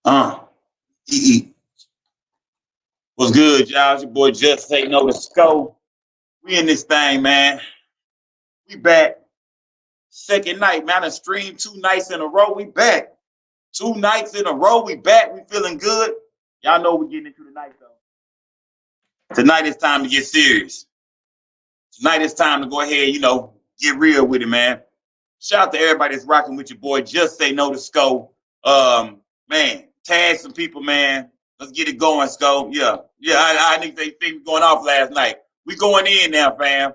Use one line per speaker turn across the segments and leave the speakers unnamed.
Uh, E. What's good, y'all? It's your boy Just Say No to Sco. We in this thing, man. We back. Second night, man. I streamed 2 nights in a row. We back. 2 nights in a row. We back. We feeling good. Y'all know we're getting into tonight, though. Tonight it's time to get serious. Tonight it's time to go ahead, get real with it, man. Shout out to everybody that's rocking with your boy. Just Say No to Sco. Man, tag some people, man. Let's get it going, Sco. Yeah. I think they think going off last night. We going in now, fam.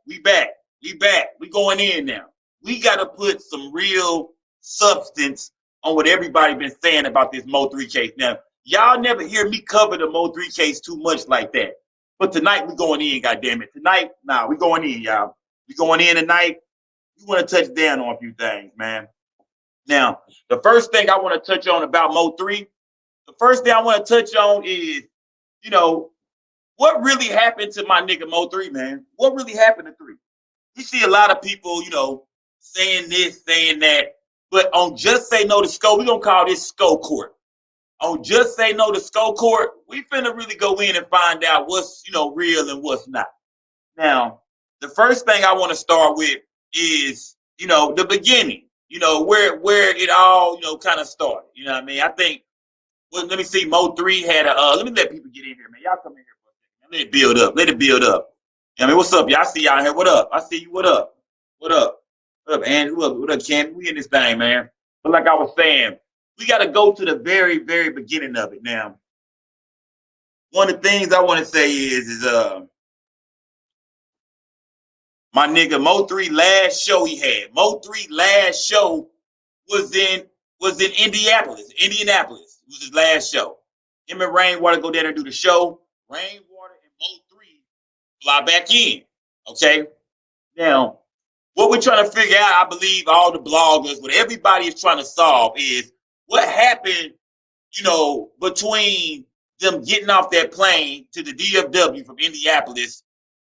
We back. We back. We going in now. We got to put some real substance on what everybody been saying about this Mo3 case. Now, y'all never hear me cover the Mo3 case too much like that. But tonight we going in, goddammit. Tonight, we going in, y'all. We going in tonight. We want to touch down on a few things, man. Now, the first thing I want to touch on about Mo3, the first thing I want to touch on is, what really happened to my nigga Mo3, man? What really happened to 3? We see a lot of people, saying this, saying that, but on Just Say No to Sco, we're going to call this Sco Court. On Just Say No to Sco Court, we finna really go in and find out what's, real and what's not. Now, the first thing I want to start with is, the beginning, where it all, kind of started. You know what I mean? I think, let me see, Mo3 had let me let people get in here, man. Y'all come in here for a second. Let it build up. Let it build up. I mean, what's up, y'all? I see y'all here. What up? I see you. What up? What up? What up, Andrew? What up, Ken? We in this thing, man. But like I was saying, we got to go to the very, very beginning of it. Now, one of the things I want to say is my nigga Mo3 last show he had. Mo3 last show was in Indianapolis. It was his last show. Him and Rainwater go down and do the show. Rainwater and Mo3 fly back in. Okay. Now, what we're trying to figure out, I believe all the bloggers, what everybody is trying to solve is what happened, between them getting off that plane to the DFW from Indianapolis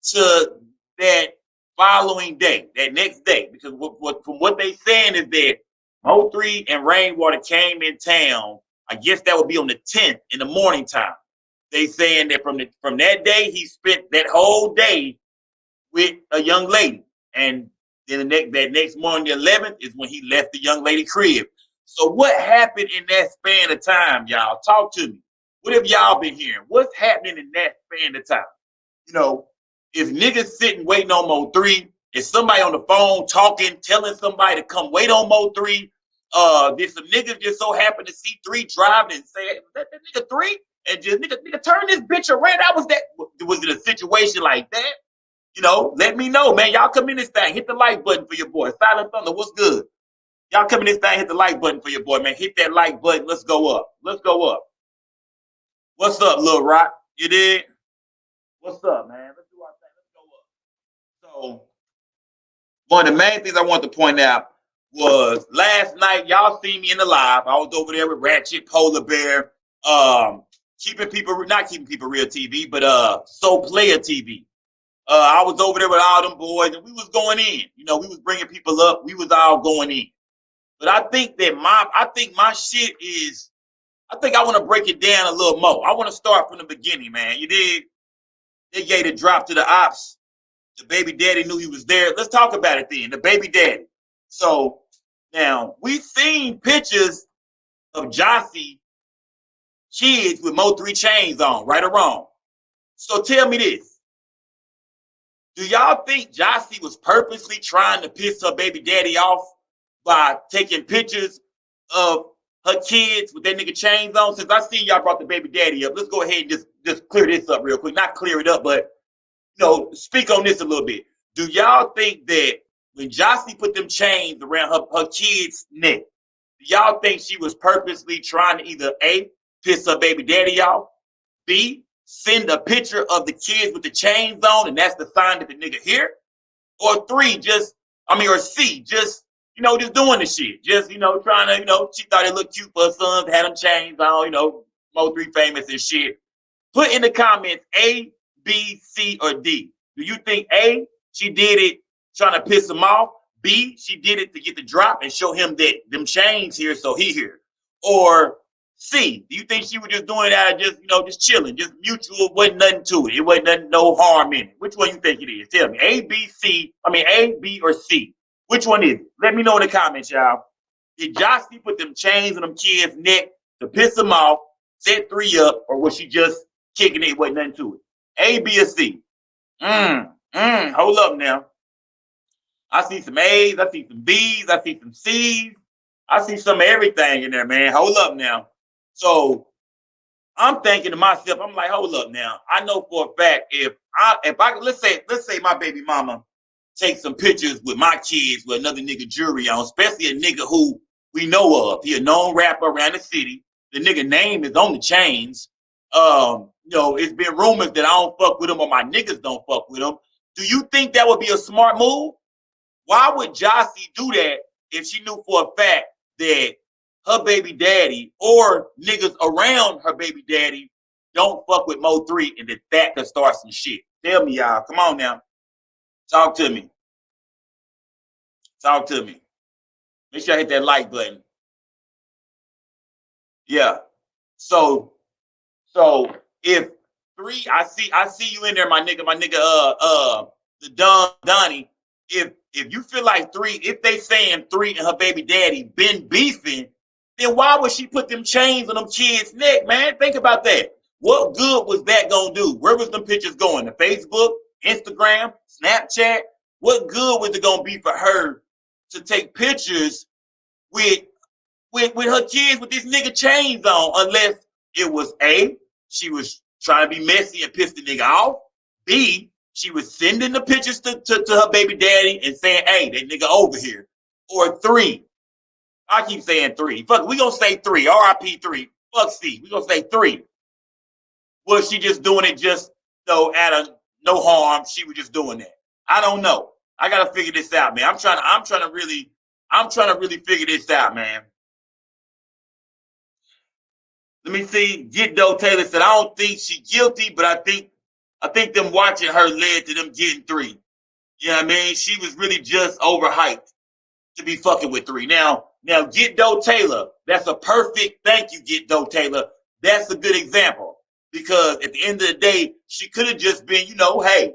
to that following day, that next day. Because from what they saying is that Mo3 and Rainwater came in town. I guess that would be on the 10th in the morning time. They saying that from that day, he spent that whole day with a young lady. And then that next morning, the 11th, is when he left the young lady crib. So what happened in that span of time, y'all? Talk to me. What have y'all been hearing? What's happening in that span of time? If niggas sitting waiting on Mo3, if somebody on the phone talking, telling somebody to come wait on Mo3, did some niggas just so happen to see 3 driving and say, that nigga 3? And just nigga turn this bitch around. Was it a situation like that? Let me know, man. Y'all come in this thing. Hit the like button for your boy. Silent Thunder, what's good? Y'all come in this thing, hit the like button for your boy, man. Hit that like button. Let's go up. Let's go up. What's up, Lil Rock? You did? What's up, man? Let's do our thing. Let's go up. So, one of the main things I want to point out was last night, y'all see me in the live. I was over there with Ratchet, Polar Bear, not keeping people real TV, but So Player TV. I was over there with all them boys, and we was going in. We was bringing people up. We was all going in. But I think my shit is, I think I want to break it down a little more. I want to start from the beginning, man. You did? They gave the drop to the ops. The baby daddy knew he was there. Let's talk about it then. The baby daddy. So now we seen pictures of Jossie kids with Mo3 chains on, right or wrong. So tell me this. Do y'all think Jossie was purposely trying to piss her baby daddy off by taking pictures of her kids with that nigga chains on? Since I seen y'all brought the baby daddy up, let's go ahead and just clear this up real quick. Not clear it up, but speak on this a little bit. Do y'all think that when Jossie put them chains around her kid's neck, do y'all think she was purposely trying to either A, piss her baby daddy off, B, send a picture of the kids with the chains on, and that's the sign that the nigga here? Or C, just doing the shit. Just, trying to, she thought it looked cute for her sons, had them chains on, Mo3 famous and shit. Put in the comments A, B, C, or D. Do you think A, she did it trying to piss him off? B, she did it to get the drop and show him that them chains here, so he here? Or C, do you think she was just doing that, just just chilling, just mutual, wasn't nothing to it? It wasn't nothing, no harm in it. Which one you think it is? Tell me. A, B, C. I mean A, B, or C. Which one is it? Let me know in the comments, y'all. Did Jossie put them chains on them kids' neck to piss them off, set 3 up, or was she just kicking it, wasn't nothing to it? A, B, or C? Hold up now. I see some A's, I see some B's, I see some C's, I see some of everything in there, man. Hold up now. So I'm thinking to myself, I'm like, hold up now. I know for a fact if I let's say my baby mama takes some pictures with my kids with another nigga jewelry on, especially a nigga who we know of. He a known rapper around the city. The nigga name is on the chains. It's been rumors that I don't fuck with him or my niggas don't fuck with him. Do you think that would be a smart move? Why would Jossie do that if she knew for a fact that her baby daddy or niggas around her baby daddy don't fuck with Mo3 and that could start some shit? Tell me, y'all. Come on now. Talk to me. Talk to me. Make sure I hit that like button. Yeah. So if 3, I see you in there, my nigga, the Donnie. If you feel like 3, if they saying 3 and her baby daddy been beefing, then why would she put them chains on them kids' neck, man? Think about that. What good was that gonna do? Where was them pictures going? To Facebook, Instagram, Snapchat? What good was it gonna be for her to take pictures with her kids with these nigga chains on, unless it was A, she was trying to be messy and piss the nigga off. B, she was sending the pictures to her baby daddy and saying, hey, that nigga over here. Or 3, I keep saying 3. Fuck, we gonna say 3. RIP 3. Fuck C. We gonna say 3. Was she just doing it just at a no harm? She was just doing that. I don't know. I gotta figure this out, man. I'm trying to really figure this out, man. Let me see. Get Doe Taylor said, I don't think she's guilty, but I think them watching her led to them getting 3. You know what I mean? She was really just overhyped to be fucking with 3. Now Get Doe Taylor, that's a perfect thank you, Get Doe Taylor. That's a good example. Because at the end of the day, she could have just been, hey,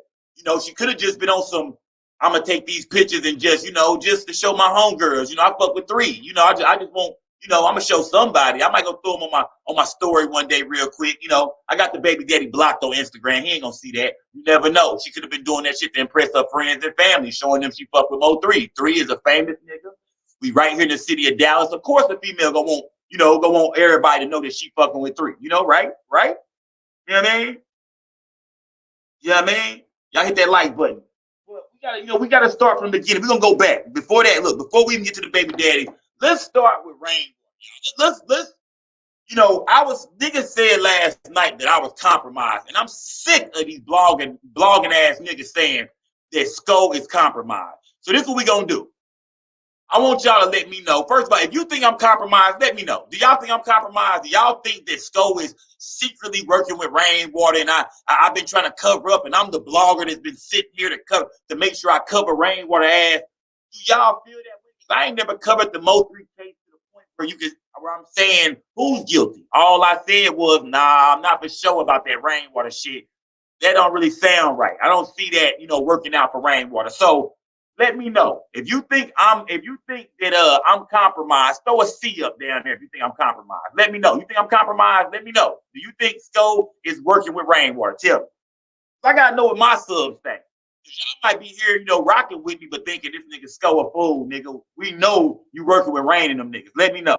she could have just been on some, I'm gonna take these pictures and just, just to show my homegirls, I fuck with 3. I just want, I'm gonna show somebody. I might go throw them on my story one day real quick. I got the baby daddy blocked on Instagram. He ain't gonna see that. You never know. She could have been doing that shit to impress her friends and family, showing them she fuck with Mo3. 3 is a famous nigga. We right here in the city of Dallas. Of course, the female gonna want, everybody to know that she fucking with 3. Right? Right? You know what I mean? You know what I mean? Y'all hit that like button. Well, we gotta start from the beginning. We're gonna go back. Before that, look, before we even get to the baby daddy, let's start with Rainwater. Let's niggas said last night that I was compromised, and I'm sick of these blogging ass niggas saying that Sko is compromised. So this is what we gonna do. I want y'all to let me know. First of all, if you think I'm compromised, let me know. Do y'all think I'm compromised? Do y'all think that Sko is secretly working with Rainwater and I've been trying to cover up and I'm the blogger that's been sitting here to make sure I cover Rainwater ass? Do y'all feel that way? Because I ain't never covered the Mo3 case to the point where I'm saying who's guilty. All I said was, nah, I'm not for sure about that Rainwater shit. That don't really sound right. I don't see that, working out for Rainwater. So let me know if you think that I'm compromised. Throw a C up down there if you think I'm compromised. Let me know. You think I'm compromised? Let me know. Do you think Sko is working with Rainwater? Tell me. I gotta know what my subs think. Y'all might be here, rocking with me, but thinking this nigga Sko a fool, nigga. We know you working with Rain and them niggas. Let me know.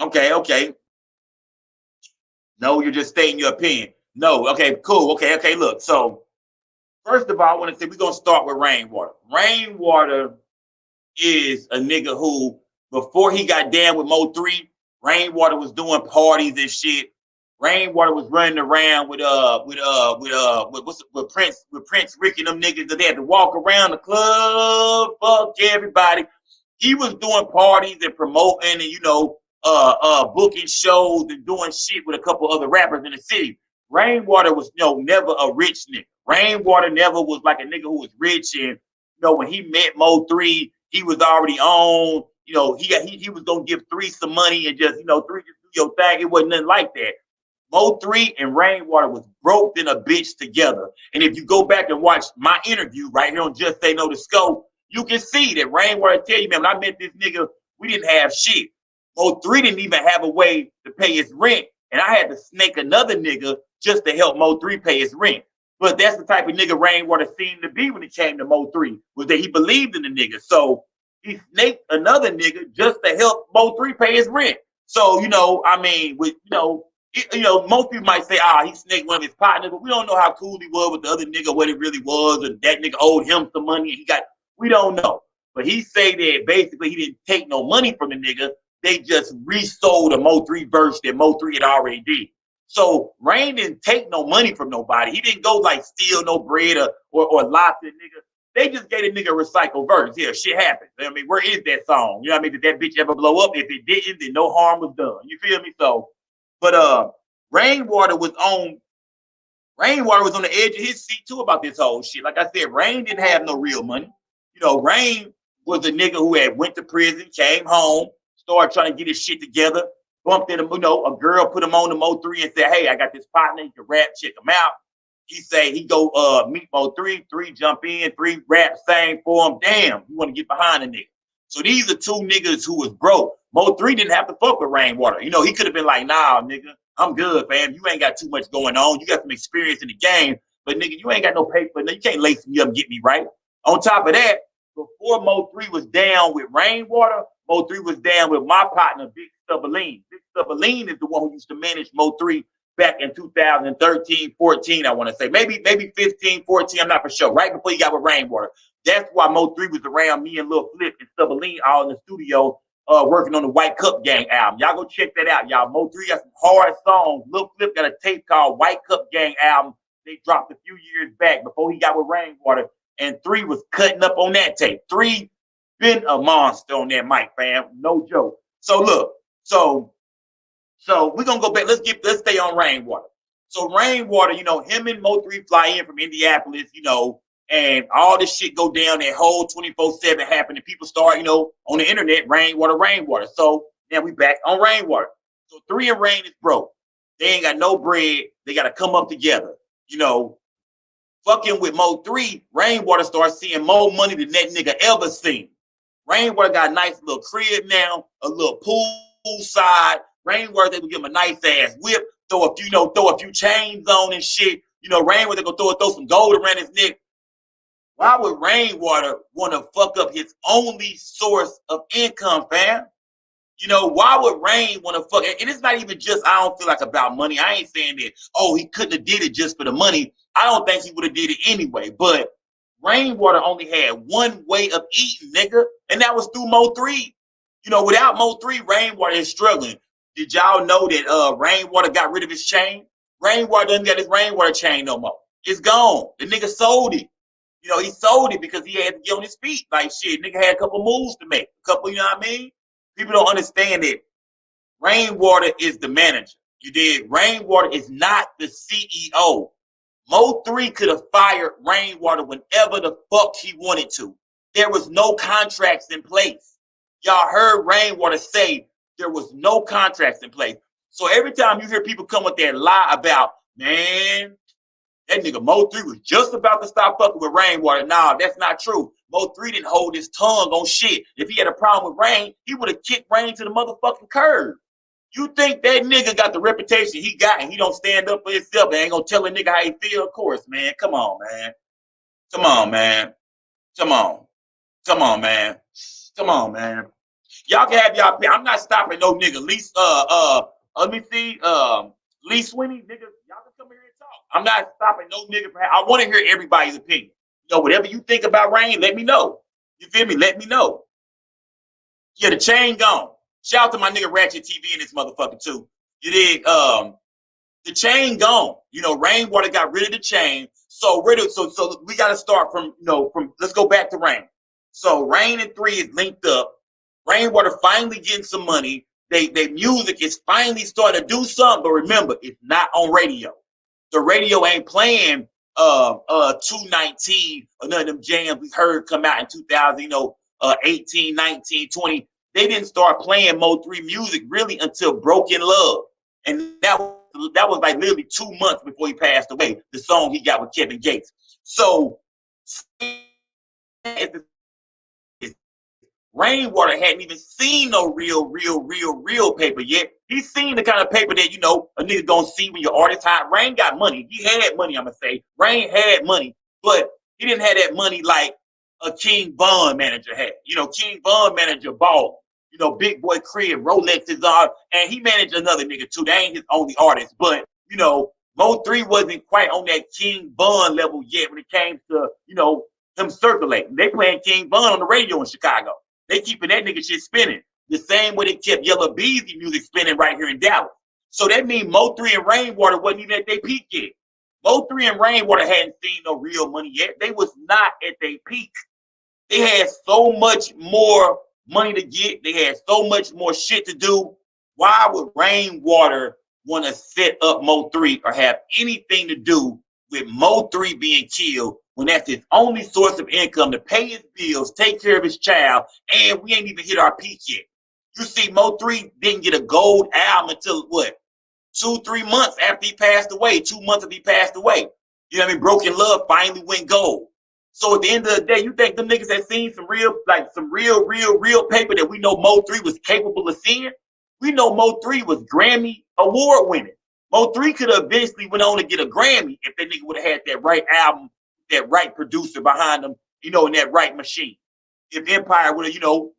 Okay. No, you're just stating your opinion. No, okay, cool. Okay. Look, so first of all, I want to say we're gonna start with Rainwater. Rainwater is a nigga who, before he got down with Mo3, Rainwater was doing parties and shit. Rainwater was running around with Prince Rick and them niggas that they had to walk around the club, fuck everybody. He was doing parties and promoting and booking shows and doing shit with a couple other rappers in the city. Rainwater was never a rich nigga. Rainwater never was like a nigga who was rich, and when he met Mo3, he was already on. He was gonna give 3 some money and just 3 just do studio thing. It wasn't nothing like that. Mo3 and Rainwater was broke than a bitch together. And if you go back and watch my interview right here on Just Say No to Scope, you can see that Rainwater tell you, man, when I met this nigga, we didn't have shit. Mo3 didn't even have a way to pay his rent. And I had to snake another nigga just to help Mo3 pay his rent. But that's the type of nigga Rainwater seemed to be when it came to Mo3, was that he believed in the nigga. So he snaked another nigga just to help Mo3 pay his rent. So, I mean, with, most people might say, he snaked one of his partners, but we don't know how cool he was with the other nigga, what it really was, and that nigga owed him some money. We don't know. But he say that basically he didn't take no money from the nigga. They just resold a Mo3 verse that Mo3 had already did. So Rain didn't take no money from nobody. He didn't go like steal no bread or lie to the nigga. They just gave the nigga a recycled verse. Yeah, shit happened. I mean, where is that song? You know what I mean? Did that bitch ever blow up? If it didn't, then no harm was done. You feel me? So, but Rainwater was on the edge of his seat too about this whole shit. Like I said, Rain didn't have no real money. Rain was a nigga who had went to prison, came home, started trying to get his shit together, bumped into, a girl put him on the Mo3 and said, hey, I got this partner, you can rap, check him out. He say he go meet Mo3, 3 jump in, 3 rap, sing for him. Damn, you want to get behind the nigga. So these are 2 niggas who was broke. Mo3 didn't have to fuck with Rainwater. He could have been like, nah, nigga, I'm good, fam. You ain't got too much going on. You got some experience in the game, but nigga, you ain't got no paper. You can't lace me up and get me right. On top of that, before Mo3 was down with Rainwater, Mo3 was down with my partner, Big Stubberline. Big Stubberline is the one who used to manage Mo3 back in 2013, 14, I want to say. Maybe 15, 14, I'm not for sure. Right before he got with Rainwater. That's why Mo3 was around me and Lil Flip and Stubberline all in the studio working on the White Cup Gang album. Y'all go check that out, y'all. Mo3 got some hard songs. Lil Flip got a tape called White Cup Gang album. They dropped a few years back before he got with Rainwater. And 3 was cutting up on that tape. 3 been a monster on that mic, fam. No joke. So look, so we're gonna go back. Let's stay on Rainwater. So Rainwater, him and Mo3 fly in from Indianapolis, and all this shit go down. That whole 24/7 happen, and people start, on the internet, Rainwater. So now we back on Rainwater. So 3 and Rain is broke. They ain't got no bread. They gotta come up together. Fucking with Mo3, Rainwater starts seeing more money than that nigga ever seen. Rainwater got a nice little crib now, a little pool side. Rainwater, they would give him a nice ass whip, throw a few chains on and shit. Rainwater gonna throw some gold around his neck. Why would Rainwater want to fuck up his only source of income, fam? Why would Rain want to fuck? And it's not even just, I don't feel like about money. I ain't saying that, he couldn't have did it just for the money. I don't think he would have did it anyway. But Rainwater only had one way of eating, nigga, and that was through Mo3. Without Mo3, Rainwater is struggling. Did y'all know that Rainwater got rid of his chain? Rainwater doesn't got his Rainwater chain no more. It's gone. The nigga sold it. He sold it because he had to get on his feet. Like shit, nigga had a couple moves to make. You know what I mean? People don't understand that Rainwater is the manager. You did. Rainwater is not the CEO. Mo3 could have fired Rainwater whenever the fuck he wanted to. There was no contracts in place. Y'all heard Rainwater say there was no contracts in place. So every time you hear people come with that lie about, man, that nigga Mo3 was just about to stop fucking with Rainwater. Nah, that's not true. Mo3 didn't hold his tongue on shit. If he had a problem with Rain, he would have kicked Rain to the motherfucking curb. You think that nigga got the reputation he got and he don't stand up for himself and ain't gonna tell a nigga how he feel? Of course, man. Come on, man. Come on, man. Come on. Come on, man. Come on, man. Y'all can have y'all. I'm not stopping no nigga. Let me see. Lee Sweeney, nigga. Y'all can come here and talk. I'm not stopping no nigga. I want to hear everybody's opinion. Whatever you think about Rain, let me know. You feel me? Let me know. Yeah, the chain gone. Shout out to my nigga Ratchet TV in this motherfucker too. You dig? The chain gone. Rainwater got rid of the chain. So we got to start from let's go back to Rain. So Rain and 3 is linked up. Rainwater finally getting some money. They music is finally starting to do something. But remember, it's not on radio. The radio ain't playing 219 or none of them jams we heard come out in 2000, 18, 19, 20. they didn't start playing Mo3 music really until Broken Love. And that was like literally 2 months before he passed away, the song he got with Kevin Gates. So Rainwater hadn't even seen no real paper yet. He's seen the kind of paper that, you know, a nigga gonna see when your artist hot. Rain got money. He had money, I'm gonna say. Rain had money, but he didn't have that money like a King Von manager had. You know, King Von manager ball. You know, Big Boy Crib, Rolexes on, and he managed another nigga too. They ain't his only artist, but you know, Mo3 wasn't quite on that King Von level yet when it came to, you know, him circulating. They playing King Von on the radio in Chicago. They keeping that nigga shit spinning. The same way they kept Yella Beezy music spinning right here in Dallas. So that means Mo3 and Rainwater wasn't even at their peak yet. Mo3 and Rainwater hadn't seen no real money yet. They was not at their peak. They had so much more money to get. They had so much more shit to do. Why would Rainwater want to set up Mo3 or have anything to do with Mo3 being killed when that's his only source of income to pay his bills, take care of his child, and we ain't even hit our peak yet? You see, Mo3 didn't get a gold album until what? 2-3 months after he passed away, 2 months after he passed away. You know what I mean? Broken Love finally went gold. So at the end of the day, you think them niggas had seen some real paper that we know Mo3 was capable of seeing? We know Mo3 was Grammy award winning. Mo3 could have eventually went on to get a Grammy if that nigga would have had that right album, that right producer behind him, you know, and that right machine. If Empire would have, you know,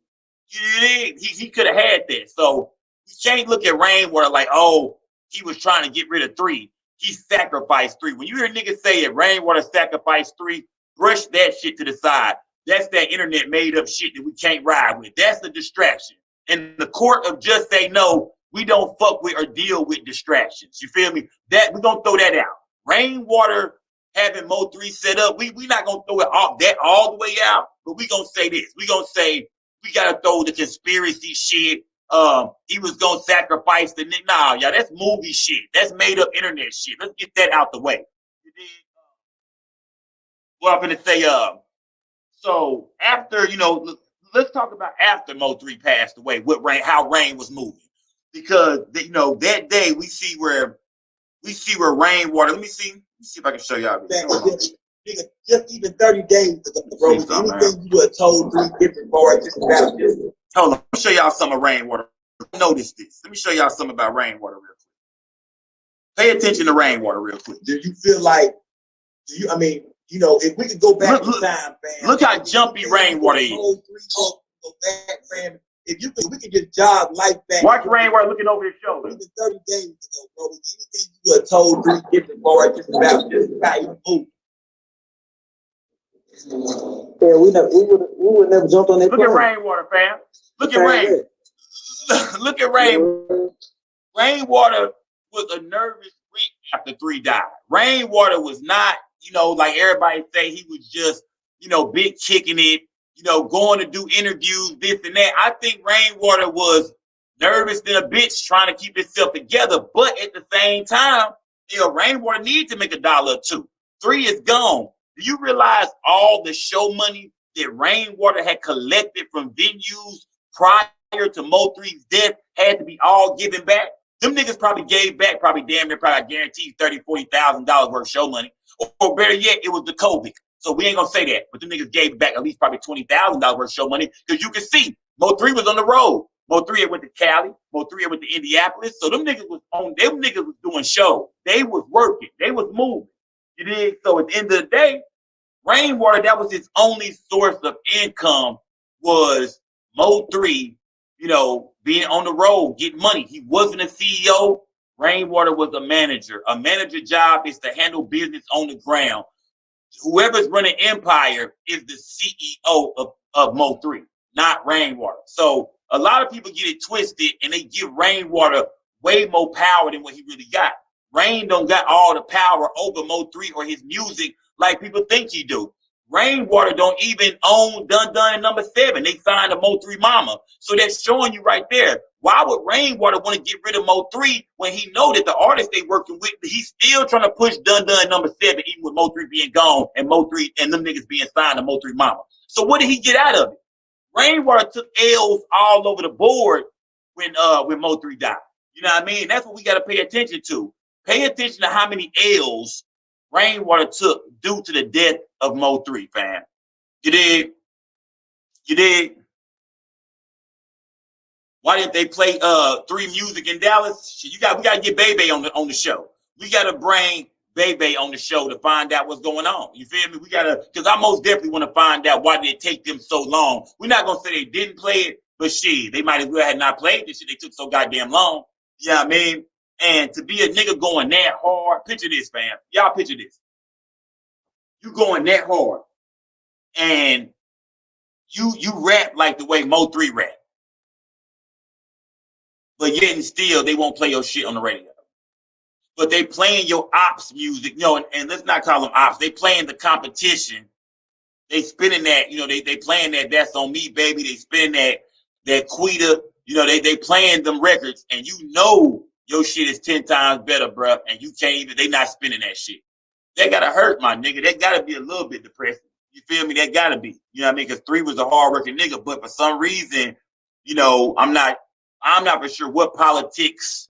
he could have had that. So you can't look at Rainwater like, oh, he was trying to get rid of 3. He sacrificed 3. When you hear niggas say it, Rainwater sacrificed 3, brush that shit to the side. That's that internet made up shit that we can't ride with. That's the distraction. And the court of just say no, we don't fuck with or deal with distractions. You feel me? That we're gonna throw that out. Rainwater having Mo3 set up, we not gonna throw it all the way out, but we gonna say this. We gonna say we gotta throw the conspiracy shit. He was gonna sacrifice the nigga. Nah, y'all, that's movie shit. That's made up internet shit. Let's get that out the way. What I'm gonna say, so after, you know, let's talk about after Mo3 passed away, how Rain was moving. Because you know, that day we see where Rainwater, let me see if I can show y'all this.
Just even 30 days ago, bro, anything you would have told 3 different bars just about this.
Hold on, let me show y'all some of Rainwater. Notice this. Let me show y'all something about Rainwater real quick. Pay attention to Rainwater real quick.
Do you feel like, I mean, you know, if we could go back in time, fam.
Look how jumpy Rainwater is.
If we could just jog life back.
Watch Rainwater looking over his shoulder.
Even 30 days ago, bro, anything you would have told 3 different bars just about how you move.
Yeah, we would never jumped on that.
Look at Rainwater, fam. Look at Rain. Look at Rain. Rainwater was a nervous wreck after 3 died. Rainwater was not, you know, like everybody say he was just, you know, big kicking it, you know, going to do interviews, this and that. I think Rainwater was nervous than a bitch trying to keep himself together. But at the same time, you know, Rainwater needs to make $1 or 2. 3 is gone. Do you realize all the show money that Rainwater had collected from venues prior to Mo3's death had to be all given back? Them niggas probably gave back probably I guarantee $30,000-$40,000 worth of show money. Or better yet, it was the COVID. So we ain't gonna say that. But them niggas gave back at least probably $20,000 worth of show money. Because you can see Mo3 was on the road. Mo3 went to Cali. Mo3 went to Indianapolis. So them niggas was doing shows. They was working. They was moving. You dig? So at the end of the day, Rainwater, that was his only source of income, was Mo3, you know, being on the road, getting money. He wasn't a CEO. Rainwater was a manager. A manager job is to handle business on the ground. Whoever's running Empire is the CEO of Mo3, not Rainwater. So a lot of people get it twisted and they give Rainwater way more power than what he really got. Rain don't got all the power over Mo3 or his music like people think he do. Rainwater don't even own Dun Dun and Number 7. They signed a Mo3 mama. So that's showing you right there. Why would Rainwater want to get rid of Mo3 when he know that the artist they working with, he's still trying to push Dun Dun and Number 7, even with Mo3 being gone and Mo3 and them niggas being signed to Mo3 mama. So what did he get out of it? Rainwater took L's all over the board when Mo3 died. You know what I mean? That's what we got to pay attention to. Pay attention to how many L's Rainwater took due to the death of Mo3, fam. You dig? You dig? Why didn't they play 3 Music in Dallas? We gotta get Bebe on the show. We gotta bring Bebe on the show to find out what's going on. You feel me? We gotta, because I most definitely want to find out why did it take them so long. We're not gonna say they didn't play it, but shit, they might as well have not played this shit. They took so goddamn long. You know what I mean? And to be a nigga going that hard, picture this, fam. Y'all picture this. You going that hard, and you rap like the way Mo3 rap. But yet and still, they won't play your shit on the radio. But they playing your ops music, and let's not call them ops. They playing the competition. They spinning that, they playing that That's On Me, Baby. They spinning that Quita. They playing them records, and your shit is 10 times better, bro. And you can't even, they not spinning that shit. That gotta hurt, my nigga. That gotta be a little bit depressing. You feel me? That gotta be. You know what I mean? Because 3 was a hard-working nigga, but for some reason, I'm not for sure what politics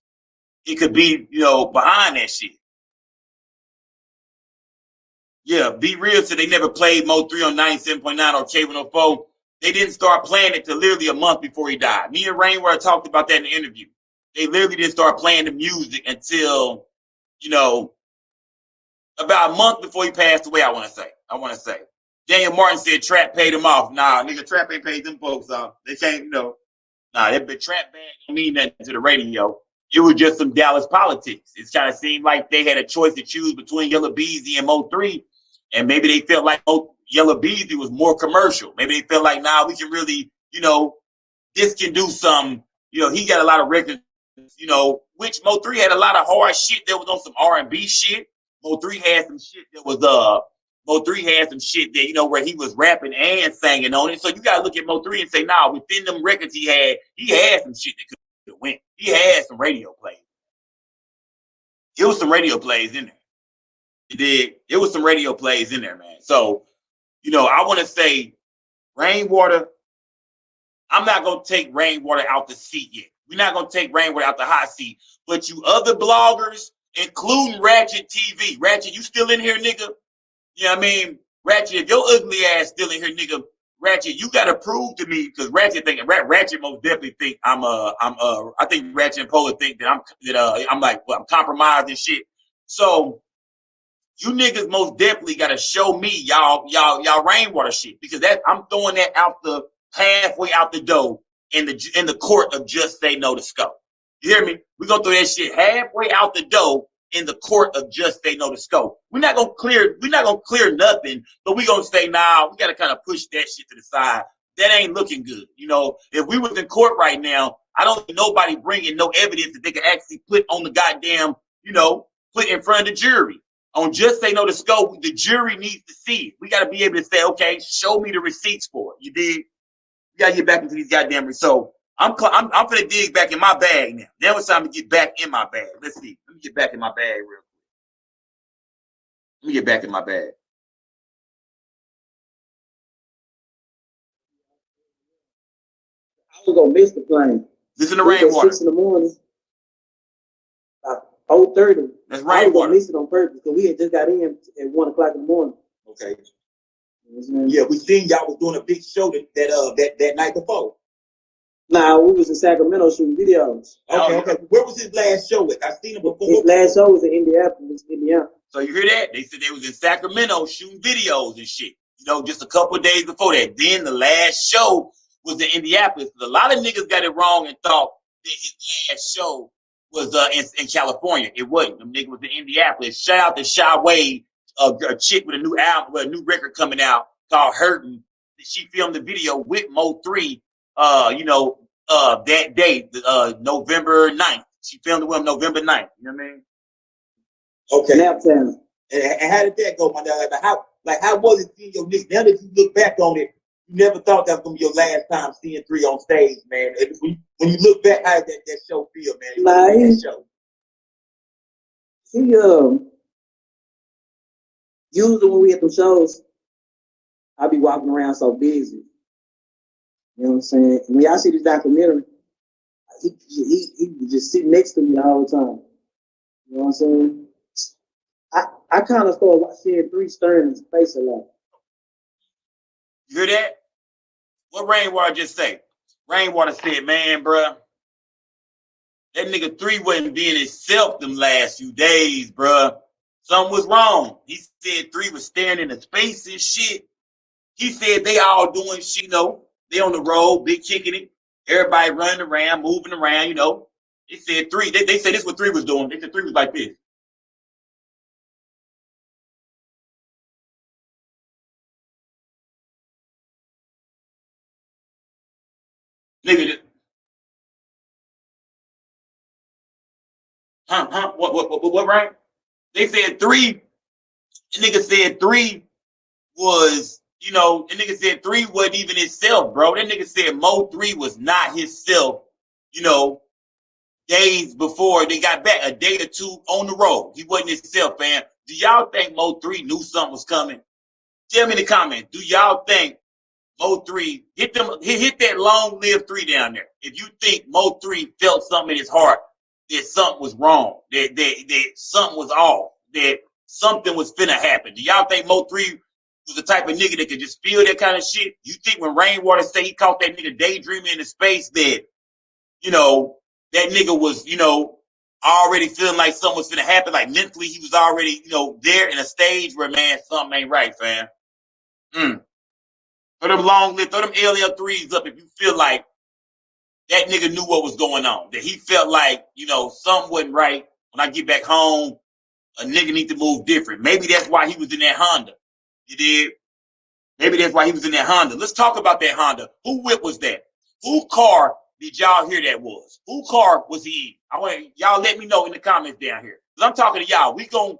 it could be, behind that shit. Yeah, Be Real said they never played Mo3 on 97.9 or K104. They didn't start playing it till literally a month before he died. Me and Rainwater talked about that in the interview. They literally didn't start playing the music until, about a month before he passed away, I want to say. Daniel Martin said Trap paid him off. Nah, nigga, Trap ain't paid them folks off. They can't, nah, that Trap bag don't mean nothing to the radio. It was just some Dallas politics. It kind of seemed like they had a choice to choose between Yella Beezy and Mo3, and maybe they felt like Yella Beezy was more commercial. Maybe they felt like, we can really, this can do some, he got a lot of records, which Mo3 had a lot of hard shit that was on some R&B shit. Mo3 had some shit that was Mo3 had some shit that, where he was rapping and singing on it. So you gotta look at Mo3 and say, within them records he had some shit that could have went. He had some radio plays. It was some radio plays in there. It was some radio plays in there, man. So, I want to say Rainwater, I'm not gonna take Rainwater out the seat yet. We're not gonna take Rainwater out the hot seat. But you other bloggers, including Ratchet TV. Ratchet, you still in here, nigga? You know what I mean? Ratchet, if your ugly ass still in here, nigga, Ratchet, you gotta prove to me, because Ratchet most definitely think I think Ratchet and Polar think that I'm compromised and shit. So you niggas most definitely gotta show me y'all Rainwater shit, because I'm throwing that out the halfway out the door in the court of Just Say No to Scope. You hear me? We're gonna throw that shit halfway out the door in the court of Just Say No to Scope. We're not gonna clear nothing, but we're gonna say, we gotta kind of push that shit to the side. That ain't looking good. If we was in court right now, I don't think nobody bringing no evidence that they can actually put on the goddamn, put in front of the jury. On Just Say No to Scope, the jury needs to see it. We got to be able to say, okay, show me the receipts for it. You dig? We got to get back into these goddamn receipts. So I'm gonna dig back in my bag now. Now it's time to get back in my bag. Let's see. Let me get back in my bag real quick. Let me get back in my bag.
I was gonna miss the plane.
Listen to Rainwater.
6 in the morning. 0:30.
That's
I was gonna
Rainwater.
miss it on purpose because we had just got in at 1 o'clock in the morning.
Okay. Yeah, we seen y'all was doing a big show that night before.
Nah, we was in Sacramento shooting videos.
Okay. Where was his last show at? I seen him before.
His last show was in Indianapolis, Indiana.
So you hear that? They said they was in Sacramento shooting videos and shit. Just a couple of days before that. Then the last show was in Indianapolis. A lot of niggas got it wrong and thought that his last show was in California. It wasn't. Them niggas was in Indianapolis. Shout out to Shy Wade, a chick with a new album, with a new record coming out called Hurtin'. She filmed the video with Mo3, that day, November 9th. She filmed it with him November 9th. You know what I mean?
Okay.
Nap time.
And how did that go, my dad? How was it seeing your niggas? Now that you look back on it, you never thought that was gonna be your last time seeing 3 on stage, man. When you look back, how did that show feel, man?
That show. Usually when we at them shows, I be walking around so busy. You know what I'm saying? And when y'all see this documentary, he was just sitting next to me the whole time. You know what I'm saying? I kind of started seeing 3 staring in his face a lot.
You hear that? What Rainwater just say? Rainwater said, man, bruh, that nigga 3 wasn't being himself them last few days, bruh. Something was wrong. He said 3 was staring into space and shit. He said they all doing shit, you know. They on the road, big kicking it. Everybody running around, moving around, you know. They said 3. They said this is what 3 was doing. They said 3 was like this. Nigga, what, right? They said 3. The nigga said 3 was, you know, the nigga said 3 wasn't even himself, bro. That nigga said Mo3 was not himself, you know, days before they got back, a day or 2 on the road. He wasn't himself, man. Do y'all think Mo3 knew something was coming? Tell me in the comments. Do y'all think Mo3 hit that long lived 3 down there? If you think Mo3 felt something in his heart that something was wrong, that something was off, that something was finna happen. Do y'all think Mo3 was the type of nigga that could just feel that kind of shit? You think when Rainwater say he caught that nigga daydreaming in the space that, you know, that nigga was, you know, already feeling like something was finna happen, like mentally he was already, you know, there in a stage where, man, something ain't right, fam. Throw them long live, throw them LL3s up if you feel like that nigga knew what was going on. That he felt like, you know, something wasn't right. When I get back home, a nigga need to move different. Maybe that's why he was in that Honda. You did? Maybe that's why he was in that Honda. Let's talk about that Honda. Who whip was that? Who car did y'all hear that was? Who car was he in? I want y'all let me know in the comments down here. Because I'm talking to y'all. We gonna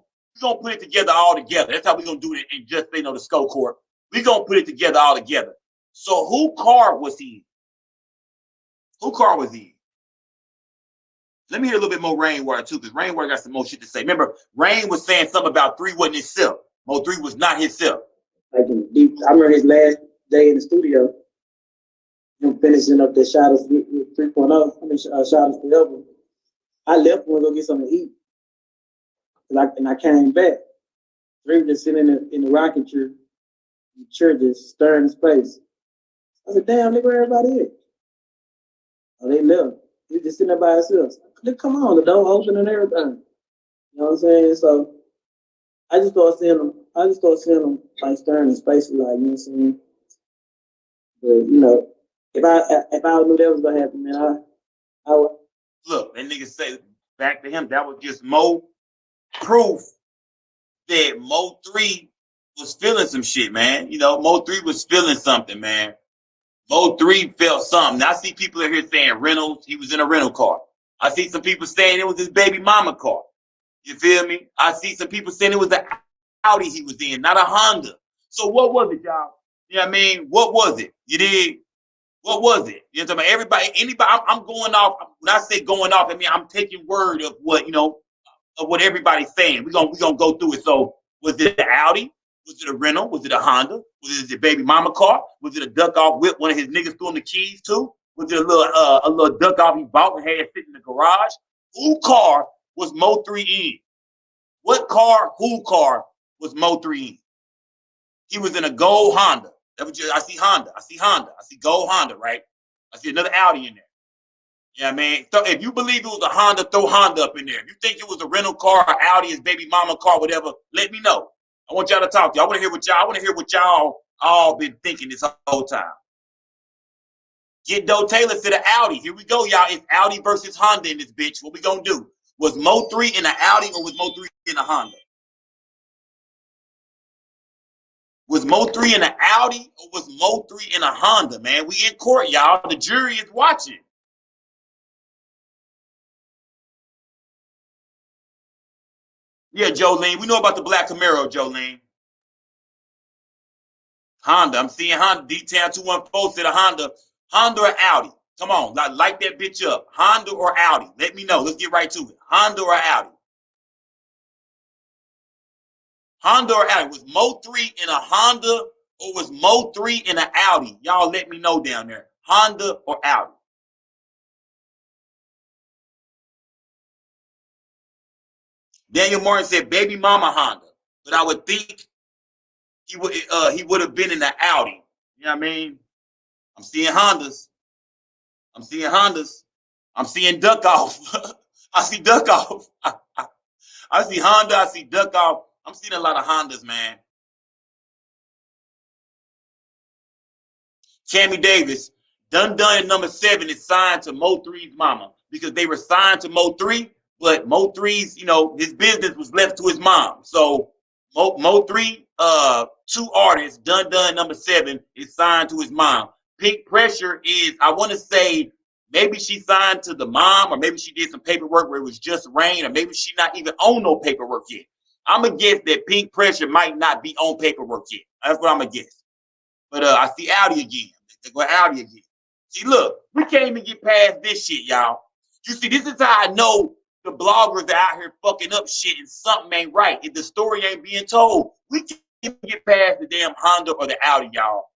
put it together all together. That's how we gonna do it in just, you know, the Sco Corp. We gonna put it together all together. So who car was he in? Who car was he in? Let me hear a little bit more Rainwater too, because Rainwater got some more shit to say. Remember, Rain was saying something about 3 wasn't himself. Mo3 was not himself.
Like I remember his last day in the studio, him finishing up the Shadows with 3.0. I mean, Shadows forever. I left and go get something to eat, and I came back. 3 just sitting in the rocking chair, just staring in space. I said, "Damn, nigga, where everybody is?" Oh, they left. He just sitting there by himself. Come on, the door open and everything. You know what I'm saying? So I just started seeing them like staring in space, like, you know what I'm saying? But you know, if I knew that was gonna happen, man, I would.
Look, that nigga say back to him, that was just more proof that Mo3 was feeling some shit, man. You know, Mo3 was feeling something, man. Mo3 felt something. Now, I see people in here saying Reynolds, he was in a rental car. I see some people saying it was his baby mama car. You feel me? I see some people saying it was the Audi he was in, not a Honda. So what was it, y'all? You know what I mean? What was it? You did? What was it? You know what I'm talking about? Everybody, anybody, I'm going off. When I say going off, I mean I'm taking word of what, you know, of what everybody's saying. We're gonna go through it. So was it an Audi? Was it a rental? Was it a Honda? Was it a baby mama car? Was it a duck off whip one of his niggas threw him the keys to? Was it a little duck off he bought and had sitting in the garage? Who car was Mo3 in? What car, who car was Mo3 in? He was in a gold Honda. That was just, I see Honda. I see Honda. I see gold Honda, right? I see another Audi in there. Yeah, man. So if you believe it was a Honda, throw Honda up in there. If you think it was a rental car, or Audi, his baby mama car, whatever, let me know. I want y'all to talk to you. I want to hear what y'all all been thinking this whole time. Get Doe Taylor to the Audi. Here we go, y'all. It's Audi versus Honda in this bitch. What we gonna do? Was Mo3 in an Audi or was Mo3 in a Honda? Was Mo3 in an Audi or was Mo3 in a Honda, man? We in court, y'all. The jury is watching. Yeah, Jolene. We know about the black Camaro, Jolene. Honda. I'm seeing Honda. D-Town 214 said a Honda. Honda or Audi? Come on. Light that bitch up. Honda or Audi? Let me know. Let's get right to it. Honda or Audi? Honda or Audi? Was Mo3 in a Honda or was Mo3 in an Audi? Y'all let me know down there. Honda or Audi? Daniel Martin said baby mama Honda, but I would think he would have been in the Audi. You know what I mean? I'm seeing Hondas. I'm seeing Hondas. I'm seeing duck off. I see duck off. I see Honda. I see duck off. I'm seeing a lot of Hondas, man. Cammy Davis, Dun Dun number 7 is signed to Mo3’s mama because they were signed to Mo3, but Mo3’s, you know, his business was left to his mom. So Mo3, 2 artists, Dun Dun number 7 is signed to his mom. Pink Pressure is, I want to say, maybe she signed to the mom, or maybe she did some paperwork where it was just Rain, or maybe she not even on no paperwork yet. I'm going to guess that Pink Pressure might not be on paperwork yet. That's what I'm going to guess. But I see Audi again. They go Audi again. See, look, we can't even get past this shit, y'all. You see, this is how I know the bloggers are out here fucking up shit and something ain't right. If the story ain't being told, we can't even get past the damn Honda or the Audi, y'all.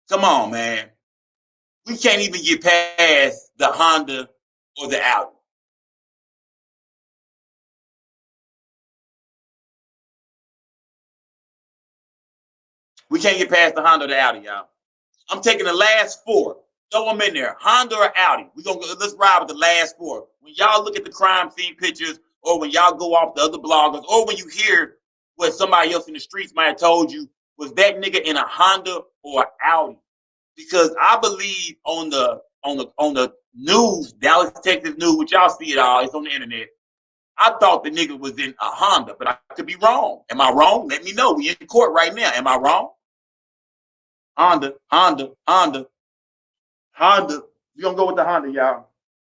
Come on, man. We can't even get past the Honda or the Audi. We can't get past the Honda or the Audi, y'all. I'm taking the last 4. Throw them in there. Honda or Audi. Let's ride with the last 4. When y'all look at the crime scene pictures, or when y'all go off the other bloggers, or when you hear what somebody else in the streets might have told you, was that nigga in a Honda or an Audi? Because I believe on the news, Dallas, Texas news, which y'all see it all, it's on the internet. I thought the nigga was in a Honda, but I could be wrong. Am I wrong? Let me know. We in court right now. Am I wrong? Honda. We gonna go with the Honda, y'all.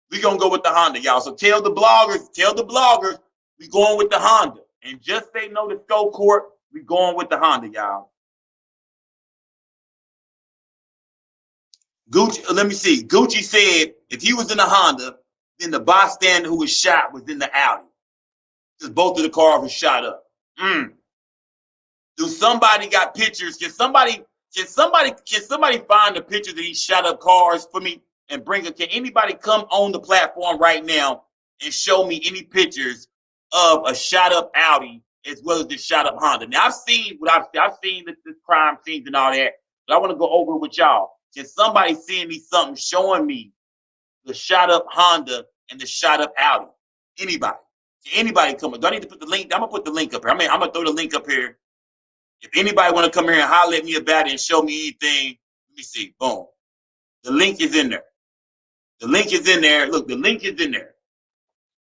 We gonna go with the Honda, y'all. So tell the bloggers, we going with the Honda. And just say no to Scope Court, we going with the Honda, y'all. Gucci, let me see. Gucci said if he was in a Honda, then the bystander who was shot was in the Audi. Because both of the cars were shot up. Do somebody got pictures? Can somebody find the pictures of these shot up cars for me and bring it? Can anybody come on the platform right now and show me any pictures of a shot up Audi as well as the shot up Honda? Now I've seen the crime scenes and all that, but I want to go over it with y'all. Can somebody send me something showing me the shot up Honda and the shot up Audi? Anybody? Can anybody come? Do I need to put the link? I'm gonna put the link up here. I'm gonna throw the link up here. If anybody want to come here and holler at me about it and show me anything, let me see. Boom. The link is in there. The link is in there. Look, the link is in there.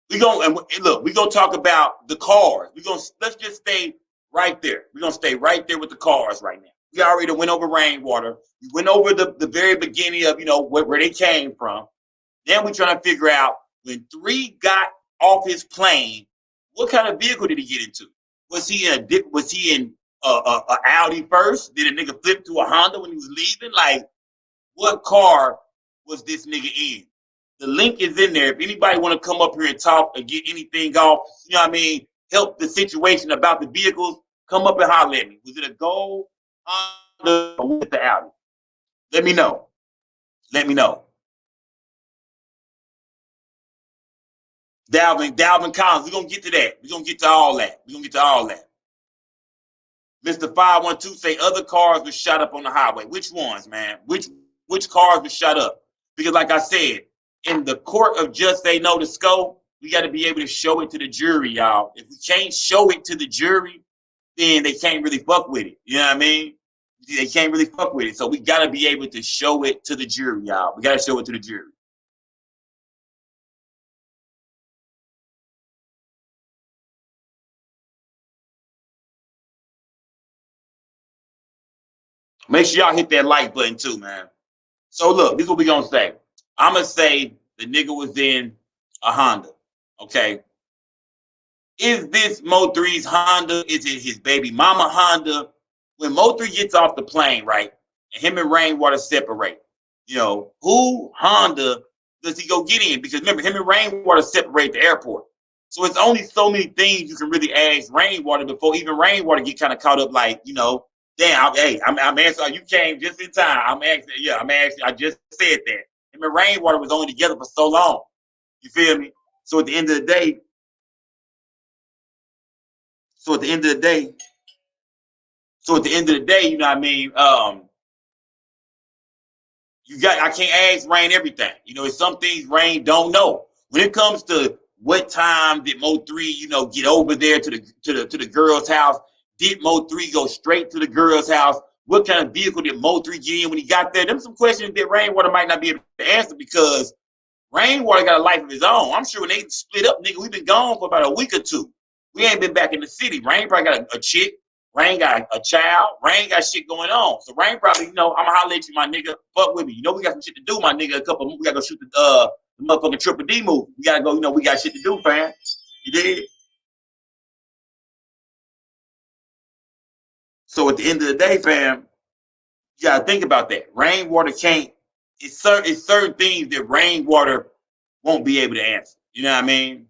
We're gonna talk about the cars. Let's just stay right there. We're gonna stay right there with the cars right now. We already went over Rainwater. We went over the very beginning of, where they came from. Then we're trying to figure out when 3 got off his plane, what kind of vehicle did he get into? Was he in a Audi first? Did a nigga flip to a Honda when he was leaving? Like, what car was this nigga in? The link is in there. If anybody want to come up here and talk or get anything off, help the situation about the vehicles, come up and holler at me. Was it a gold Honda or with the Audi? Let me know. Let me know. Dalvin Collins, we're going to get to that. We're going to get to all that. Mr. 512 say other cars were shot up on the highway. Which ones, man? Which cars were shot up? Because like I said, in the court of just say no to Scope, we got to be able to show it to the jury, y'all. If we can't show it to the jury, then they can't really fuck with it. You know what I mean? They can't really fuck with it. So we got to be able to show it to the jury, y'all. We got to show it to the jury. Make sure y'all hit that like button too, man. So look, this is what we gonna say. I'm gonna say the nigga was in a Honda. Okay. Is this Mo3’s Honda? Is it his baby mama Honda? When Mo3 gets off the plane, right, and him and Rainwater separate, who Honda does he go get in? Because remember, him and Rainwater separate the airport. So it's only so many things you can really ask Rainwater before even Rainwater get kind of caught up like, Damn, I'm answering. You came just in time. I'm asking. Yeah, I'm asking. I just said that. Him and Rainwater was only together for so long. You feel me? So at the end of the day, you know what I mean? I can't ask Rain everything. You know, it's some things Rain don't know. When it comes to what time did Mo3, you know, get over there to the girl's house? Did Mo3 go straight to the girl's house? What kind of vehicle did Mo3 get in when he got there? Them some questions that Rainwater might not be able to answer because Rainwater got a life of his own. I'm sure when they split up, nigga, we've been gone for about a week or two. We ain't been back in the city. Rain probably got a chick. Rain got a child. Rain got shit going on. So Rain probably, you know, I'm gonna holler at you, my nigga. Fuck with me. You know, we got some shit to do, my nigga. We gotta go shoot the motherfucking Triple D movie. We gotta go, you know, we got shit to do, fam. You did? So at the end of the day, fam, you gotta think about that. Rainwater can't, it's certain things that Rainwater won't be able to answer. You know what I mean?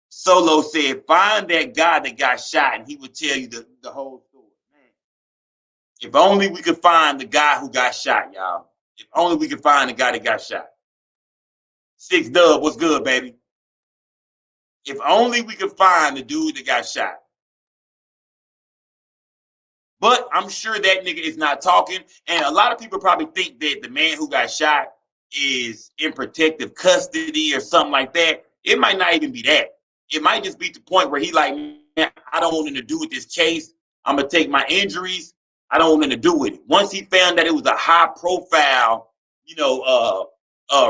Solo said, find that guy that got shot and he would tell you the whole story. Man, if only we could find the guy who got shot, y'all. If only we could find the guy that got shot. Six Dub, what's good, baby? If only we could find the dude that got shot. But I'm sure that nigga is not talking. And a lot of people probably think that the man who got shot is in protective custody or something like that. It might not even be that. It might just be the point where he like, man, I don't want nothing to do with this case. I'm going to take my injuries. I don't want nothing to do with it. Once he found that it was a high profile, you know,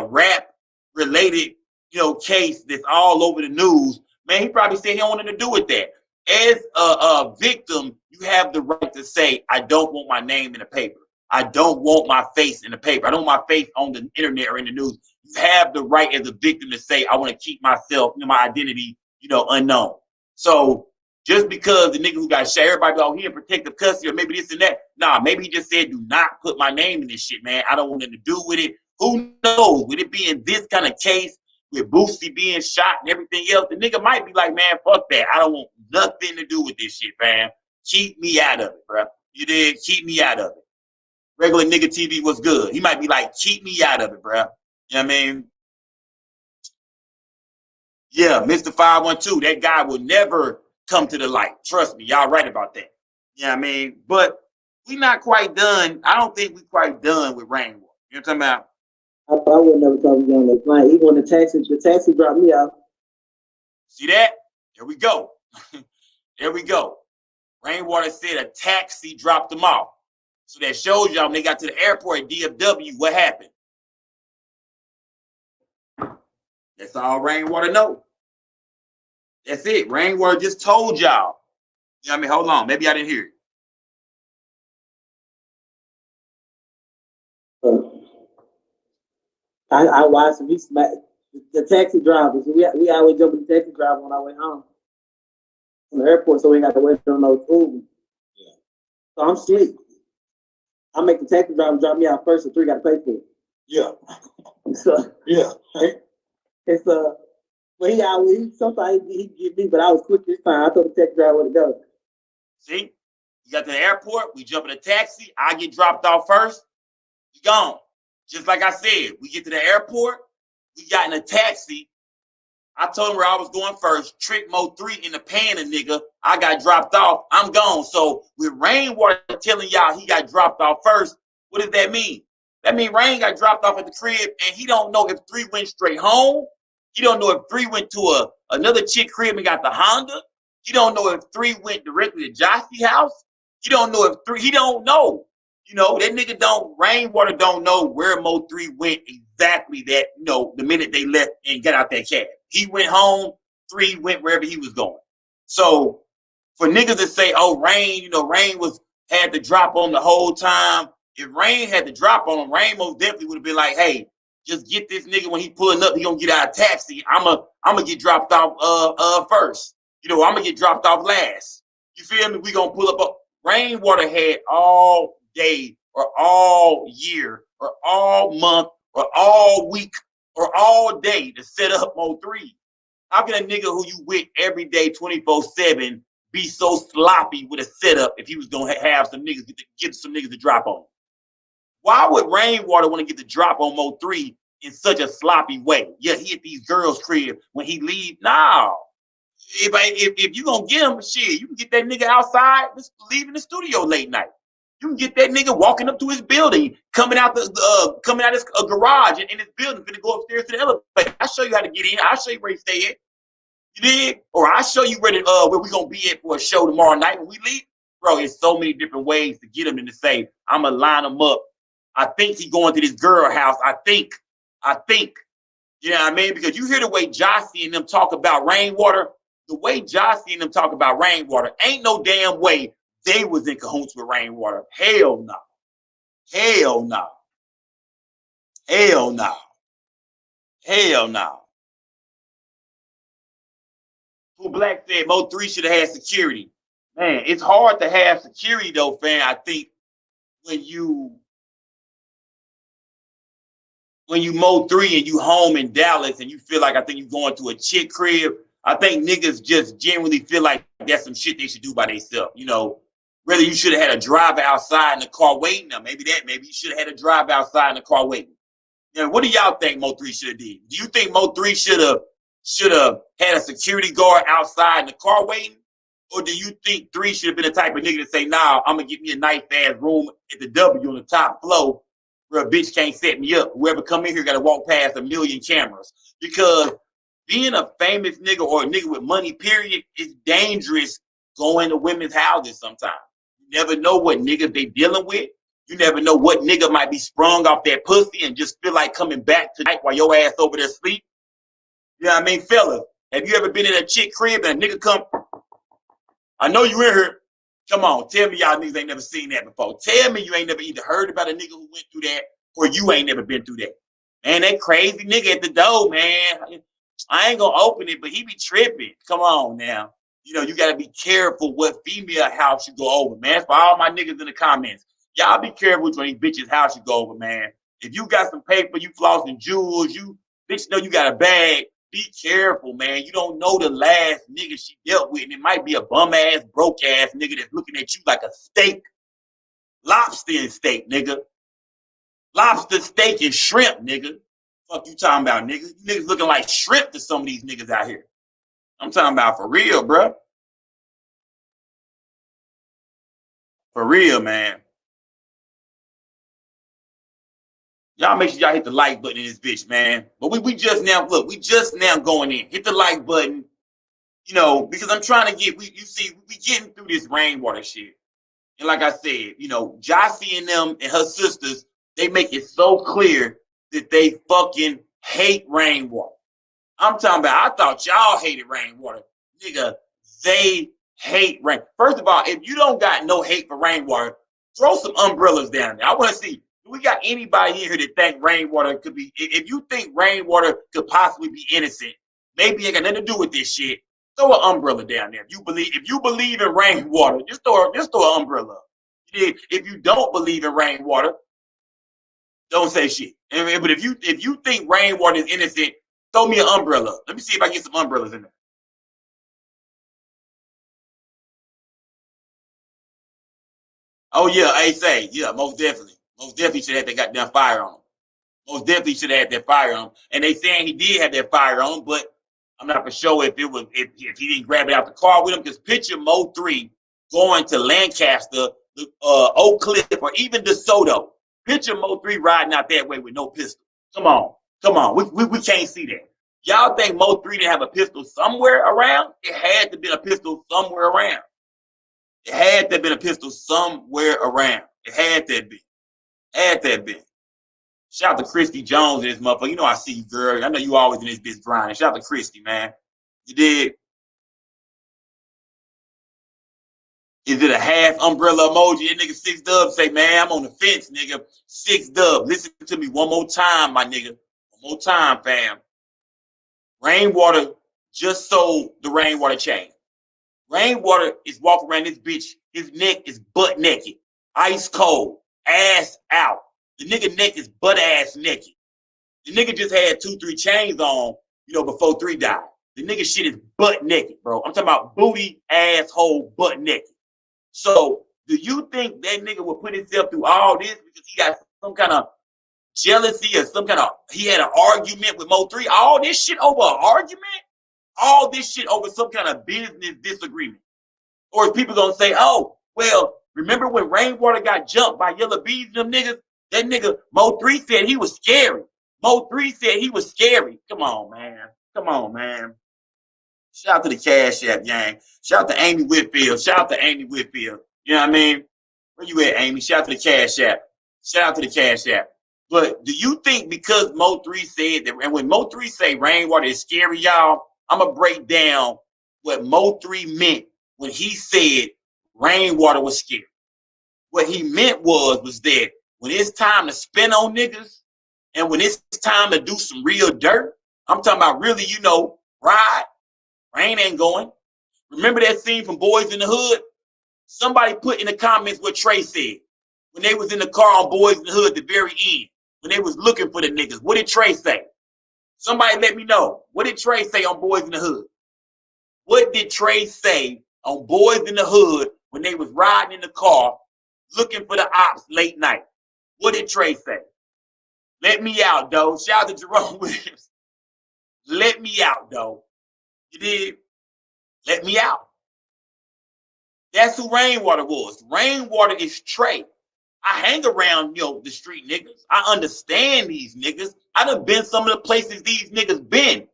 rap related, you know, case that's all over the news, man, he probably said he don't want nothing to do with that. As a victim, you have the right to say, I don't want my name in the paper. I don't want my face in the paper. I don't want my face on the internet or in the news. You have the right as a victim to say, I want to keep myself, you know, my identity, you know, unknown. So just because the nigga who got shot, everybody be, oh, he in protective custody or maybe this and that. Nah, maybe he just said, do not put my name in this shit, man. I don't want nothing to do with it. Who knows? Would it be in this kind of case with Boosie being shot and everything else? The nigga might be like, man, fuck that. I don't want nothing to do with this shit, fam. Keep me out of it, bro. You did? Keep me out of it. Regular nigga TV was good. He might be like, keep me out of it, bro. You know what I mean? Yeah, Mr. 512, that guy will never come to the light. Trust me, y'all right about that. You know what I mean? But we not quite done. I don't think we quite done with Rainwater. You know what I'm talking about?
I would never talk to him on the plane. Even when the taxi dropped me out.
See that? There we go. There we go. Rainwater said a taxi dropped them off. So that shows y'all when they got to the airport at DFW, what happened. That's all Rainwater know. That's it. Rainwater just told y'all. You know what I mean? Hold on. Maybe I didn't hear it.
I watched him. He smacked the taxi drivers. We always jump in the taxi driver on our way home from the airport, so we got to wait on those Uber. Yeah. So I'm asleep. I make the taxi driver drop me out first, and 3 got to pay for it.
Yeah.
So
yeah.
It's but he sometimes he give me, but I was quick this time. I told the taxi driver where to go.
See, you got to the airport. We jump in a taxi. I get dropped off first. We gone. Just like I said, we get to the airport. We got in a taxi. I told him where I was going first. Trick Mo3 in the pan, a nigga. I got dropped off. I'm gone. So with Rainwater telling y'all he got dropped off first, what does that mean? That means Rain got dropped off at the crib, and he don't know if 3 went straight home. He don't know if 3 went to another chick crib and got the Honda. He don't know if 3 went directly to Josh's house. He don't know if 3. He don't know. You know, that nigga Rainwater don't know where Mo3 went exactly that, you know, the minute they left and got out that cab. He went home, 3 went wherever he was going. So for niggas that say, oh, Rain, you know, Rain had to drop on the whole time. If Rain had to drop on him, Rain most definitely would have been like, hey, just get this nigga when he pulling up, he gonna get out of taxi. I'ma get dropped off first. You know, I'm gonna get dropped off last. You feel me? We gonna pull up. Rainwater had all day or all year or all month or all week or all day to set up Mo3. How can a nigga who you with every day 24/7 be so sloppy with a setup if he was gonna have some niggas get some niggas to drop on him? Why would Rainwater want to get the drop on Mo3 in such a sloppy way? Yeah, he at these girls' crib when he leave. No. If you gonna get him, shit, you can get that nigga outside, just leaving the studio late night. You can get that nigga walking up to his building, coming out his garage in his building, finna go upstairs to the elevator. I'll show you how to get in. I'll show you where to stay at. You did? Or I'll show you where we gonna be at for a show tomorrow night when we leave. Bro, there's so many different ways to get him and to say, I'ma line him up. I think he going to this girl house. I think. You know what I mean? Because you hear the way Jossie and them talk about Rainwater. The way Jossie and them talk about Rainwater, ain't no damn way they was in cahoots with Rainwater. Hell no. Hell no. Hell no. Hell no. Who Black said Mo3 should have had security. Man, it's hard to have security though, fam. I think when you Mo3 and you home in Dallas and you feel like I think you going to a chick crib, I think niggas just genuinely feel like that's some shit they should do by themselves. You know, whether you should have had a driver outside in the car waiting, or maybe you should have had a driver outside in the car waiting. You know, what do y'all think Mo3 should have did? Do you think Mo3 should have had a security guard outside in the car waiting? Or do you think 3 should have been the type of nigga to say, nah, I'm gonna get me a nice ass room at the W on the top floor where a bitch can't set me up. Whoever come in here gotta walk past a million cameras. Because being a famous nigga or a nigga with money, period, is dangerous going to women's houses sometimes. You never know what niggas they dealing with. You never know what nigga might be sprung off that pussy and just feel like coming back tonight while your ass over there sleep. You know what I mean? Fellas, have you ever been in a chick crib and a nigga come, I know you in here. Come on, tell me y'all niggas ain't never seen that before. Tell me you ain't never either heard about a nigga who went through that or you ain't never been through that. Man, that crazy nigga at the door, man. I ain't gonna open it, but he be tripping. Come on now. You know, you gotta be careful what female house you go over, man. For all my niggas in the comments, y'all be careful which one of these bitches' house you go over, man. If you got some paper, you flossing jewels, you bitch know you got a bag, be careful, man. You don't know the last nigga she dealt with, and it might be a bum-ass, broke-ass nigga that's looking at you like a steak. Lobster and steak, nigga. Lobster, steak, and shrimp, nigga. Fuck you talking about, nigga? You niggas looking like shrimp to some of these niggas out here. I'm talking about for real, bro. For real, man. Y'all make sure y'all hit the like button in this bitch, man. But we just now, look, we just now going in. Hit the like button, you know, because I'm trying to get, we getting through this Rainwater shit. And like I said, you know, Jossie and them and her sisters, they make it so clear that they fucking hate Rainwater. I'm talking about, I thought y'all hated Rainwater. Nigga, they hate rain. First of all, if you don't got no hate for Rainwater, throw some umbrellas down there. I want to see, do we got anybody in here that think Rainwater could be, if you think Rainwater could possibly be innocent, maybe it got nothing to do with this shit, throw an umbrella down there. If you believe in Rainwater, just throw an umbrella up. If you don't believe in Rainwater, don't say shit. But if you think Rainwater is innocent, throw me an umbrella. Let me see if I can get some umbrellas in there. Oh yeah, I say, yeah, most definitely. Most definitely should have had that goddamn fire on him. Most definitely should have had that fire on him. And they saying he did have that fire on him, but I'm not for sure if he didn't grab it out the car with him. Because picture Mo3 going to Lancaster, Oak Cliff, or even DeSoto. Picture Mo3 riding out that way with no pistol. Come on. We can't see that. Y'all think Mo3 didn't have a pistol somewhere around? It had to be a pistol somewhere around. It had to have been a pistol somewhere around. It had to have been. Had to have been. Shout out to Christy Jones and this motherfucker. You know I see you, girl. I know you always in this bitch grinding. Shout out to Christy, man. You did. Is it a half umbrella emoji? That nigga 6 Dub say, man, I'm on the fence, nigga. 6 Dub. Listen to me one more time, my nigga. One more time, fam. Rainwater just sold the Rainwater chain. Rainwater is walking around this bitch. His neck is butt naked. Ice cold. Ass out. The nigga neck is butt ass naked. The nigga just had 2-3 chains on, you know, before 3 died. The nigga shit is butt naked, bro. I'm talking about booty, asshole, butt naked. So do you think that nigga would put himself through all this because he got some kind of jealousy or some kind of, he had an argument with Mo3? All this shit over an argument? All this shit over some kind of business disagreement? Or is people gonna say, oh, well, remember when Rainwater got jumped by Yellow Bees and them niggas? That nigga Mo3 said he was scary. Mo3 said he was scary. Come on, man. Come on, man. Shout out to the Cash App gang. Shout out to Amy Whitfield. Shout out to Amy Whitfield. You know what I mean? Where you at, Amy? Shout out to the Cash App. Shout out to the Cash App. But do you think because Mo3 said that, and when Mo3 say Rainwater is scary, y'all, I'm going to break down what Mo3 meant when he said Rainwater was scary. What he meant was that when it's time to spin on niggas and when it's time to do some real dirt, I'm talking about really, you know, ride, Rain ain't going. Remember that scene from Boys in the Hood? Somebody put in the comments what Trey said when they was in the car on Boys in the Hood at the very end, when they was looking for the niggas. What did Trey say? Somebody let me know. What did Trey say on Boys in the Hood? What did Trey say on Boys in the Hood when they was riding in the car looking for the ops late night? What did Trey say? Let me out, though. Shout out to Jerome Williams. Let me out, though. You did? Let me out. That's who Rainwater was. Rainwater is Trey. I hang around, you know, the street niggas. I understand these niggas. I done been some of the places these niggas been.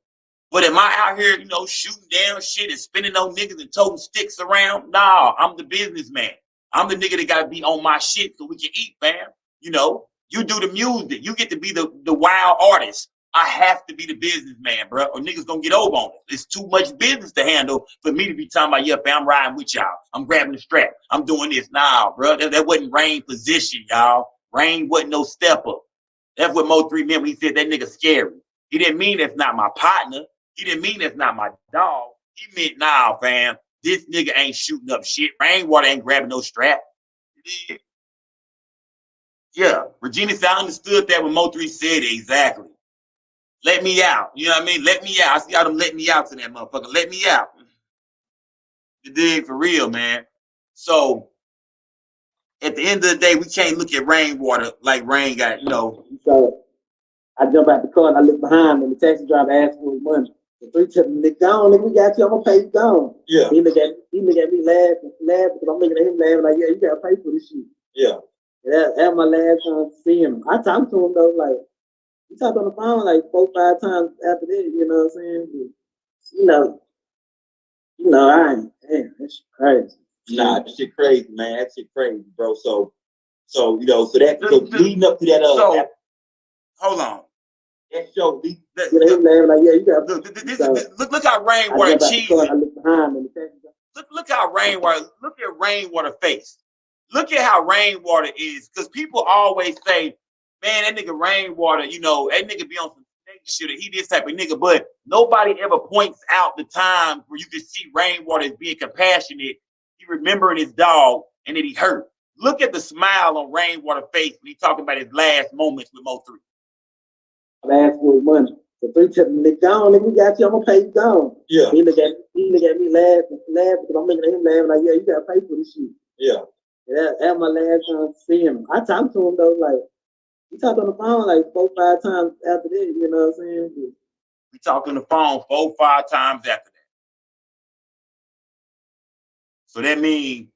But am I out here, you know, shooting down shit and spinning on niggas and toting sticks around? Nah, I'm the businessman. I'm the nigga that gotta be on my shit so we can eat, fam. You know, you do the music. You get to be the wild artist. I have to be the businessman, bro, or niggas gonna get over on it. It's too much business to handle for me to be talking about, yeah, fam, I'm riding with y'all. I'm grabbing the strap. I'm doing this. Nah, bro, that wasn't Rain position, y'all. Rain wasn't no step up. That's what Mo3 meant when he said that nigga scary. He didn't mean that's not my partner. He didn't mean that's not my dog. He meant, nah, fam, this nigga ain't shooting up shit. Rainwater ain't grabbing no strap. Yeah, Regina said I understood that when Mo3 said it exactly. Let me out. You know what I mean? Let me out. I see all them let me out to that motherfucker. Let me out. You dig? For real, man. So at the end of the day, we can't look at Rainwater like Rain got, you know.
So I jump out the car and I look behind and the taxi driver asked for his money. The three took me, gone, nigga, we got you, I'm gonna pay you gone.
Yeah.
He look at me laughing, because I'm looking at him laughing like, yeah, you gotta pay for this shit.
Yeah.
That's my last time seeing him. I talked to him though, like, we talked on the phone like 4-5 times after that, you know what I'm saying? But, you know, I ain't, damn, that's crazy.
Nah, that shit crazy, man. That shit crazy, bro. So you know, so leading up to that
Hold on.
that show,
Like, yeah, you got
look how Rainwater cheesy.
I look behind and
Look how Rainwater, look at Rainwater face. Look at how Rainwater is, because people always say, man, that nigga Rainwater, you know, that nigga be on some shit, he this type of nigga, but nobody ever points out the time where you can see Rainwater as being compassionate, he remembering his dog, and that he hurt. Look at the smile on Rainwater's face when he talking about his last moments with Mo3.
Last for money. The three took me, gone, nigga, we got you, I'm gonna pay you gone.
Yeah.
He look at me laughing, because I'm looking at him laughing like, yeah, you gotta pay for this shit.
Yeah.
That's my last time seeing him. I talked to him though, like, we talked on the phone like 4-5 times after that, you know what I'm saying?
We talked on the phone 4-5 times after that. So that means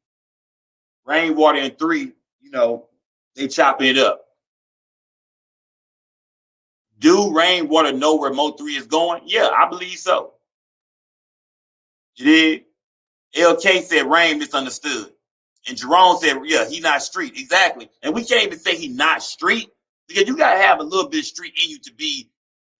Rainwater and 3, you know, they chopping it up. Do Rainwater know where Mo3 is going? Yeah, I believe so. You did? LK said Rain misunderstood. And Jerome said, yeah, he not street. Exactly. And we can't even say he not street, because you got to have a little bit of street in you to be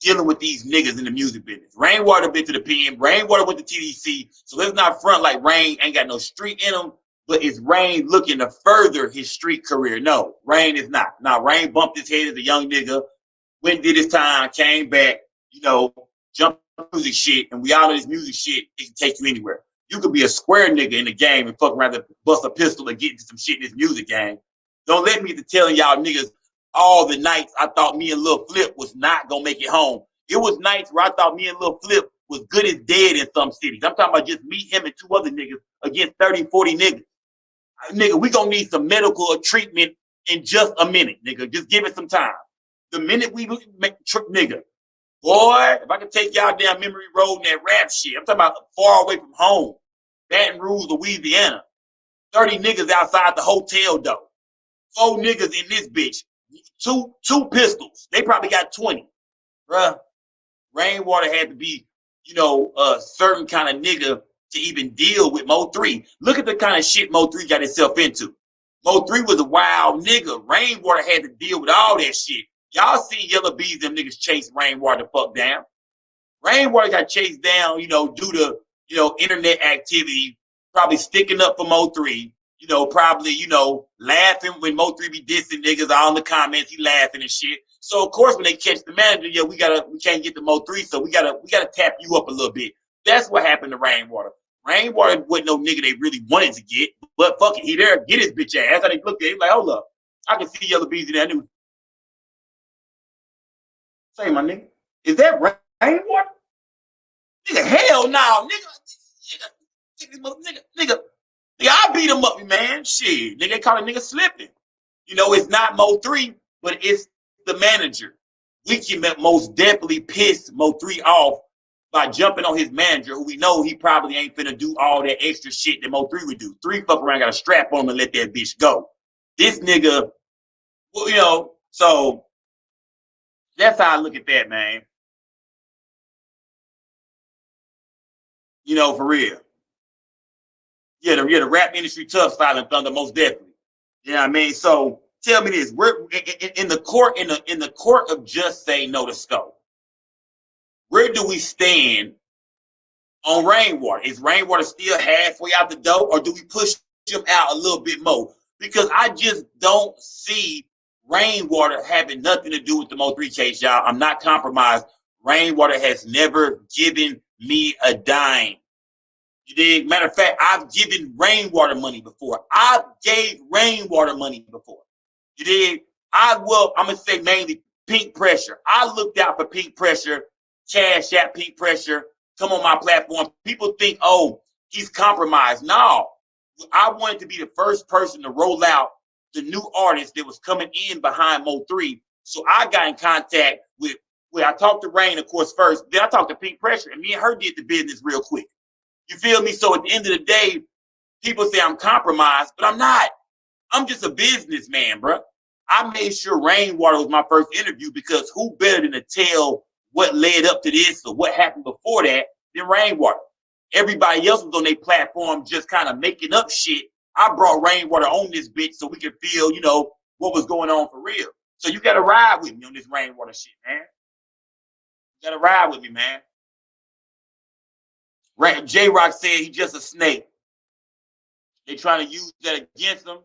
dealing with these niggas in the music business. Rainwater been to the PM. Rainwater went to TDC. So let's not front like Rain ain't got no street in him. But is Rain looking to further his street career? No, Rain is not. Now, Rain bumped his head as a young nigga, went did his time, came back, you know, jumped music shit. And we all know this music shit, it can take you anywhere. You could be a square nigga in the game and fuck around to bust a pistol and get into some shit in this music game. Don't let me to telling y'all niggas all the nights I thought me and Lil Flip was not gonna make it home. It was nights where I thought me and Lil Flip was good as dead in some cities. I'm talking about just me, him, and 2 other niggas against 30, 40 niggas. Nigga, we gonna need some medical treatment in just a minute, nigga. Just give it some time. The minute we make nigga, boy, if I could take y'all down memory road and that rap shit, I'm talking about far away from home, Baton Rouge, Louisiana. 30 niggas outside the hotel door. 4 niggas in this bitch. Two pistols. They probably got 20. Bruh, Rainwater had to be, a certain kind of nigga to even deal with Mo3. Look at the kind of shit Mo3 got himself into. Mo3 was a wild nigga. Rainwater had to deal with all that shit. Y'all seen Yellow Bees, them niggas chase Rainwater the fuck down. Rainwater got chased down, due to, internet activity, probably sticking up for Mo3, probably, laughing when Mo3 be dissing niggas all in the comments, he laughing and shit. So of course when they catch the manager, yeah, we can't get to Mo3, so we gotta tap you up a little bit. That's what happened to Rainwater. Rainwater wasn't no nigga they really wanted to get, but fuck it, he there, get his bitch ass. That's how they looked at him, like, hold up, I can see Yellow Bees in there. Say, my nigga, is that Rainwater? Nigga, hell no, nigga, I beat him up, man. Shit, nigga, they call a nigga slipping. It's not Mo3, but it's the manager. We can most definitely piss Mo3 off by jumping on his manager, who we know he probably ain't finna do all that extra shit that Mo3 would do. 3 fuck around, got a strap on him and let that bitch go. This nigga, well, so that's how I look at that, man. For real. Yeah, the rap industry tough, Silent Thunder, most definitely. You know what I mean? So tell me this: we're in the court of just say no to scope. Where do we stand on Rainwater? Is Rainwater still halfway out the door, or do we push him out a little bit more? Because I just don't see Rainwater having nothing to do with the Mo3 case, y'all. I'm not compromised. Rainwater has never given me a dime. You dig? Matter of fact, I've given Rainwater money before. I gave Rainwater money before. You dig? I'm going to say mainly Pink Pressure. I looked out for Pink Pressure, Cash App Pink Pressure, come on my platform. People think, oh, he's compromised. No. I wanted to be the first person to roll out the new artist that was coming in behind Mo3. So I got in contact with, I talked to Rain, of course, first. Then I talked to Pink Pressure, and me and her did the business real quick. You feel me? So at the end of the day, people say I'm compromised, but I'm not. I'm just a businessman, bro. I made sure Rainwater was my first interview because who better than to tell what led up to this or what happened before that than Rainwater? Everybody else was on their platform just kind of making up shit. I brought Rainwater on this bitch so we could feel, what was going on for real. So you got to ride with me on this Rainwater shit, man. You got to ride with me, man. J-Rock said he's just a snake. They trying to use that against him.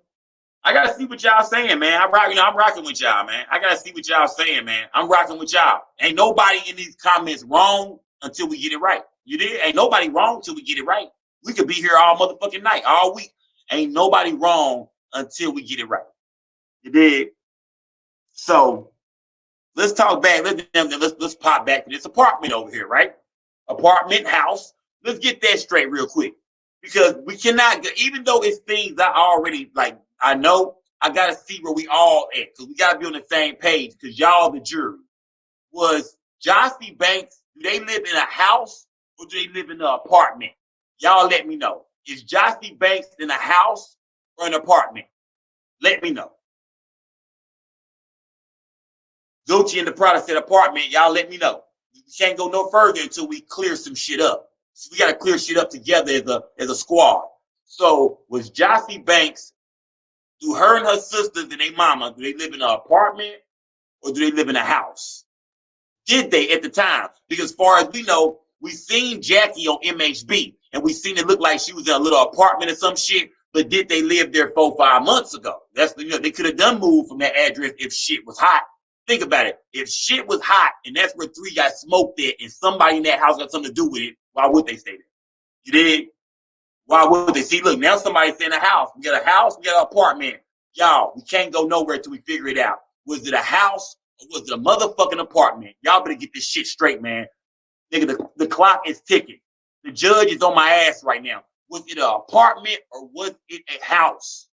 I gotta see what y'all saying, man. I'm rocking with y'all, man. I gotta see what y'all saying, man. I'm rocking with y'all. Ain't nobody in these comments wrong until we get it right. You did? Ain't nobody wrong until we get it right. We could be here all motherfucking night, all week. Ain't nobody wrong until we get it right. You did? So let's talk back. Let's pop back to this apartment over here, right? Apartment, house. Let's get that straight real quick. Because we cannot, even though it's things I already, I know, I got to see where we all at. Because we got to be on the same page. Because y'all, the jury. Was Jossie Banks, do they live in a house or do they live in an apartment? Y'all let me know. Is Jossie Banks in a house or an apartment? Let me know. Gucci and the Prada said apartment. Y'all let me know. We can't go no further until we clear some shit up. So we got to clear shit up together as a squad. So was Jossie Banks, do her and her sisters and their mama, do they live in an apartment or do they live in a house? Did they at the time? Because as far as we know, we seen Jackie on MHB and we seen it look like she was in a little apartment or some shit. But did they live there 4 or 5 months ago? That's they could have done moved from that address if shit was hot. Think about it. If shit was hot and that's where 3 got smoked at and somebody in that house got something to do with it, why would they stay there? You did? Why would they? See, look, now somebody's in a house. We got a house, we got an apartment. Y'all, we can't go nowhere till we figure it out. Was it a house or was it a motherfucking apartment? Y'all better get this shit straight, man. Nigga, the clock is ticking. The judge is on my ass right now. Was it an apartment or was it a house?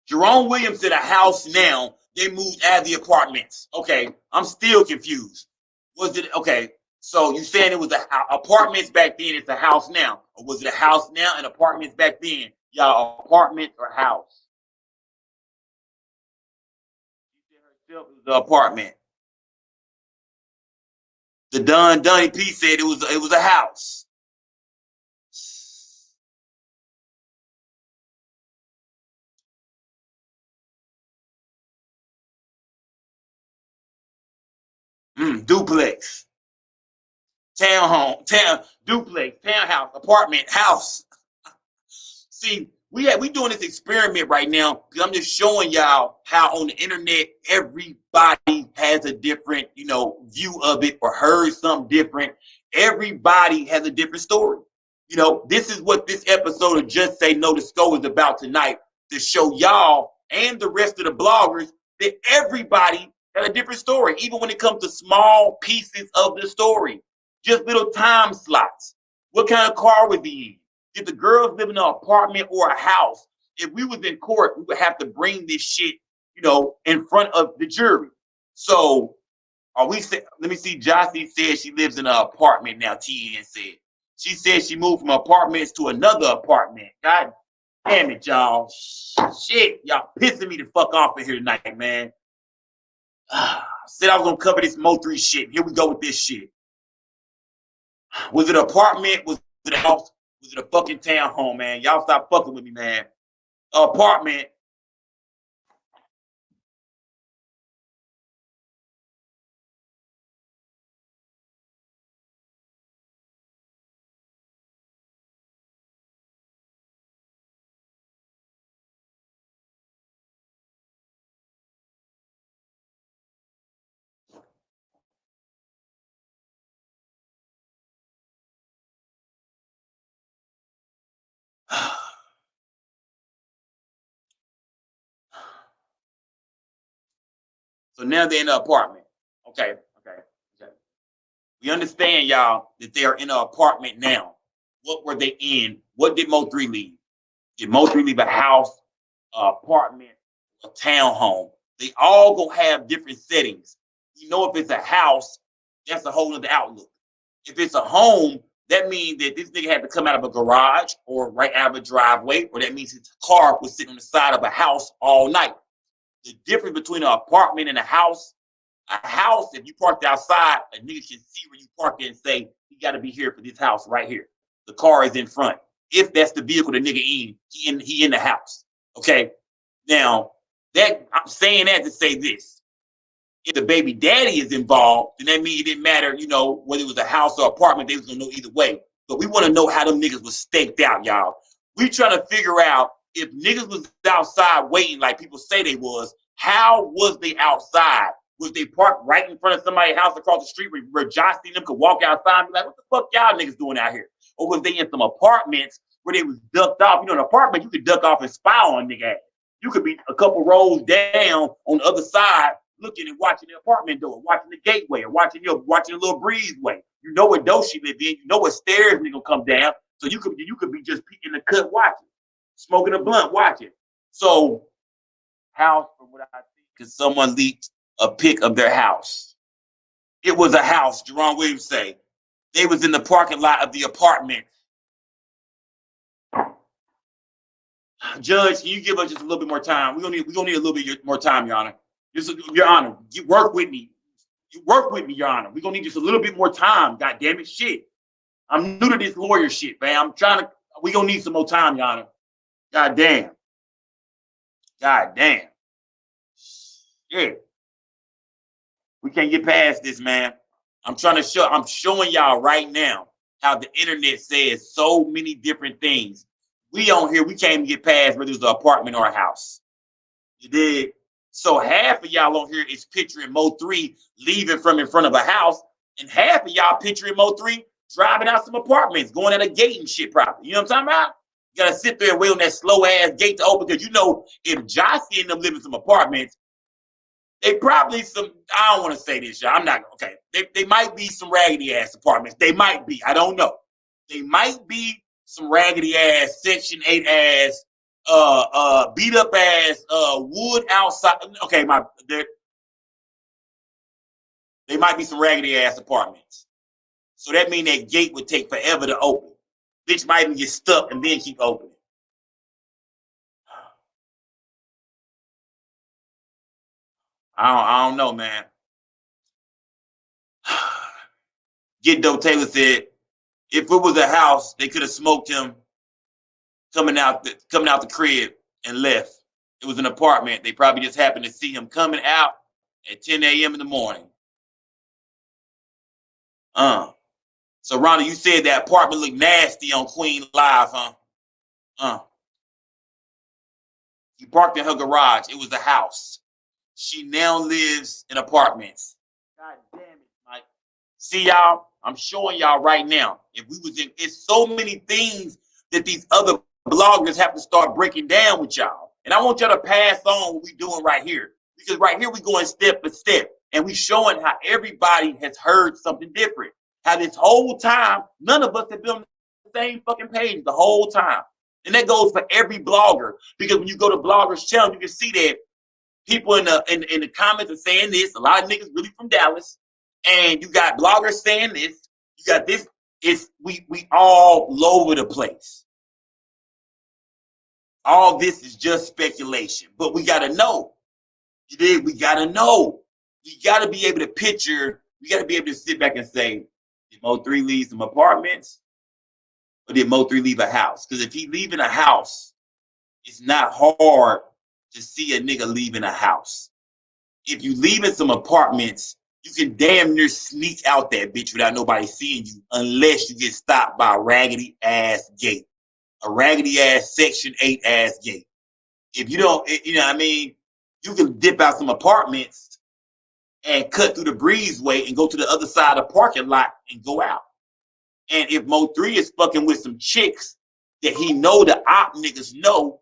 Jerome Williams said a house now. They moved out of the apartments. Okay, I'm still confused. Was it okay? So you saying it was apartments back then? It's a house now, or was it a house now and apartments back then? Y'all, apartment or house? She said herself it was the apartment. The Donnie P said it was a house. Duplex, duplex, townhouse, apartment, house. See, we doing this experiment right now because I'm just showing y'all how on the internet everybody has a different, view of it or heard something different. Everybody has a different story. This is what this episode of Just Say No to Sco is about tonight, to show y'all and the rest of the bloggers that everybody has a different story, even when it comes to small pieces of the story, just little time slots. What kind of car was he in? Did the girls live in an apartment or a house? If we was in court, we would have to bring this shit, in front of the jury. So are we? Let me see. Jossie said she lives in an apartment now. TN said she said she moved from apartments to another apartment. God damn it, y'all! Shit, y'all pissing me the fuck off in here tonight, man. Said I was gonna cover this Mo3 shit. Here we go with this shit. Was it an apartment? Was it a house? Was it a fucking townhome, man? Y'all stop fucking with me, man. Apartment. So now they're in an apartment. Okay. We understand, y'all, that they are in an apartment now. What were they in? What did Mo3 leave? Did Mo3 leave a house, an apartment, a townhome? They all gonna have different settings. You know, if it's a house, that's a whole other outlook. If it's a home, that means that this nigga had to come out of a garage or right out of a driveway, or that means his car was sitting on the side of a house all night. The difference between an apartment and a house, if you parked outside, a nigga can see where you parked and say, you got to be here for this house right here. The car is in front. If that's the vehicle the nigga he in the house. Okay. Now, I'm saying that to say this. If the baby daddy is involved, then that means it didn't matter, whether it was a house or apartment, they was gonna know either way. But we want to know how them niggas was staked out, y'all. We trying to figure out if niggas was outside waiting like people say they was, how was they outside? Was they parked right in front of somebody's house across the street where Josh and them could walk outside and be like, what the fuck y'all niggas doing out here? Or was they in some apartments where they was ducked off? In an apartment, you could duck off and spy on nigga ass. You could be a couple rows down on the other side looking and watching the apartment door, watching the gateway, or watching a little breezeway. You know what door she lived in. You know what stairs nigga come down. So you could be just in the cut watching, smoking a blunt watching. So house, from what I think, because someone leaked a pic of their house. It was a house. Jerome Williams say they was in the parking lot of the apartment. Judge, can you give us just a little bit more time? We're gonna need a little bit more time, Your Honor. Your Honor, you work with me. Your Honor. We're gonna need just a little bit more time. God damn it, shit. I'm new to this lawyer shit, man. We gonna need some more time, Your Honor. God damn. Shit. We can't get past this, man. I'm showing y'all right now how the internet says so many different things. We on here, we can't even get past whether it's an apartment or a house. You did. So half of y'all on here is picturing Mo3 leaving from in front of a house, and half of y'all picturing Mo3 driving out some apartments, going at a gate and shit probably. You know what I'm talking about? You gotta sit there and wait on that slow ass gate to open, because if Jossie and them live in some apartments, They probably some, I don't want to say this, y'all. I'm not, okay. They might be some raggedy ass apartments. They might be. I don't know. They might be some raggedy ass, Section 8 ass, beat up ass, wood outside. Okay, they might be some raggedy ass apartments. So that means that gate would take forever to open. Bitch might even get stuck and then keep opening. I don't know, man. Get Doe Taylor said, if it was a house, they could have smoked him coming out the crib and left. It was an apartment. They probably just happened to see him coming out at 10 a.m. in the morning. So Ronald, you said that apartment looked nasty on Queen Live, huh? He parked in her garage. It was a house. She now lives in apartments. God damn it, Mike. See y'all, I'm showing y'all right now. If we was in, it's so many things that these other bloggers have to start breaking down with y'all. And I want y'all to pass on what we doing right here. Because right here we going step by step. And we showing how everybody has heard something different. How this whole time, none of us have been on the same fucking page the whole time. And that goes for every blogger. Because when you go to bloggers' channel, you can see that people in the comments are saying this. A lot of niggas really from Dallas. And you got bloggers saying this. You got this. It's we all over the place. All this is just speculation. But we gotta know. You did, we gotta know. You gotta be able to picture, you gotta be able to sit back and say, did Mo3 leave some apartments? Or did Mo3 leave a house? Because if he leaving a house, it's not hard to see a nigga leaving a house. If you leaving some apartments, you can damn near sneak out that bitch without nobody seeing you unless you get stopped by a raggedy ass gate. A raggedy ass Section 8 ass gate. If you don't, you know what I mean? You can dip out some apartments and cut through the breezeway and go to the other side of the parking lot and go out. And if Mo3 is fucking with some chicks that he know the op niggas know,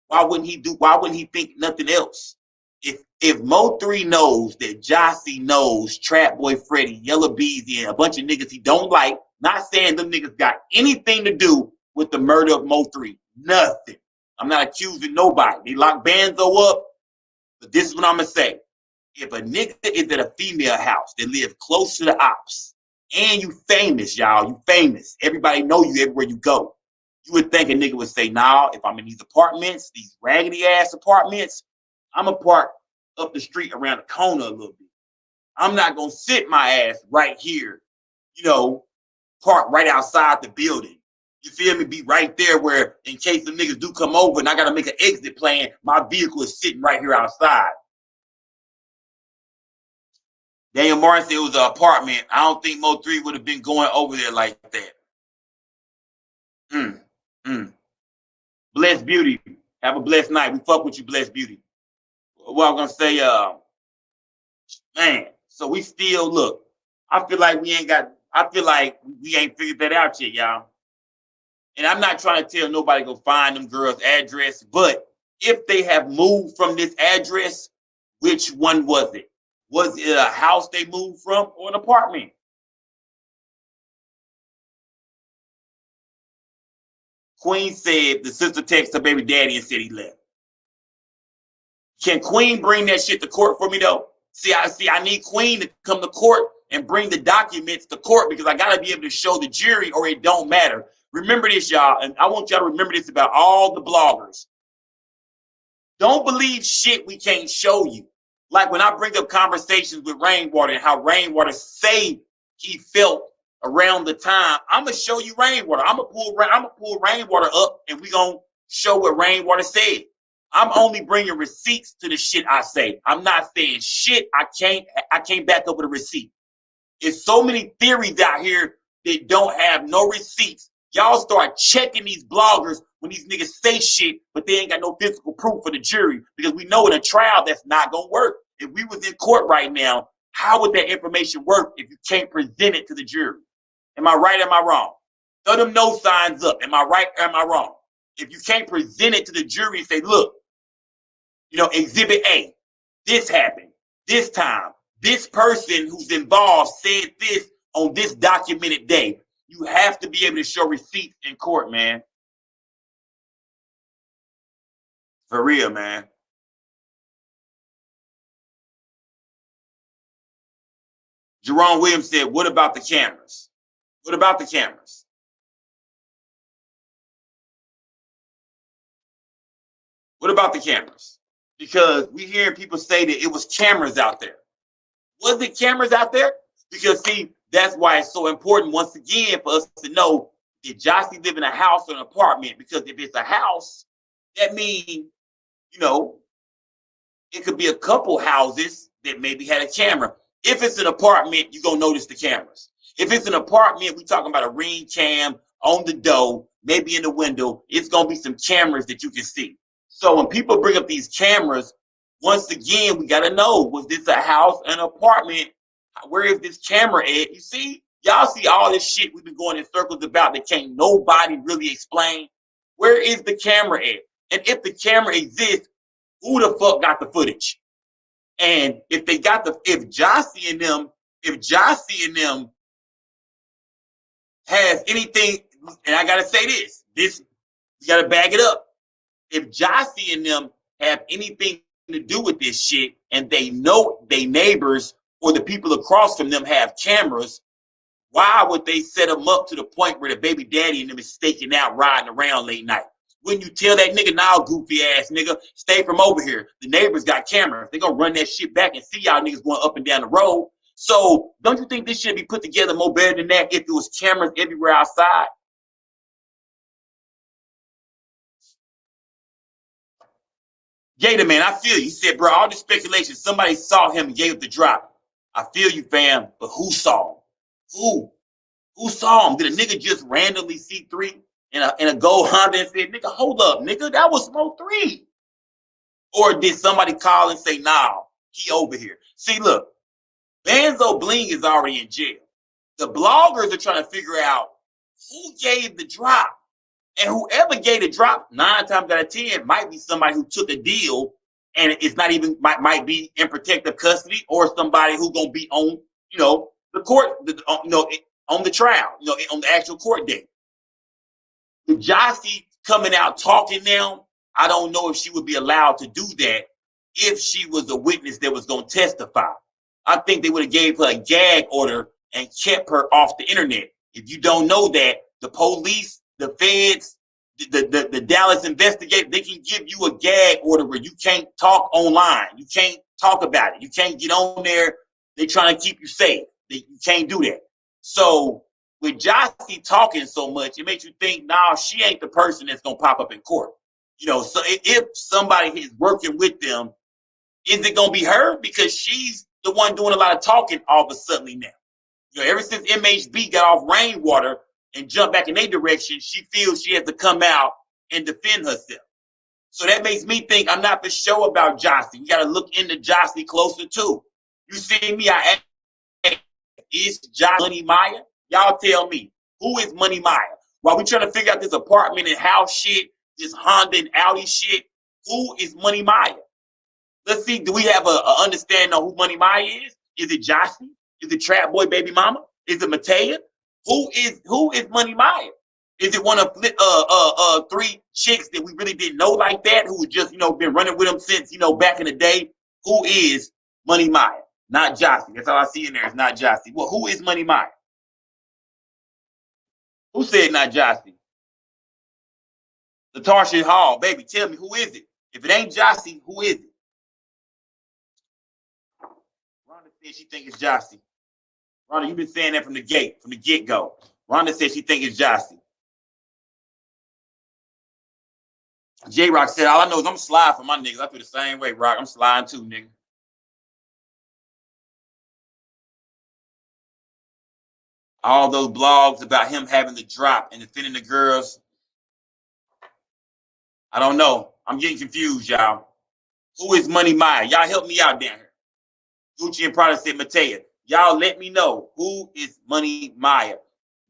why wouldn't he think nothing else? If Mo3 knows that Jossie knows Trap Boy Freddy, Yellow Beezy, and a bunch of niggas he don't like, not saying them niggas got anything to do with the murder of Mo3. Nothing. I'm not accusing nobody. They lock Banzo up, but this is what I'm gonna say. If a nigga is at a female house that live close to the ops, and you famous, y'all, you famous. Everybody know you everywhere you go. You would think a nigga would say, nah, if I'm in these apartments, these raggedy ass apartments, I'm gonna park up the street around the corner a little bit. I'm not gonna sit my ass right here, park right outside the building. You feel me? Be right there where in case the niggas do come over and I gotta make an exit plan, my vehicle is sitting right here outside. Daniel Martin said it was an apartment. I don't think Mo3 would have been going over there like that. Blessed Beauty. Have a blessed night. We fuck with you, Blessed Beauty. What I'm gonna say, man. So we still look. I feel like we ain't figured that out yet, y'all. And I'm not trying to tell nobody to go find them girls' address, but if they have moved from this address, which one was it? Was it a house they moved from or an apartment? Queen said the sister texted her baby daddy and said he left. Can Queen bring that shit to court for me though? I need Queen to come to court and bring the documents to court because I gotta be able to show the jury or it don't matter. Remember this, y'all, and I want y'all to remember this about all the bloggers. Don't believe shit we can't show you. Like when I bring up conversations with Rainwater and how Rainwater say he felt around the time, I'm gonna show you Rainwater. I'm gonna pull Rainwater up, and we gonna show what Rainwater said. I'm only bringing receipts to the shit I say. I'm not saying shit I can't back up with a receipt. There's so many theories out here that don't have no receipts. Y'all start checking these bloggers when these niggas say shit, but they ain't got no physical proof for the jury because we know in a trial that's not gonna work. If we was in court right now, how would that information work if you can't present it to the jury? Am I right or am I wrong? Throw them no signs up. Am I right or am I wrong? If you can't present it to the jury and say, look, exhibit A, this happened. this time, this person who's involved said this on this documented day. You have to be able to show receipts in court, man. For real, man. Jerome Williams said, what about the cameras? What about the cameras? What about the cameras? Because we hear people say that it was cameras out there. Was it cameras out there? Because see, that's why it's so important once again for us to know, did Jossie live in a house or an apartment? Because if it's a house, that means, you know, it could be a couple houses that maybe had a camera. If it's an apartment, you're going to notice the cameras. If it's an apartment, we're talking about a ring cam on the door, maybe in the window. It's going to be some cameras that you can see. So when people bring up these cameras, once again, we got to know, was this a house, an apartment? Where is this camera at? You see, y'all see all this shit we've been going in circles about that can't nobody really explain. Where is the camera at? And if the camera exists, who the fuck got the footage? And if they got if Jossie and them has anything, and I gotta say this, you gotta bag it up. If Jossie and them have anything to do with this shit, and they know they neighbors or the people across from them have cameras, why would they set them up to the point where the baby daddy and them is staking out riding around late night? When you tell that nigga, now goofy ass nigga, stay from over here. The neighbors got cameras. They're going to run that shit back and see y'all niggas going up and down the road. So don't you think this should be put together more better than that if it was cameras everywhere outside? Gator man, I feel you. He said, bro, all this speculation, somebody saw him and gave it the drop. I feel you, fam, but who saw him? Who? Who saw him? Did a nigga just randomly see three in a gold Honda and said, nigga, hold up, nigga, that was Mo3? Or did somebody call and say, nah, he over here? See, look, Banzo Bling is already in jail. The bloggers are trying to figure out who gave the drop. And whoever gave the drop, 9 times out of 10, might be somebody who took a deal and it's not even, might be in protective custody, or somebody who's going to be on, the court, on the trial, on the actual court date. With Jossie coming out talking now, I don't know if she would be allowed to do that if she was a witness that was going to testify. I think they would have gave her a gag order and kept her off the internet. If you don't know that, the police, the feds, the Dallas investigators, they can give you a gag order where you can't talk online. You can't talk about it. You can't get on there. They're trying to keep you safe. You can't do that. So with Jossie talking so much, it makes you think, nah, she ain't the person that's going to pop up in court. So if somebody is working with them, is it going to be her? Because she's the one doing a lot of talking all of a sudden now. Ever since MHB got off Rainwater and jumped back in their direction, she feels she has to come out and defend herself. So that makes me think I'm not for sure about Jossie. You got to look into Jossie closer too. You see me, I ask, is Jossie Money Maya? Y'all tell me, who is Money Maya? While we trying to figure out this apartment and house shit, this Honda and Audi shit, who is Money Maya? Let's see, do we have a understanding of who Money Maya is? Is it Jossie? Is it Trap Boy Baby Mama? Is it Matea? Who is Money Maya? Is it one of 3 chicks that we really didn't know like that, who just been running with them since back in the day? Who is Money Maya? Not Jossie. That's all I see in there. It's not Jossie. Well, who is Money Maya? Who said not Jossie? Latarsha Hall, baby, tell me, who is it? If it ain't Jossie, who is it? Rhonda said she think it's Jossie. Rhonda, you've been saying that from the get-go. Rhonda said she think it's Jossie. J-Rock said, all I know is I'm sliding for my niggas. I feel the same way, Rock. I'm sliding too, nigga. All those blogs about him having the drop and defending the girls. I don't know. I'm getting confused, y'all. Who is Money Maya? Y'all help me out down here. Gucci and Prada said Matea. Y'all let me know, who is Money Maya?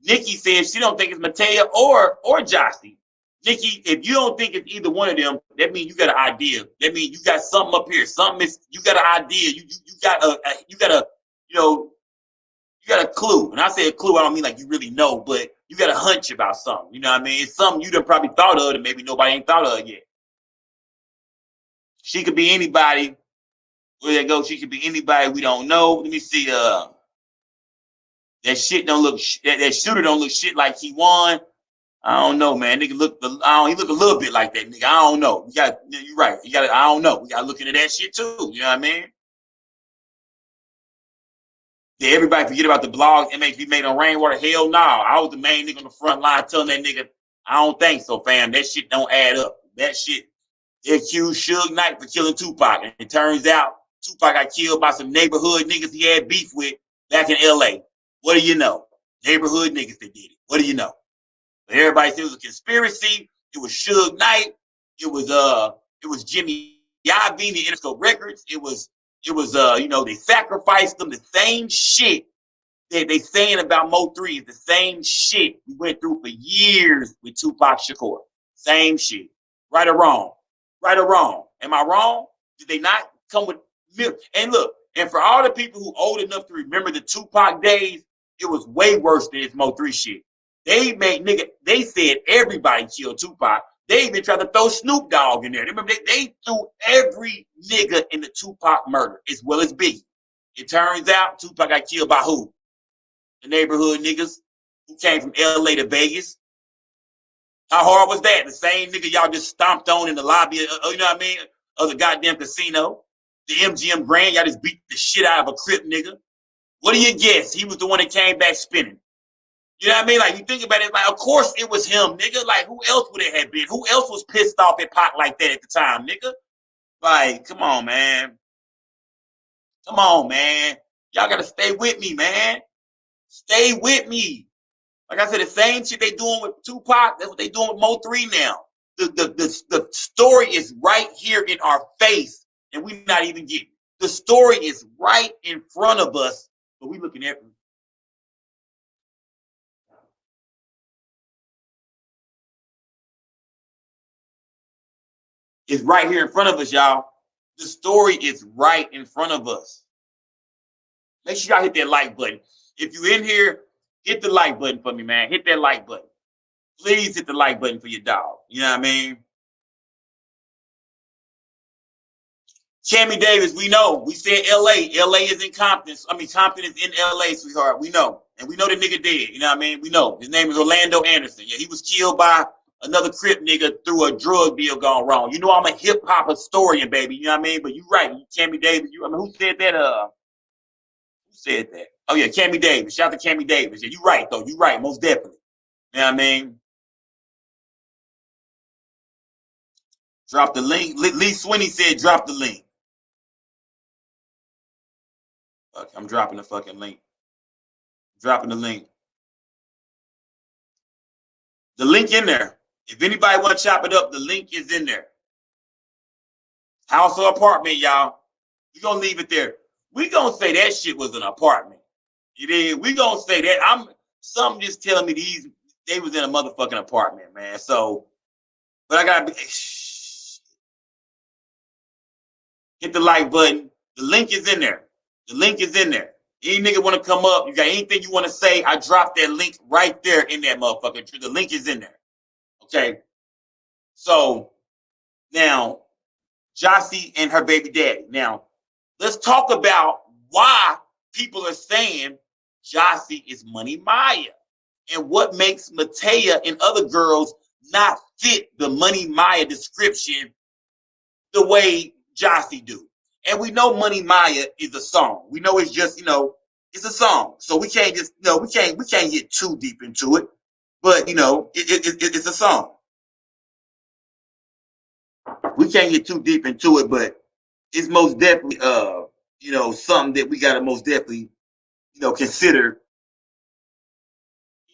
Nikki says she don't think it's Matea or Jossie. Nikki, if you don't think it's either one of them, that means you got an idea. That means you got something up here. Something is, you got an idea. You got a you know, you got a clue. And I say a clue, I don't mean like you really know, but you got a hunch about something. You know what I mean? It's something you done probably thought of that maybe nobody ain't thought of yet. She could be anybody. Where they go? She could be anybody we don't know. Let me see. That shit don't look. That shooter don't look shit like he won. I don't know, man. Nigga look. He look a little bit like that nigga. I don't know. You're right. You got. I don't know. We got to look into that shit too. You know what I mean? Did everybody forget about the blog MHB made on Rainwater? Hell no. I was the main nigga on the front line telling that nigga, I don't think so, fam. That shit don't add up. That shit. They accused Suge Knight for killing Tupac. And it turns out Tupac got killed by some neighborhood niggas he had beef with back in LA. What do you know? Neighborhood niggas that did it. What do you know? Everybody said it was a conspiracy. It was Suge Knight. It was Jimmy Iovine, the Interscope Records. It was they sacrificed them. The same shit that they saying about Mo3 is the same shit we went through for years with Tupac Shakur. Same shit. Right or wrong? Right or wrong? Am I wrong? Did they not come with milk? And look, and for all the people who old enough to remember the Tupac days, it was way worse than this Mo3 shit. They said everybody killed Tupac. They even tried to throw Snoop Dogg in there. Remember, they threw every nigga in the Tupac murder, as well as Biggie. It turns out Tupac got killed by who? The neighborhood niggas who came from LA to Vegas. How hard was that? The same nigga y'all just stomped on in the lobby, you know what I mean, of the goddamn casino. The MGM Grand, y'all just beat the shit out of a Crip nigga. What do you guess? He was the one that came back spinning. You know what I mean? Like, you think about it, like, of course it was him, nigga. Like, who else would it have been? Who else was pissed off at Pac like that at the time, nigga? Like, come on, man. Come on, man. Y'all gotta stay with me, man. Stay with me. Like I said, the same shit they doing with Tupac, that's what they doing with Mo3 now. The story is right here in our face, and we not even getting it. The story is right in front of us, but we looking at it. It's right here in front of us, y'all. The story is right in front of us. Make sure y'all hit that like button. If you're in here, hit the like button for me, man. Hit that like button. Please hit the like button for your dog. You know what I mean? Cammy Davis, we know. We said LA. LA is in Compton. I mean, Compton is in LA, sweetheart. We know. And we know the nigga dead. You know what I mean? We know. His name is Orlando Anderson. Yeah, he was killed by another Crip nigga through a drug deal gone wrong. You know I'm a hip hop historian, baby. You know what I mean? But you right. Cammy Davis. Who said that? Who said that? Oh, yeah, Cammy Davis. Shout out to Cammy Davis. Yeah, you right, though. You right. Most definitely. You know what I mean? Drop the link. Lee Swinney said drop the link. Fuck, I'm dropping the fucking link. Dropping the link. The link in there. If anybody want to chop it up, the link is in there. House or apartment, y'all. We gonna leave it there. We gonna say that shit was an apartment. You did. We gonna say that. Something just telling me they was in a motherfucking apartment, man. So, but I gotta be. Hit the like button. The link is in there. The link is in there. Any nigga want to come up, you got anything you want to say, I dropped that link right there in that motherfucker. The link is in there. Okay. So now, Jossie and her baby daddy. Now, let's talk about why people are saying Jossie is Money Maya and what makes Matea and other girls not fit the Money Maya description the way Jossie do. And we know Money Maya is a song. We know it's just, it's a song. So we can't just, we can't get too deep into it. But, it's a song. We can't get too deep into it, but it's most definitely, something that we got to most definitely, consider.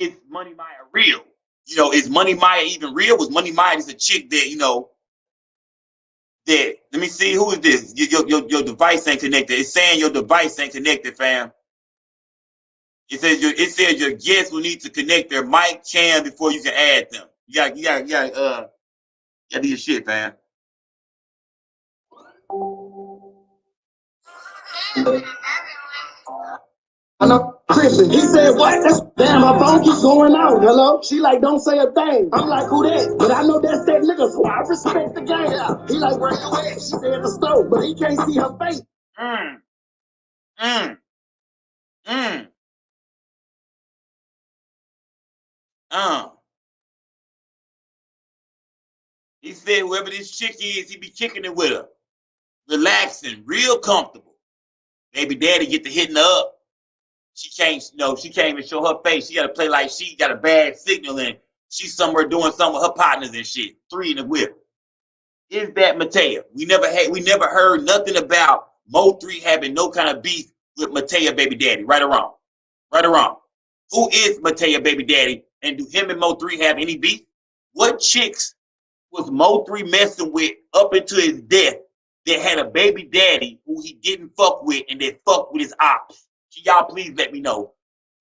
Is Money Maya real? Is Money Maya even real? Was Money Maya just a chick that, that, let me see, who is this? Your device ain't connected. It's saying your device ain't connected, fam. It says your guests will need to connect their mic cam before you can add them. You gotta do your shit, fam.
Hello, Christian. He said, what? Damn, my phone keeps going out. Hello? She like, don't say a thing. I'm like, who that? But I know that's that nigga, so I respect the game. He like, where you at? She said at the stove, but he can't see her face.
Mm. Mm. Mm. He said whoever this chick is, he be kicking it with her. Relaxing, real comfortable. Baby daddy get to hitting her up. She can't, she can't even show her face. She got to play like she got a bad signal and she's somewhere doing something with her partners and shit. 3 in the whip. Is that Matea? We never heard nothing about Mo3 having no kind of beef with Matea baby daddy. Right or wrong? Right or wrong? Who is Matea baby daddy? And do him and Mo3 have any beef? What chicks was Mo3 messing with up until his death that had a baby daddy who he didn't fuck with and that fucked with his ops? Can y'all please let me know?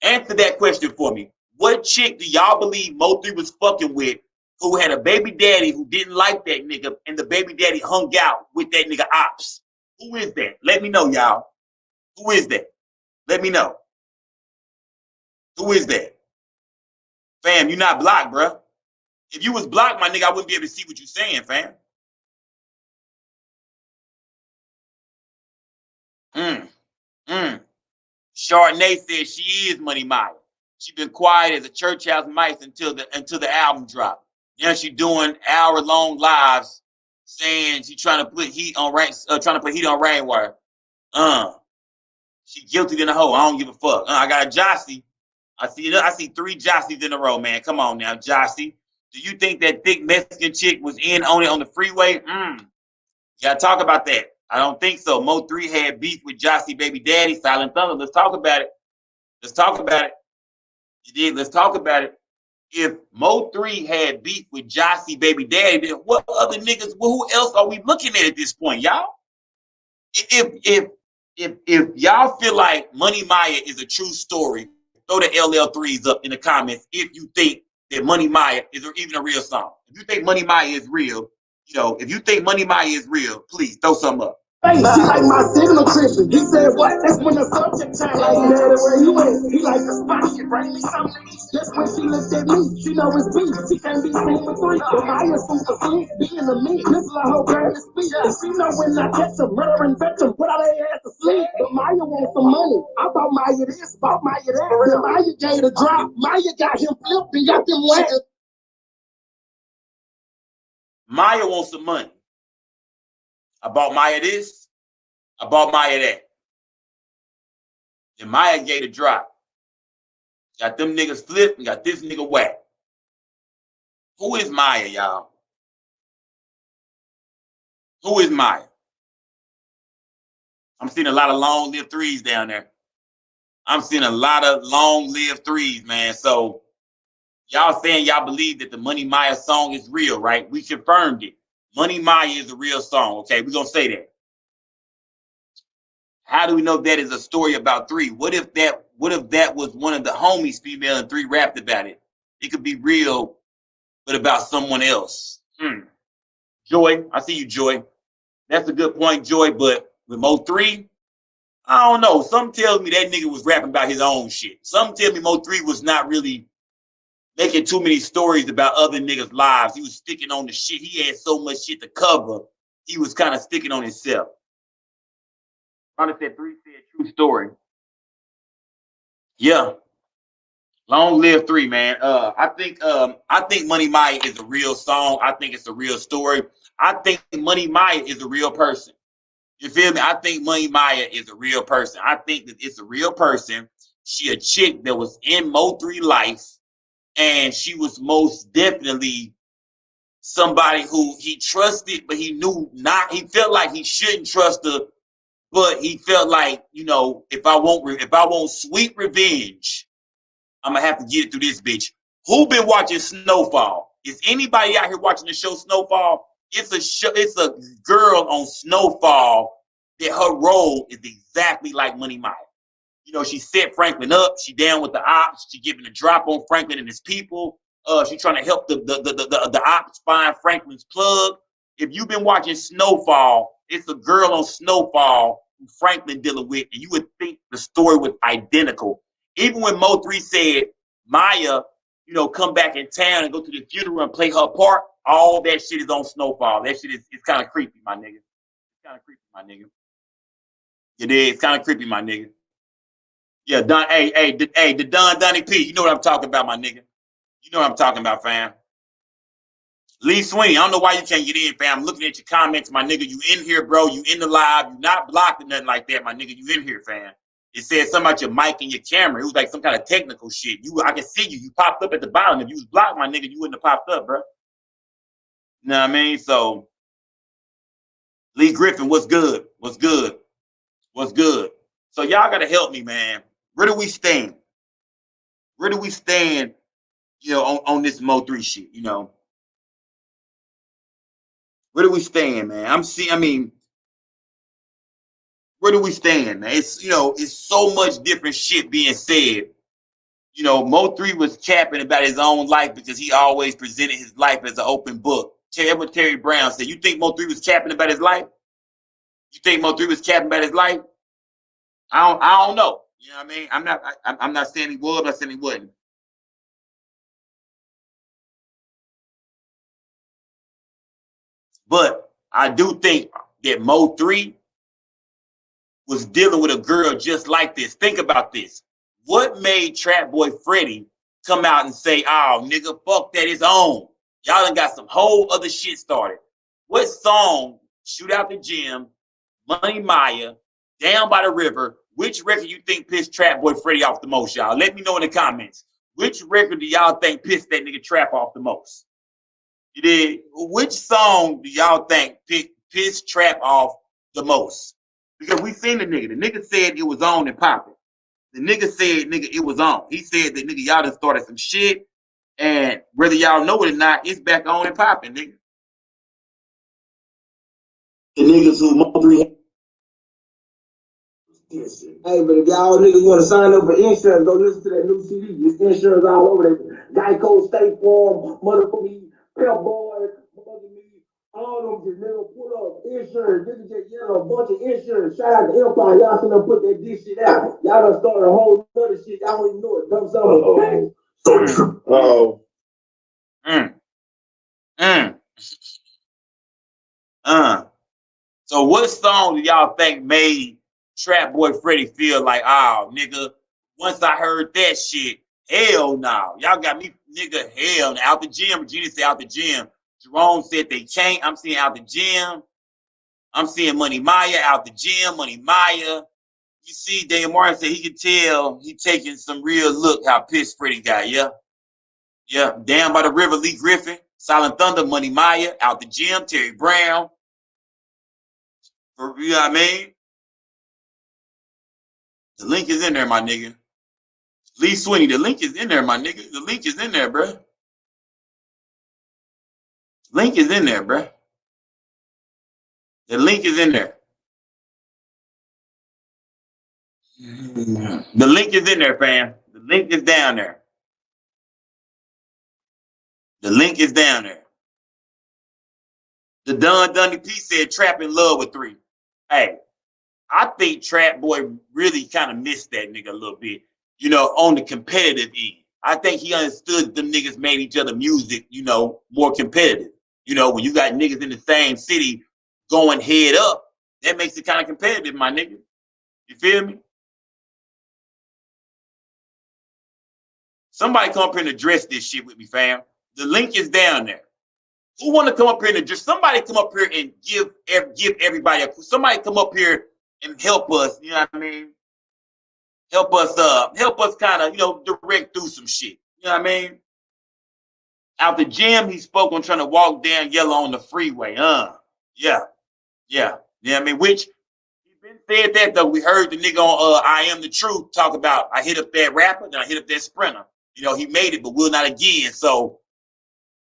Answer that question for me. What chick do y'all believe Mo3 was fucking with who had a baby daddy who didn't like that nigga and the baby daddy hung out with that nigga ops? Who is that? Let me know, y'all. Who is that? Let me know. Who is that? Fam, you not blocked, bro. If you was blocked, my nigga, I wouldn't be able to see what you saying, fam. Chardonnay says she is Money Maya. She been quiet as a church house mice until the album dropped. Now she doing hour-long lives saying she trying to put heat on Rainwater. She guilty than a hoe. I don't give a fuck. I got a Jossie. I see 3 Jossies in a row, man. Come on now, Jossie. Do you think that thick Mexican chick was in on it on the freeway? Gotta talk about that. I don't think so. Mo3 had beef with Jossie baby daddy, Silent Thunder. Let's talk about it. Let's talk about it. You did. Let's talk about it. If Mo3 had beef with Jossie baby daddy, then what other niggas? Who else are we looking at this point, y'all? If y'all feel like Money Maya is a true story, throw the LL3s up in the comments if you think that Money Maya is even a real song. If you think Money Maya is real, if you think Money Maya is real, please throw some up.
Hey, she like my signal Christian. He said, what? That's when the subject changed. Like, daddy, where you at? He like the spot. He bring me something to eat. That's when she looked at me. She know it's beef. She can't be seen with 3. But Maya super sweet. Being a me. This is a whole brand of speech. She know when I catch them, murder and veteran. Put all their ass to sleep. But Maya wants some money. I bought Maya this, bought Maya that. Then Maya gave the drop. Maya got him flipped and got them wet.
Maya wants some money. I bought Maya this. I bought Maya that. Then Maya gave the drop. Got them niggas flipped and got this nigga whacked. Who is Maya, y'all? Who is Maya? I'm seeing a lot of long-lived 3s down there. I'm seeing a lot of long-lived 3s, man. So y'all saying y'all believe that the Money Maya song is real, right? We confirmed it. Money Maya is a real song, okay? We're going to say that. How do we know that is a story about 3? What if that was one of the homies, female, and 3 rapped about it? It could be real, but about someone else. Joy, I see you, Joy. That's a good point, Joy, but with Mo3, I don't know. Some tells me that nigga was rapping about his own shit. Some tell me Mo3 was not really making too many stories about other niggas' lives. He was sticking on the shit. He had so much shit to cover. He was kind of sticking on himself. Ronda said 3 said true story. Yeah. Long live 3, man. I think Money Maya is a real song. I think it's a real story. I think Money Maya is a real person. You feel me? I think Money Maya is a real person. I think that it's a real person. She a chick that was in Mo3 life, and she was most definitely somebody who he trusted, but he knew not. He felt like he shouldn't trust her, but he felt like, if I want sweet revenge, I'm gonna have to get it through this bitch. Who been watching Snowfall? Is anybody out here watching the show Snowfall? It's a girl on Snowfall that her role is exactly like Money Maya. She set Franklin up. She down with the ops. She giving a drop on Franklin and his people. She's trying to help the ops find Franklin's plug. If you've been watching Snowfall, it's a girl on Snowfall who Franklin dealing with, and you would think the story was identical. Even when Mo3 said Maya, come back in town and go to the funeral and play her part, all that shit is on Snowfall. That shit is kind of creepy, my nigga. It's kind of creepy, my nigga. It is. It's kind of creepy, my nigga. Yeah, Don. Hey, the Donnie P. You know what I'm talking about, my nigga. You know what I'm talking about, fam. Lee Sweeney, I don't know why you can't get in, fam. I'm looking at your comments, my nigga. You in here, bro. You in the live. You not blocked or nothing like that, my nigga. You in here, fam. It said something about your mic and your camera. It was like some kind of technical shit. I can see you. You popped up at the bottom. If you was blocked, my nigga, you wouldn't have popped up, bro. You know what I mean? So, Lee Griffin, what's good? What's good? What's good? So y'all gotta help me, man. Where do we stand? Where do we stand, on this Mo3 shit, Where do we stand, man? Where do we stand, man? It's so much different shit being said. Mo3 was capping about his own life because he always presented his life as an open book. What Terry Brown said. You think Mo3 was capping about his life? You think Mo3 was capping about his life? I don't know. You know what I mean? I'm not saying he was, I'm not saying he wasn't. But I do think that Mo3 was dealing with a girl just like this. Think about this. What made Trap Boy Freddy come out and say, oh, nigga, fuck that, it's on? Y'all done got some whole other shit started. What song, Shoot Out the Gym, Money Maya, Down by the River, which record you think pissed Trap Boy Freddy off the most, y'all? Let me know in the comments. Which record do y'all think pissed that nigga Trap off the most? You did. Which song do y'all think pissed Trap off the most? Because we seen the nigga. The nigga said it was on and popping. The nigga said, nigga, it was on. He said that, nigga, y'all done started some shit, and whether y'all know it or not, it's back on and popping, nigga.
The niggas who Mo3.
Hey, but if y'all niggas want to sign up for insurance, go listen to that new CD. It's insurance all over there. Geico, State Farm, motherfucking Pep Boys, motherfucking me. All of them just nigga pull up insurance. Niggas just yell a bunch of insurance. Shout out to Empire. Y'all should have put that dick shit out. Y'all done started a whole other shit. Y'all don't even know it. Dumb something. So true.
Oh.
So what song do y'all think made Trap Boy Freddy feel like, oh, nigga, once I heard that shit, hell no. Y'all got me, nigga, hell no. Out the gym. Regina said out the gym. Jerome said they can't. I'm seeing out the gym. I'm seeing Money Maya out the gym. Money Maya. You see, Daniel Martin said he could tell he taking some real look how pissed Freddy got. Yeah. Yeah. Down by the River, Lee Griffin. Silent Thunder, Money Maya. Out the gym, Terry Brown. You know what I mean? The link is in there, my nigga. Lee Sweeney, the link is in there, my nigga. The link is in there, bruh. Link is in there, bruh. The link is in there. The link is in there, fam. The link is down there. The link is down there. The Donnie P said Trap in love with 3. Hey, I think Trap Boy really kind of missed that nigga a little bit, on the competitive end. I think he understood them niggas made each other music, more competitive. When you got niggas in the same city going head up, that makes it kind of competitive, my nigga. You feel me? Somebody come up here and address this shit with me, fam. The link is down there. Who want to come up here and address? Somebody come up here and give everybody somebody come up here and help us, you know what I mean? Help us kind of, direct through some shit. You know what I mean? Out the gym, he spoke on trying to walk down yellow on the freeway. Yeah. You know what I mean? Which, he been said that, though. We heard the nigga on I Am the Truth talk about, I hit up that rapper, then I hit up that sprinter. He made it, but will not again. So,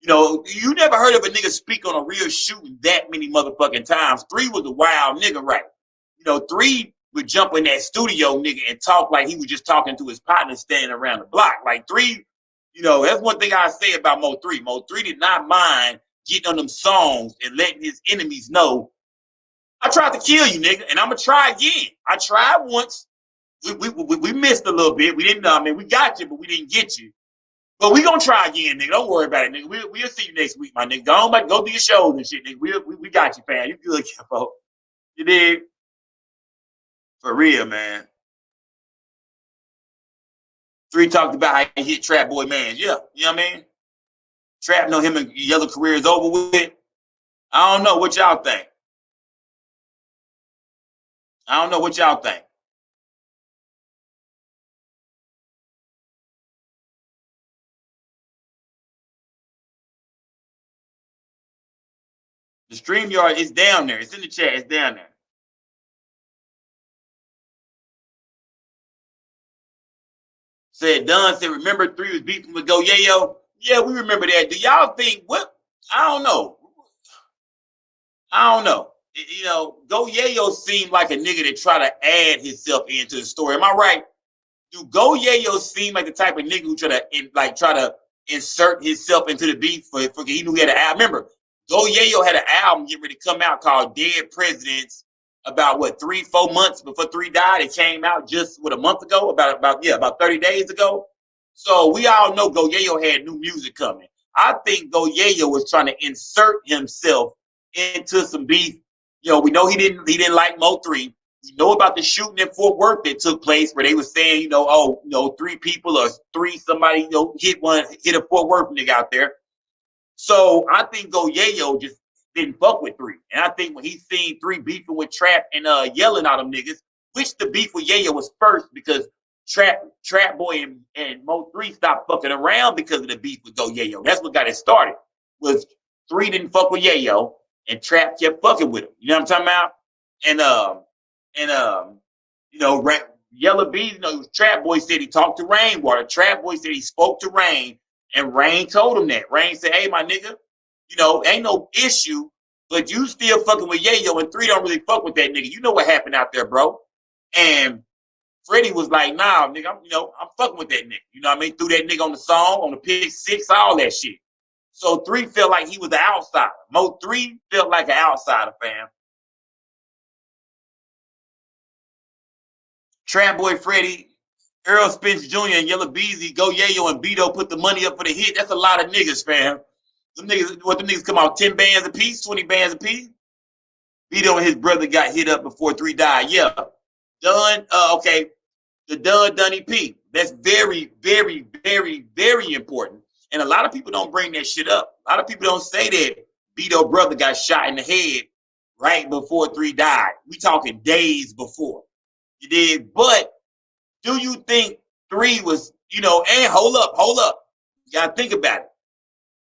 you never heard of a nigga speak on a real shooting that many motherfucking times. 3 was a wild nigga, right? 3 would jump in that studio, nigga, and talk like he was just talking to his partner standing around the block. Like 3, You know, that's one thing I say about Mo3. Mo3 did not mind getting on them songs and letting his enemies know, I tried to kill you, nigga, and I'm gonna try again. I tried once. We missed a little bit. We didn't know. I mean, we got you, but we didn't get you. But we gonna try again, nigga. Don't worry about it, nigga. We'll see you next week, my nigga. Go do your shows and shit, nigga. We got you, fam. You good, folks. You dig? For real, man. 3 talked about how he hit Trap Boy Man. Yeah, you know what I mean? Trap know him and Yellow career is over with. I don't know what y'all think. I don't know what y'all think. The StreamYard is down there. It's in the chat. It's down there. Said Dunn said, remember 3 was beefing with Go Yayo? Yeah, we remember that. Do y'all think what? I don't know. I don't know. You know, Go Yayo seemed like a nigga that try to add himself into the story. Am I right? Do Go Yayo seem like the type of nigga who try to insert himself into the beef for he knew he had an album? Remember, Go Yayo had an album getting ready to come out called Dead Presidents about what 3-4 months before 3 died. It came out just a month ago, about 30 days ago. So we all know Go Yayo had new music coming. I think Go Yayo was trying to insert himself into some beef. You know, we know he didn't like Mo3. You know about the shooting in Fort Worth that took place where they were saying, 3 people or 3 somebody, hit a Fort Worth nigga out there. So I think Go Yayo just didn't fuck with 3. And I think when he seen 3 beefing with Trap and yelling at them niggas, which the beef with Yayo was first because Trap Boy and Mo3 stopped fucking around because of the beef with Go Yayo. That's what got it started. Was 3 didn't fuck with Yayo and Trap kept fucking with him. You know what I'm talking about? Yellow Bees, Trap Boy said he talked to Rainwater. Trap Boy said he spoke to Rain, and Rain told him that. Rain said, hey, my nigga, ain't no issue, but you still fucking with Yayo, and 3 don't really fuck with that nigga. You know what happened out there, bro. And Freddie was like, nah, nigga, I'm fucking with that nigga. You know what I mean? Threw that nigga on the song, on the pick 6, all that shit. So 3 felt like he was the outsider. Mo3 felt like an outsider, fam. Trap Boy Freddie, Earl Spence Jr. and Yellow Beezy, Go Yayo and Beto put the money up for the hit. That's a lot of niggas, fam. Them niggas come out 10 bands a piece, 20 bands a piece. Beto and his brother got hit up before 3 died. Yeah. Dunn, okay. The Dunny P. That's very, very, very, very important. And a lot of people don't bring that shit up. A lot of people don't say that Beto brother got shot in the head right before 3 died. We talking days before. You did, but do you think 3 was, and hold up. You gotta think about it.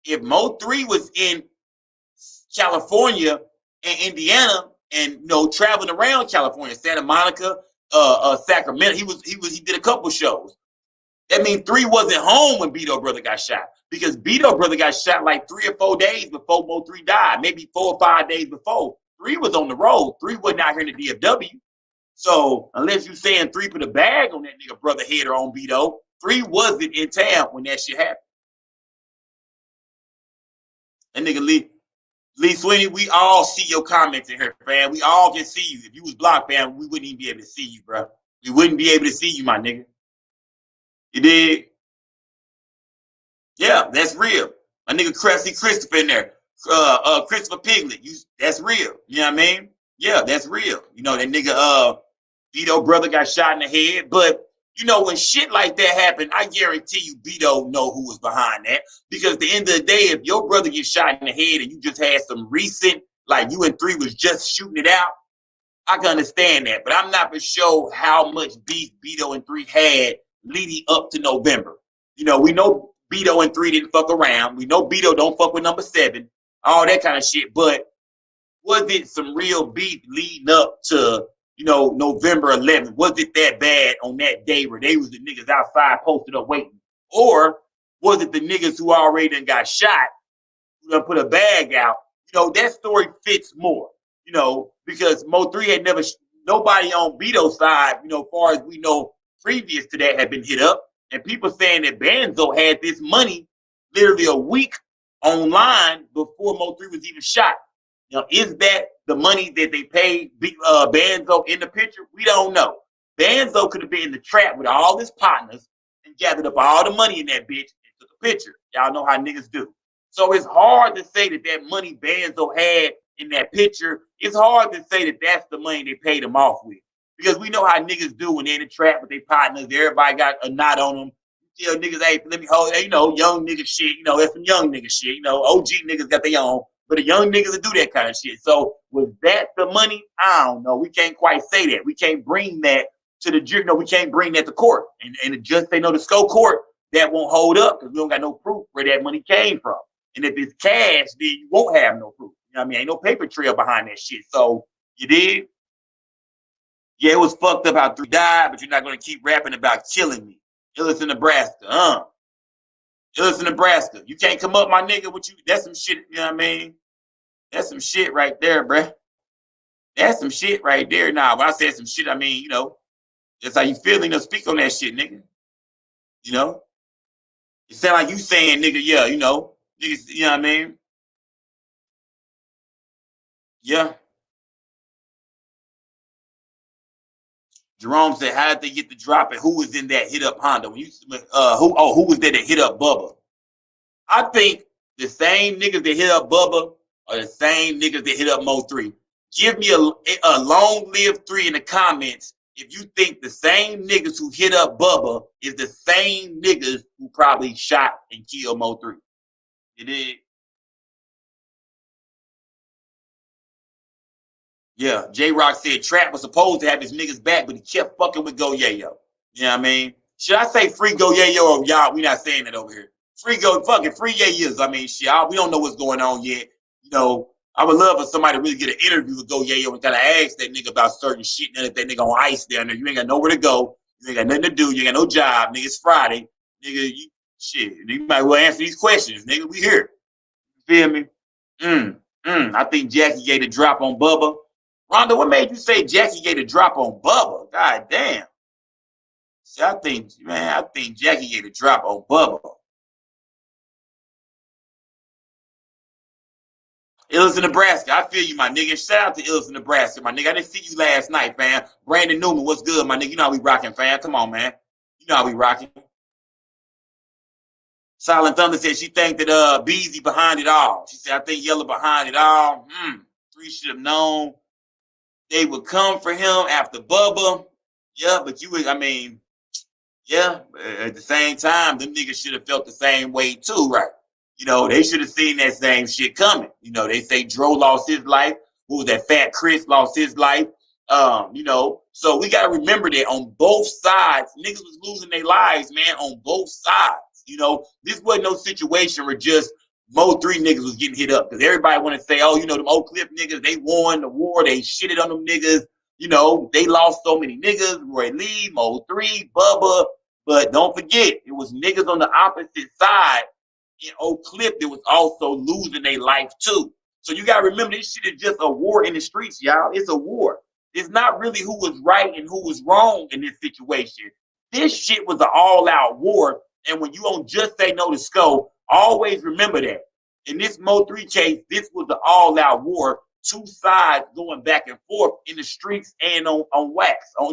If Mo3 was in California and Indiana and traveling around California, Santa Monica, Sacramento, he did a couple shows. That means 3 wasn't home when Beto brother got shot because Beto brother got shot like 3 or 4 days before Mo3 died, maybe 4 or 5 days before. 3 was on the road. 3 wasn't out here in the DFW. So unless you saying 3 put a bag on that nigga brother head or on Beto, 3 wasn't in town when that shit happened. That nigga Lee Sweeney, we all see your comments in here, fam. We all can see you. If you was blocked, fam, we wouldn't even be able to see you, bro. We wouldn't be able to see you, my nigga. You dig? Yeah, that's real. My nigga Christopher in there. Christopher Piglet. That's real. You know what I mean? Yeah, that's real. That nigga Beto brother got shot in the head. But when shit like that happened, I guarantee you Beto know who was behind that. Because at the end of the day, if your brother gets shot in the head and you just had some recent, like you and 3 was just shooting it out, I can understand that. But I'm not for sure how much beef Beto and 3 had leading up to November. We know Beto and 3 didn't fuck around. We know Beto don't fuck with number 7, all that kind of shit. But was it some real beef leading up to November 11th? Was it that bad on that day where they was the niggas outside posted up waiting? Or was it the niggas who already done got shot who done put a bag out? That story fits more, because Mo3 had never, nobody on Beto's side, far as we know, previous to that had been hit up. And people saying that Banzo had this money literally a week online before Mo3 was even shot. Now, is that the money that they paid Banzo in the picture? We don't know. Banzo could have been in the trap with all his partners and gathered up all the money in that bitch and took a picture. Y'all know how niggas do. So it's hard to say that that money Banzo had in that picture. It's hard to say that that's the money they paid him off with. Because we know how niggas do when they're in the trap with their partners. Everybody got a knot on them. You know, niggas, hey, let me hold, you know, young nigga shit. You know, that's some young nigga shit. You know, OG niggas got their own. But the young niggas that do that kind of shit. So was that the money? I don't know. We can't quite say that. We can't bring that to the jury. No, we can't bring that to court. And the judge say no to SCO court, that won't hold up because we don't got no proof where that money came from. And if it's cash, then you won't have no proof. You know what I mean? Ain't no paper trail behind that shit. So you did? Yeah, it was fucked up how 3 died, but you're not going to keep rapping about killing me. Illis in Nebraska, Illis in Nebraska. You can't come up, my nigga, with you. That's some shit, you know what I mean? That's some shit right there, bruh. That's some shit right there. Nah, when I said some shit, I mean, you know, that's how you feel. You know, speak on that shit, nigga. You know? It sound like you saying, nigga, yeah, you know. Niggas, you know what I mean? Yeah. Jerome said, how did they get the drop and who was in that hit up Honda? When you who was there that hit up Bubba? I think the same niggas that hit up Bubba are the same niggas that hit up Mo3. Give me a long-lived 3 in the comments if you think the same niggas who hit up Bubba is the same niggas who probably shot and killed Mo3. It is. Yeah, J-Rock said Trap was supposed to have his niggas back, but he kept fucking with Go Yayo. You know what I mean? Should I say free Go Yayo or y'all? We not saying that over here. Free Go, fucking free Yayos. I mean, shit, we don't know what's going on yet. You know, I would love for somebody to really get an interview with Go Yayo and kind of ask that nigga about certain shit. And if that nigga on ice down there, you ain't got nowhere to go. You ain't got nothing to do. You ain't got no job. Nigga, it's Friday. Nigga, shit. You might well answer these questions. Nigga, we here. You feel me? I think Jackie gave a drop on Bubba. Rhonda, what made you say Jackie gave a drop on Bubba? God damn. See, I think Jackie gave a drop on Bubba. Illis in Nebraska. I feel you, my nigga. Shout out to Illis in Nebraska, my nigga. I didn't see you last night, fam. Brandon Newman, what's good, my nigga? You know how we rocking, fam. Come on, man. You know how we rocking. Silent Thunder said she think that Beezy behind it all. She said, I think Yellow behind it all. 3 should have known they would come for him after Bubba. Yeah, but yeah, at the same time, them niggas should have felt the same way too, right? You know, they should have seen that same shit coming. You know, they say Dro lost his life. Who was that? Fat Chris lost his life. You know, so we gotta remember that on both sides, niggas was losing their lives, man, on both sides. You know, this wasn't no situation where just Mo3 niggas was getting hit up because everybody want to say, oh, you know, them Oak Cliff niggas, they won the war, they shitted on them niggas. You know, they lost so many niggas, Roy Lee, Mo3, Bubba. But don't forget, it was niggas on the opposite side in Oak Cliff that was also losing their life too. So you gotta remember, this shit is just a war in the streets, y'all. It's a war. It's not really who was right and who was wrong in this situation. This shit was an all-out war. And when you don't just say no to SCO, always remember that. In this Mo3 case, this was an all-out war. 2 sides going back and forth in the streets and on wax. I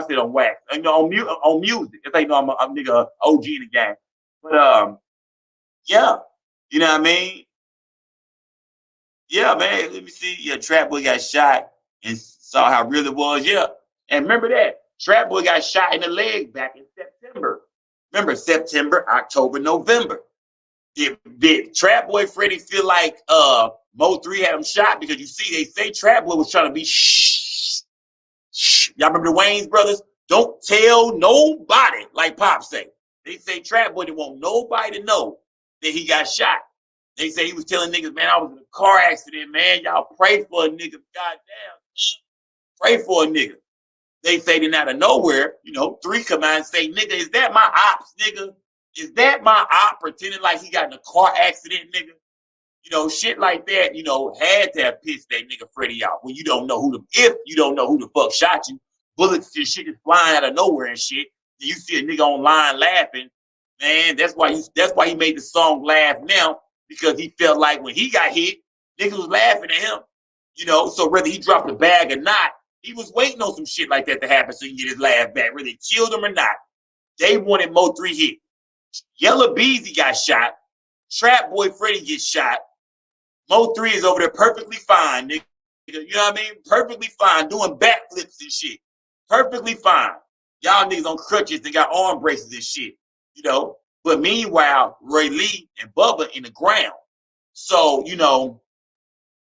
said on wax. On music. If they know I'm a nigga OG in the game. But yeah. You know what I mean? Yeah, man. Let me see. Yeah, Trap Boy got shot and saw how real it was. Yeah. And remember that. Trap Boy got shot in the leg back in September. Remember, September, October, November. Did Trap Boy Freddy feel like Mo3 had him shot? Because you see, they say Trap Boy was trying to be shh. Y'all remember the Wayans brothers? Don't tell nobody, like Pop say. They say Trap Boy didn't want nobody to know that he got shot. They say he was telling niggas, man, I was in a car accident, man. Y'all pray for a nigga. Goddamn. Pray for a nigga. They say then out of nowhere, you know, 3 come out and say, nigga, is that my ops, nigga? Is that my op pretending like he got in a car accident, nigga? You know, shit like that, you know, had to have pissed that nigga Freddie out when you don't know if you don't know who the fuck shot you. Bullets and shit is flying out of nowhere and shit. and you see a nigga online laughing, man, that's why he made the song laugh now, because he felt like when he got hit, niggas was laughing at him. You know, so whether he dropped a bag or not, he was waiting on some shit like that to happen so he can get his laugh back. Whether they killed him or not, they wanted Mo3 hit. Yella Beezy got shot. Trap Boy Freddy gets shot. Mo3 is over there perfectly fine, nigga. You know what I mean? Perfectly fine, doing backflips and shit. Perfectly fine. Y'all niggas on crutches and got arm braces and shit. You know? But meanwhile, Roy Lee and Bubba in the ground. So, you know,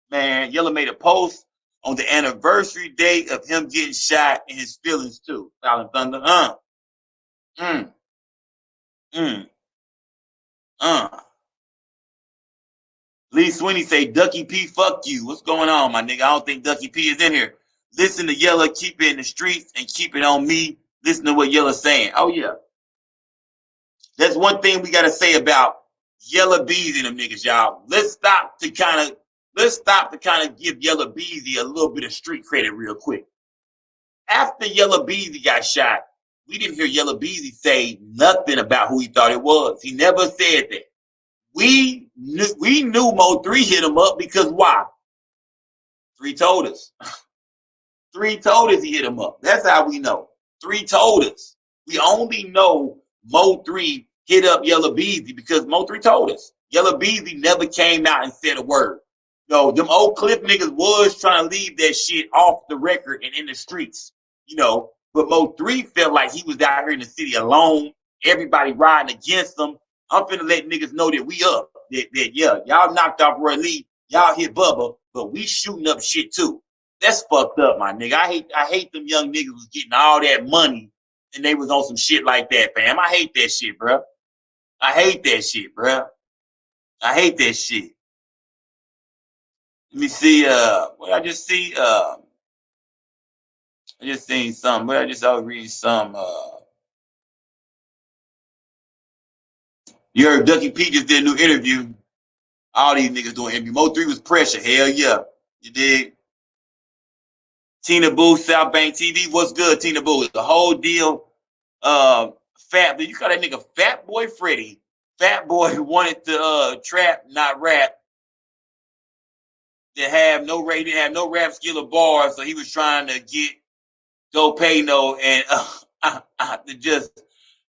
man, Yella made a post on the anniversary date of him getting shot and his feelings too. Silent Thunder. Mm, mm, Lee Sweeney say, Ducky P, fuck you. What's going on, my nigga? I don't think Ducky P is in here. Listen to Yella, keep it in the streets and keep it on me. Listen to what Yella's saying. Oh, yeah. That's one thing we got to say about Yella Beezy and them niggas, y'all. Let's stop to kind of give Yella Beezy a little bit of street credit real quick. After Yella Beezy got shot, we didn't hear Yella Beezy say nothing about who he thought it was. He never said that. We knew Mo3 hit him up because why? 3 told us. 3 told us he hit him up. That's how we know. 3 told us. We only know Mo3 hit up Yella Beezy because Mo3 told us. Yella Beezy never came out and said a word. No, them old Cliff niggas was trying to leave that shit off the record and in the streets, you know. But Mo3 felt like he was out here in the city alone, everybody riding against him. I'm finna let niggas know that we up. That yeah, y'all knocked off Roy Lee, y'all hit Bubba, but we shooting up shit too. That's fucked up, my nigga. I hate them young niggas was getting all that money and they was on some shit like that, fam. I hate that shit, bro. I hate that shit, bro. I hate that shit. Let me see. What I just see. I just seen some. But I was reading some. You heard Ducky P just did a new interview. All these niggas doing interview. Mo3 was pressure. Hell yeah. You dig? Tina Boo, South Bank TV. What's good, Tina Boo? The whole deal. Fat. You call that nigga Fat Boy Freddy. Fat Boy who wanted to trap, not rap. He didn't have no rap skill or bars, so he was trying to get Go Pay No and to just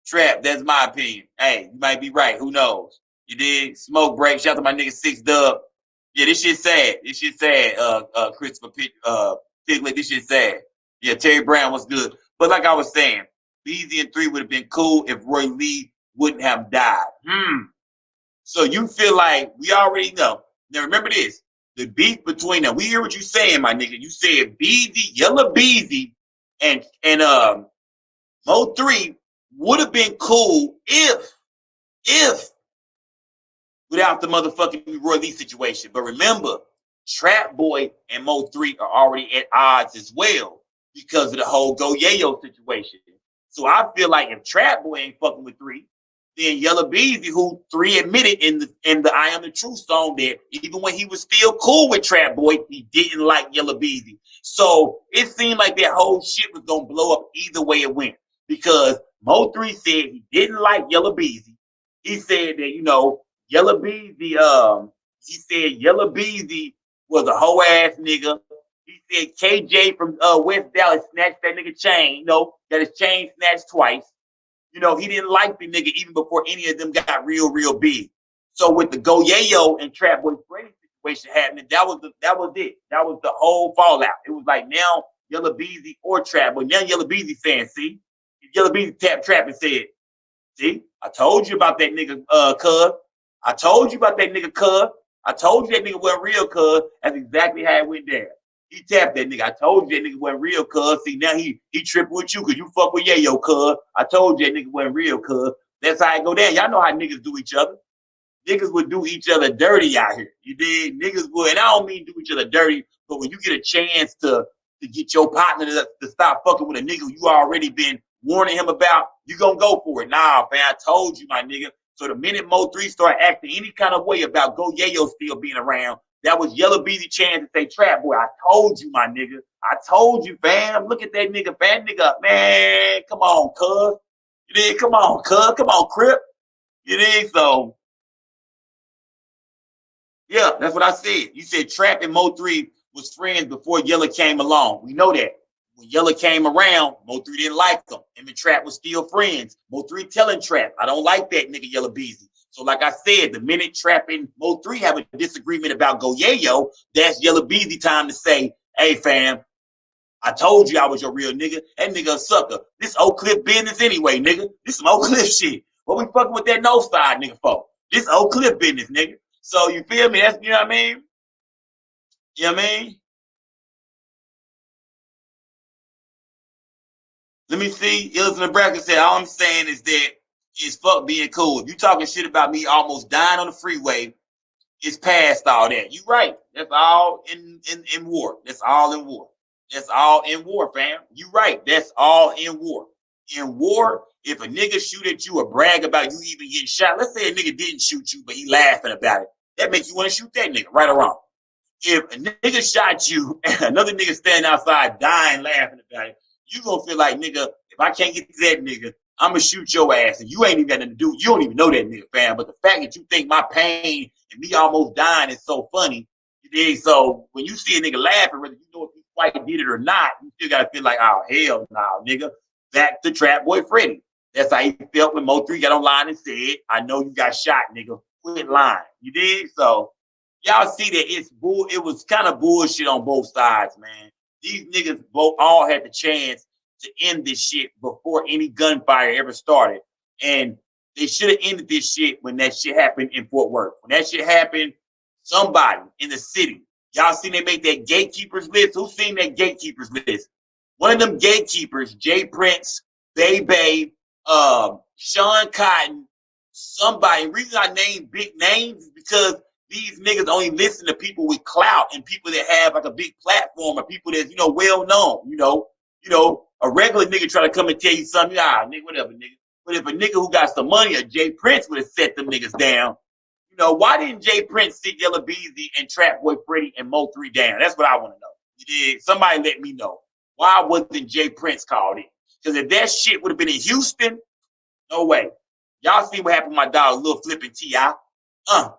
trap. That's my opinion. Hey, you might be right. Who knows? You did. Smoke break. Shout out to my nigga 6 Dub. Yeah, this shit sad. This shit sad. Christopher Piglet. This shit sad. Yeah, Terry Brown was good. But like I was saying, Beezy and 3 would have been cool if Roy Lee wouldn't have died. So you feel like we already know. Now remember this. The beef between them. We hear what you saying, my nigga. You said Beezy, Yella Beezy, and Mo3 would have been cool if without the motherfucking Roy Lee situation. But remember, Trap Boy and Mo3 are already at odds as well because of the whole Go Yayo situation. So I feel like if Trap Boy ain't fucking with 3, then Yella Beezy, who 3 admitted in the I Am the Truth song that even when he was still cool with Trap Boy, he didn't like Yella Beezy. So it seemed like that whole shit was gonna blow up either way it went. Because Mo3 said he didn't like Yella Beezy. He said that, you know, Yella Beezy, he said Yella Beezy was a hoe ass nigga. He said KJ from West Dallas snatched that nigga chain, you know, got his chain snatched twice. You know, he didn't like the nigga even before any of them got real big. So with the Go Yayo and Trap Boy Freddy situation happening, that was it. That was the whole fallout. It was like now Yella Beezy or Trap Boy. Now Yella Beezy saying, see, Yella Beezy tapped Trap and said, see, I told you about that nigga, cuz. I told you about that nigga, cuz. I told you that nigga wasn't real, cuz. That's exactly how it went down. He tapped that nigga. I told you that nigga wasn't real, cuz. See, now he tripping with you because you fuck with Yayo, cuz. I told you that nigga wasn't real, cuz. That's how it go down. Y'all know how niggas do each other. Niggas would do each other dirty out here. You did? Niggas would, and I don't mean do each other dirty, but when you get a chance to get your partner to stop fucking with a nigga you already been warning him about, you gonna go for it. Nah, man, I told you, my nigga. So the minute Mo3 started acting any kind of way about Go Yayo still being around, that was Yella Beezy chance to say, Trap Boy, I told you, my nigga. I told you, fam. Look at that nigga, fat nigga. Man, come on, cuz. You dig? Come on, cuz. Come on, Crip. You dig? So, yeah, that's what I said. You said Trap and Mo3 was friends before Yella came along. We know that. When Yella came around, Mo3 didn't like him. Him and Trap was still friends. Mo3 telling Trap, I don't like that nigga Yella Beezy. So like I said, the minute Trap and Mo3 have a disagreement about Goyayo, that's Yella Beezy time to say, hey fam, I told you I was your real nigga. That nigga a sucker. This Oak Cliff business anyway, nigga. This some Oak Cliff shit. What we fucking with that north side nigga for? This Oak Cliff business, nigga. So you feel me? That's, you know what I mean? You know what I mean? Let me see. Ills Nebraska said, all I'm saying is that it's fuck being cool. If you talking shit about me almost dying on the freeway, it's past all that. You right. That's all in war. That's all in war. That's all in war, fam. You right. That's all in war. In war, if a nigga shoot at you or brag about you even getting shot, let's say a nigga didn't shoot you, but he laughing about it. That makes you want to shoot that nigga, right or wrong. If a nigga shot you and another nigga standing outside dying laughing about it, you gonna feel like, nigga, if I can't get to that nigga, I'm gonna shoot your ass, and you ain't even got nothing to do. You don't even know that nigga, fam. But the fact that you think my pain and me almost dying is so funny, you dig? So when you see a nigga laughing, whether you know if he quite did it or not, you still gotta feel like, oh hell no, nigga. Back to Trap Boy Freddy. That's how he felt when Mo3 got online and said, I know you got shot, nigga. Quit lying. You dig? So y'all see that it's bull. It was kind of bullshit on both sides, man. These niggas both all had the chance to end this shit before any gunfire ever started, and they should have ended this shit when that shit happened in Fort Worth. When that shit happened, somebody in the city, y'all seen they make that gatekeepers list. Who seen that gatekeepers list? One of them gatekeepers, Jay Prince, Bay, Sean Cotton, somebody. The reason I name big names is because these niggas only listen to people with clout and people that have like a big platform or people that's, you know, well known, a regular nigga try to come and tell you something, nigga, whatever, nigga. But if a nigga who got some money or Jay Prince would have set them niggas down, why didn't Jay Prince sit Yella Beezy and Trap Boy Freddy and Mo3 down? That's what I want to know. You did. Somebody let me know. Why wasn't Jay Prince called in? Because if that shit would have been in Houston, no way. Y'all see what happened with my dog, Lil Flippin' T.I.?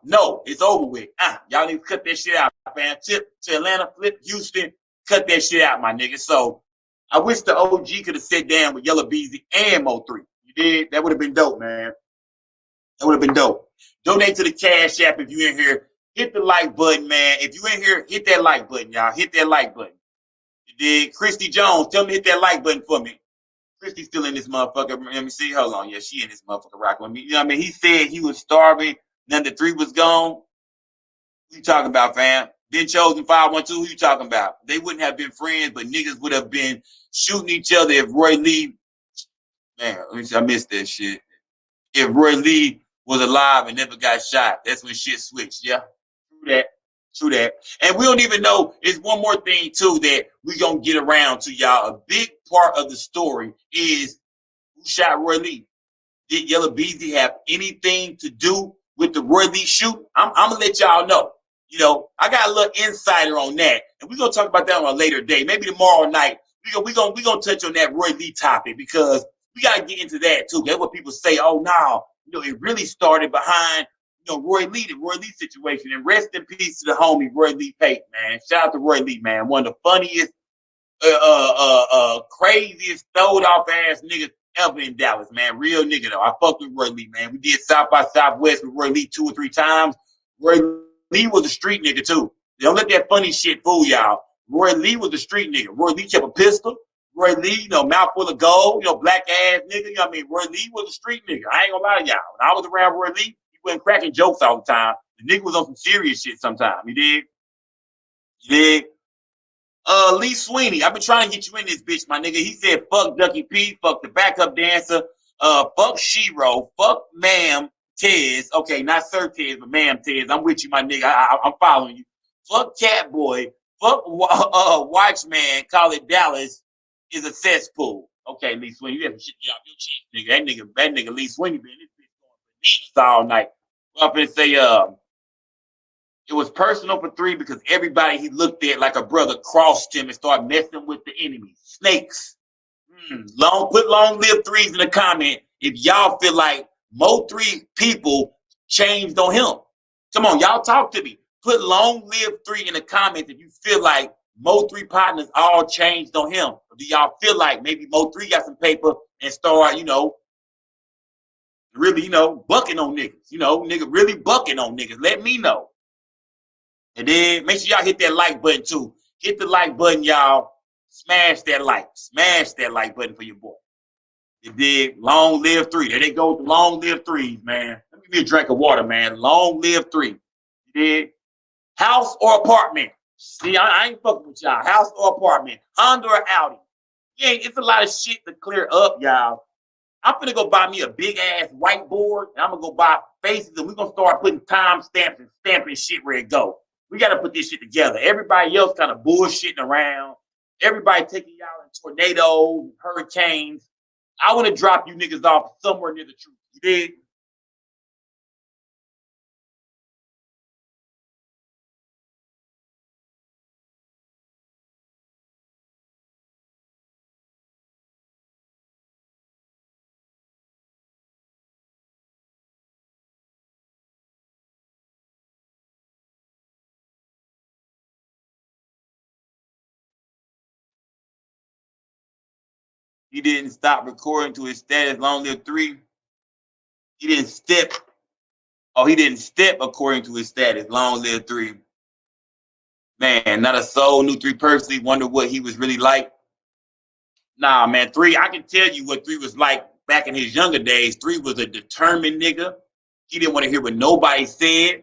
No, it's over with. Y'all need to cut that shit out, man. Tip to Atlanta, Flip, Houston, cut that shit out, my nigga. So I wish the OG could have sat down with Yella Beezy and Mo3. You did? That would have been dope, man. That would have been dope. Donate to the Cash App if you in here. Hit the like button, man. If you in here, hit that like button, y'all. Hit that like button. You did? Christy Jones, tell me to hit that like button for me. Christy's still in this motherfucker. Let me see. Hold on. Yeah, she in this motherfucker rocking with me. You know what I mean? He said he was starving. Then the 3 was gone. Who you talking about, fam? Ben Chosen 512. Who you talking about? They wouldn't have been friends, but niggas would have been shooting each other if Roy Lee. Man, let me see. I missed that shit. If Roy Lee was alive and never got shot, that's when shit switched. Yeah, true that. True that. And we don't even know. It's one more thing too that we gonna get around to, y'all. A big part of the story is who shot Roy Lee. Did Yella Beezy have anything to do with the Roy Lee shooting? I'm gonna let y'all know. I got a little insider on that, and we're gonna talk about that on a later day, maybe tomorrow night. We gonna touch on that Roy Lee topic because we gotta get into that too. That's what people say. Oh no, it really started behind Roy Lee, the Roy Lee situation. And rest in peace to the homie Roy Lee Pate, man. Shout out to Roy Lee, man. One of the funniest, craziest, throwed off ass niggas ever in Dallas, man. Real nigga though. I fucked with Roy Lee, man. We did South by Southwest with Roy Lee 2 or 3 times. Roy Lee was a street nigga too. Don't let that funny shit fool y'all. Roy Lee was a street nigga. Roy Lee kept a pistol. Roy Lee, mouthful of gold, black ass nigga. Roy Lee was a street nigga. I ain't gonna lie to y'all. When I was around Roy Lee, he wasn't cracking jokes all the time. The nigga was on some serious shit sometimes. You dig? You dig? Lee Sweeney, I've been trying to get you in this bitch, my nigga. He said, fuck Ducky P, fuck the backup dancer, fuck Shiro, fuck Ma'am Tez. Okay, not Sir Tez, but Ma'am Tez. I'm with you, my nigga. I'm following you. Fuck Catboy, fuck Watchman, call it Dallas is a cesspool. Okay, Lee Sweeney, you have to shit get off your chest, nigga. That nigga Lee Sweeney been in this bitch going bananas all night. Well, I'm gonna say, it was personal for 3 because everybody he looked at like a brother crossed him and started messing with the enemy. Snakes. Long live 3s in the comment if y'all feel like Mo3 people changed on him. Come on, y'all talk to me. Put long live 3 in the comments if you feel like Mo3 partners all changed on him. Or do y'all feel like maybe Mo3 got some paper and start, really, bucking on niggas. Nigga really bucking on niggas. Let me know. And then make sure y'all hit that like button too. Hit the like button, y'all. Smash that like. Smash that like button for your boy. You dig? Long live 3. There they go with the long live 3s, man. Let me give me a drink of water, man. Long live 3. You dig? House or apartment? See, I ain't fucking with y'all. House or apartment? Honda or Audi? Yeah, it's a lot of shit to clear up, y'all. I'm gonna go buy me a big ass whiteboard, and I'm gonna go buy faces, and we're gonna start putting time stamps and stamping shit where it go. We gotta put this shit together. Everybody else kind of bullshitting around. Everybody taking y'all in tornadoes, hurricanes. I want to drop you niggas off somewhere near the truth. You dig? He didn't stop recording to his status. Long live 3. He didn't step. Oh, he didn't step according to his status. Long live 3. Man, not a soul knew 3 personally. Wonder what he was really like. Nah, man, 3. I can tell you what 3 was like back in his younger days. 3 was a determined nigga. He didn't want to hear what nobody said.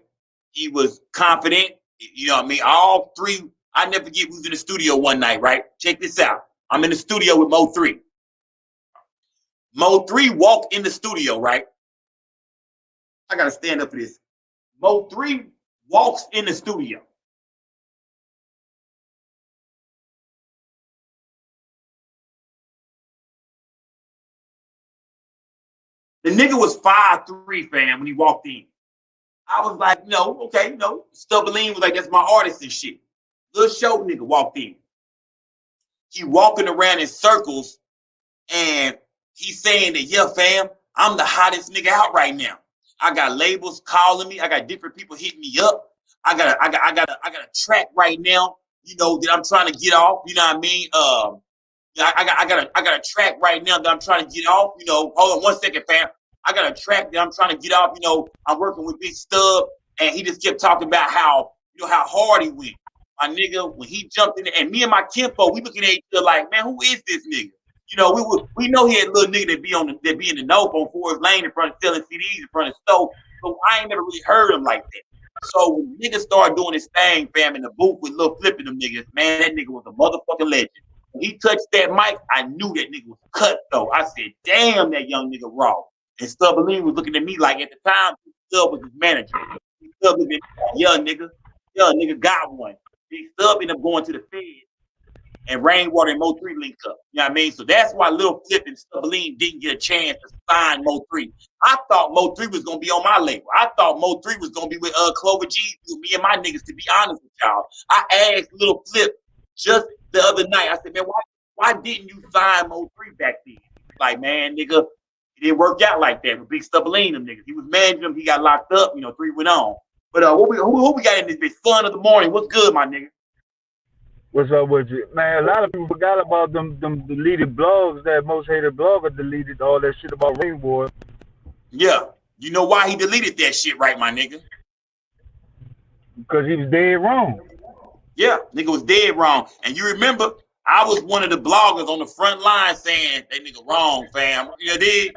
He was confident. You know what I mean? All 3. I never forget we was in the studio one night, right? Check this out. I'm in the studio with Mo3. Mo3 walked in the studio, right? I gotta stand up for this. Mo3 walks in the studio. The nigga was 5'3", fam, when he walked in. I was like, okay, Stubberline was like, that's my artist and shit. Little show nigga walked in. He walking around in circles and he's saying that, yeah, fam, I'm the hottest nigga out right now. I got labels calling me. I got different people hitting me up. I got a track right now, that I'm trying to get off. You know what I mean? I got a track right now that I'm trying to get off. Hold on 1 second, fam. I got a track that I'm trying to get off. I'm working with Big Stub, and he just kept talking about how hard he went. My nigga, when he jumped in there, and me and my kinfolk, we looking at each other like, man, who is this nigga? We know he had a little nigga that be in the nope on Forest Lane in front of selling CDs in front of stove, but I ain't never really heard him like that. So when niggas started doing his thing, fam, in the booth with Lil Flipping them niggas, man, that nigga was a motherfucking legend. When he touched that mic, I knew that nigga was cut though. I said, damn, that young nigga raw. And Stubberline was looking at me like at the time, Stub was his manager. Stub was young nigga got one. Big Stub ended up going to the Fed. And Rainwater and Mo3 link up. You know what I mean? So that's why Lil Flip and Stubberline didn't get a chance to sign Mo3. I thought Mo3 was going to be on my label. I thought Mo3 was going to be with Clover G, with me and my niggas, to be honest with y'all. I asked Lil Flip just the other night. I said, man, why didn't you sign Mo3 back then? Like, man, nigga, it didn't work out like that with Big Stubberline, them niggas. He was managing them. He got locked up. 3 went on. But who we got in this bitch? Fun of the morning. What's good, my nigga?
What's up with you? Man, a lot of people forgot about them deleted blogs. That Most Hated blogger deleted all that shit about Rainwater.
Yeah. You know why he deleted that shit, right, my nigga?
Because he was dead wrong.
Yeah, nigga was dead wrong. And you remember, I was one of the bloggers on the front line saying, that nigga wrong, fam. You did?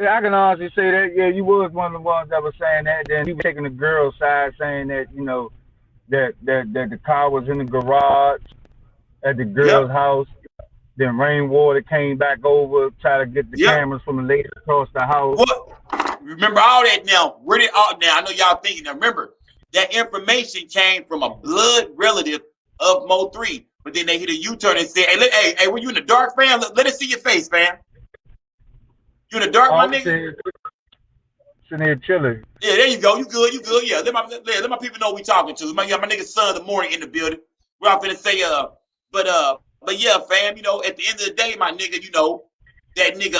Yeah, I can honestly say that. Yeah, you was one of the ones that was saying that. Then he was taking the girl's side, saying that, that the car was in the garage at the girl's house. Then Rainwater came back over, try to get the cameras from the lady across the house.
What? Remember all that now. Where did all now? I know y'all thinking. Now remember, that information came from a blood relative of Mo3. But then they hit a U-turn and said, hey, were you in the dark, fam? Let us see your face, fam. You in the dark, my nigga?
Sitting here chilling.
Yeah, there you go. You good. Yeah, let my people know we talking to. My nigga Son of the Morning in the building. We're all finna say, but yeah, fam, at the end of the day, my nigga, that nigga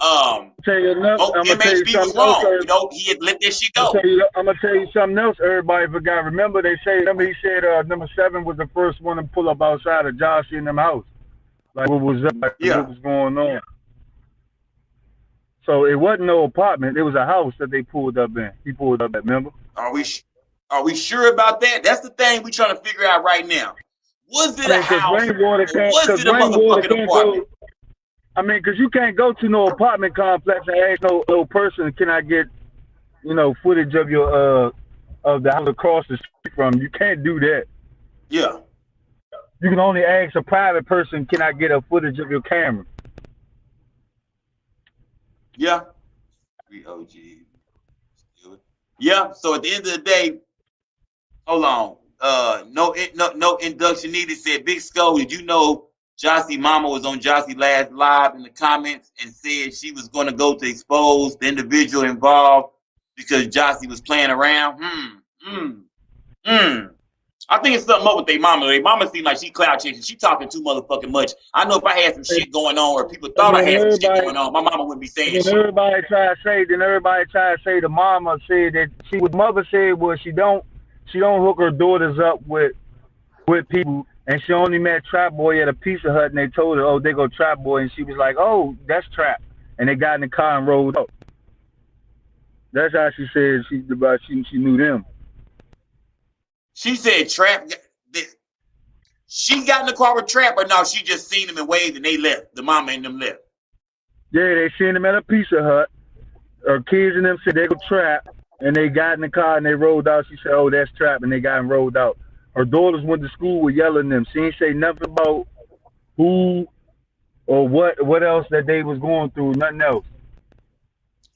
I'm gonna tell you
MHB was
something else,
wrong. You know, he had let that shit go.
I'm gonna tell you something else. Everybody forgot. Remember he said number 7 was the first one to pull up outside of Josh in them house. Like what was up? Like,
Yeah.
what was going on? So it wasn't no apartment. It was a house that they pulled up in. He pulled up at. Remember?
Are we sure about that? That's the thing we trying to figure out right now. Was it a house or was it a motherfucking apartment?
Because you can't go to no apartment complex and ask no person, can I get, footage of your of the house across the street from you? You can't do that.
Yeah.
You can only ask a private person, can I get a footage of your camera?
Yeah. OG. Yeah. So at the end of the day, hold on. No induction needed. Said Big Skull. Did you know Jossie Mama was on Jossie last live in the comments and said she was going to go to expose the individual involved because Jossie was playing around? I think it's something up with their mama. Their mama seems like she cloud chasing. She talking too motherfucking much. I know if I had some shit going on or people thought I had some shit going on, my mama wouldn't be saying shit.
Everybody try to say the mama said that what mother said was she don't hook her daughters up with people, and she only met Trap Boy at a Pizza Hut, and they told her, oh, they go Trap Boy, and she was like, oh, that's Trap, and they got in the car and rolled up. That's how she said she knew them.
She said Trap. She got in the car with Trap, or no? She just seen him and waved, and they left. The mama and them left.
Yeah, they seen him at a Pizza Hut. Her kids and them said they go Trap, and they got in the car and they rolled out. She said, oh, that's Trap, and they got and rolled out. Her daughters went to school with yelling them. She ain't say nothing about who or what else that they was going through. Nothing else.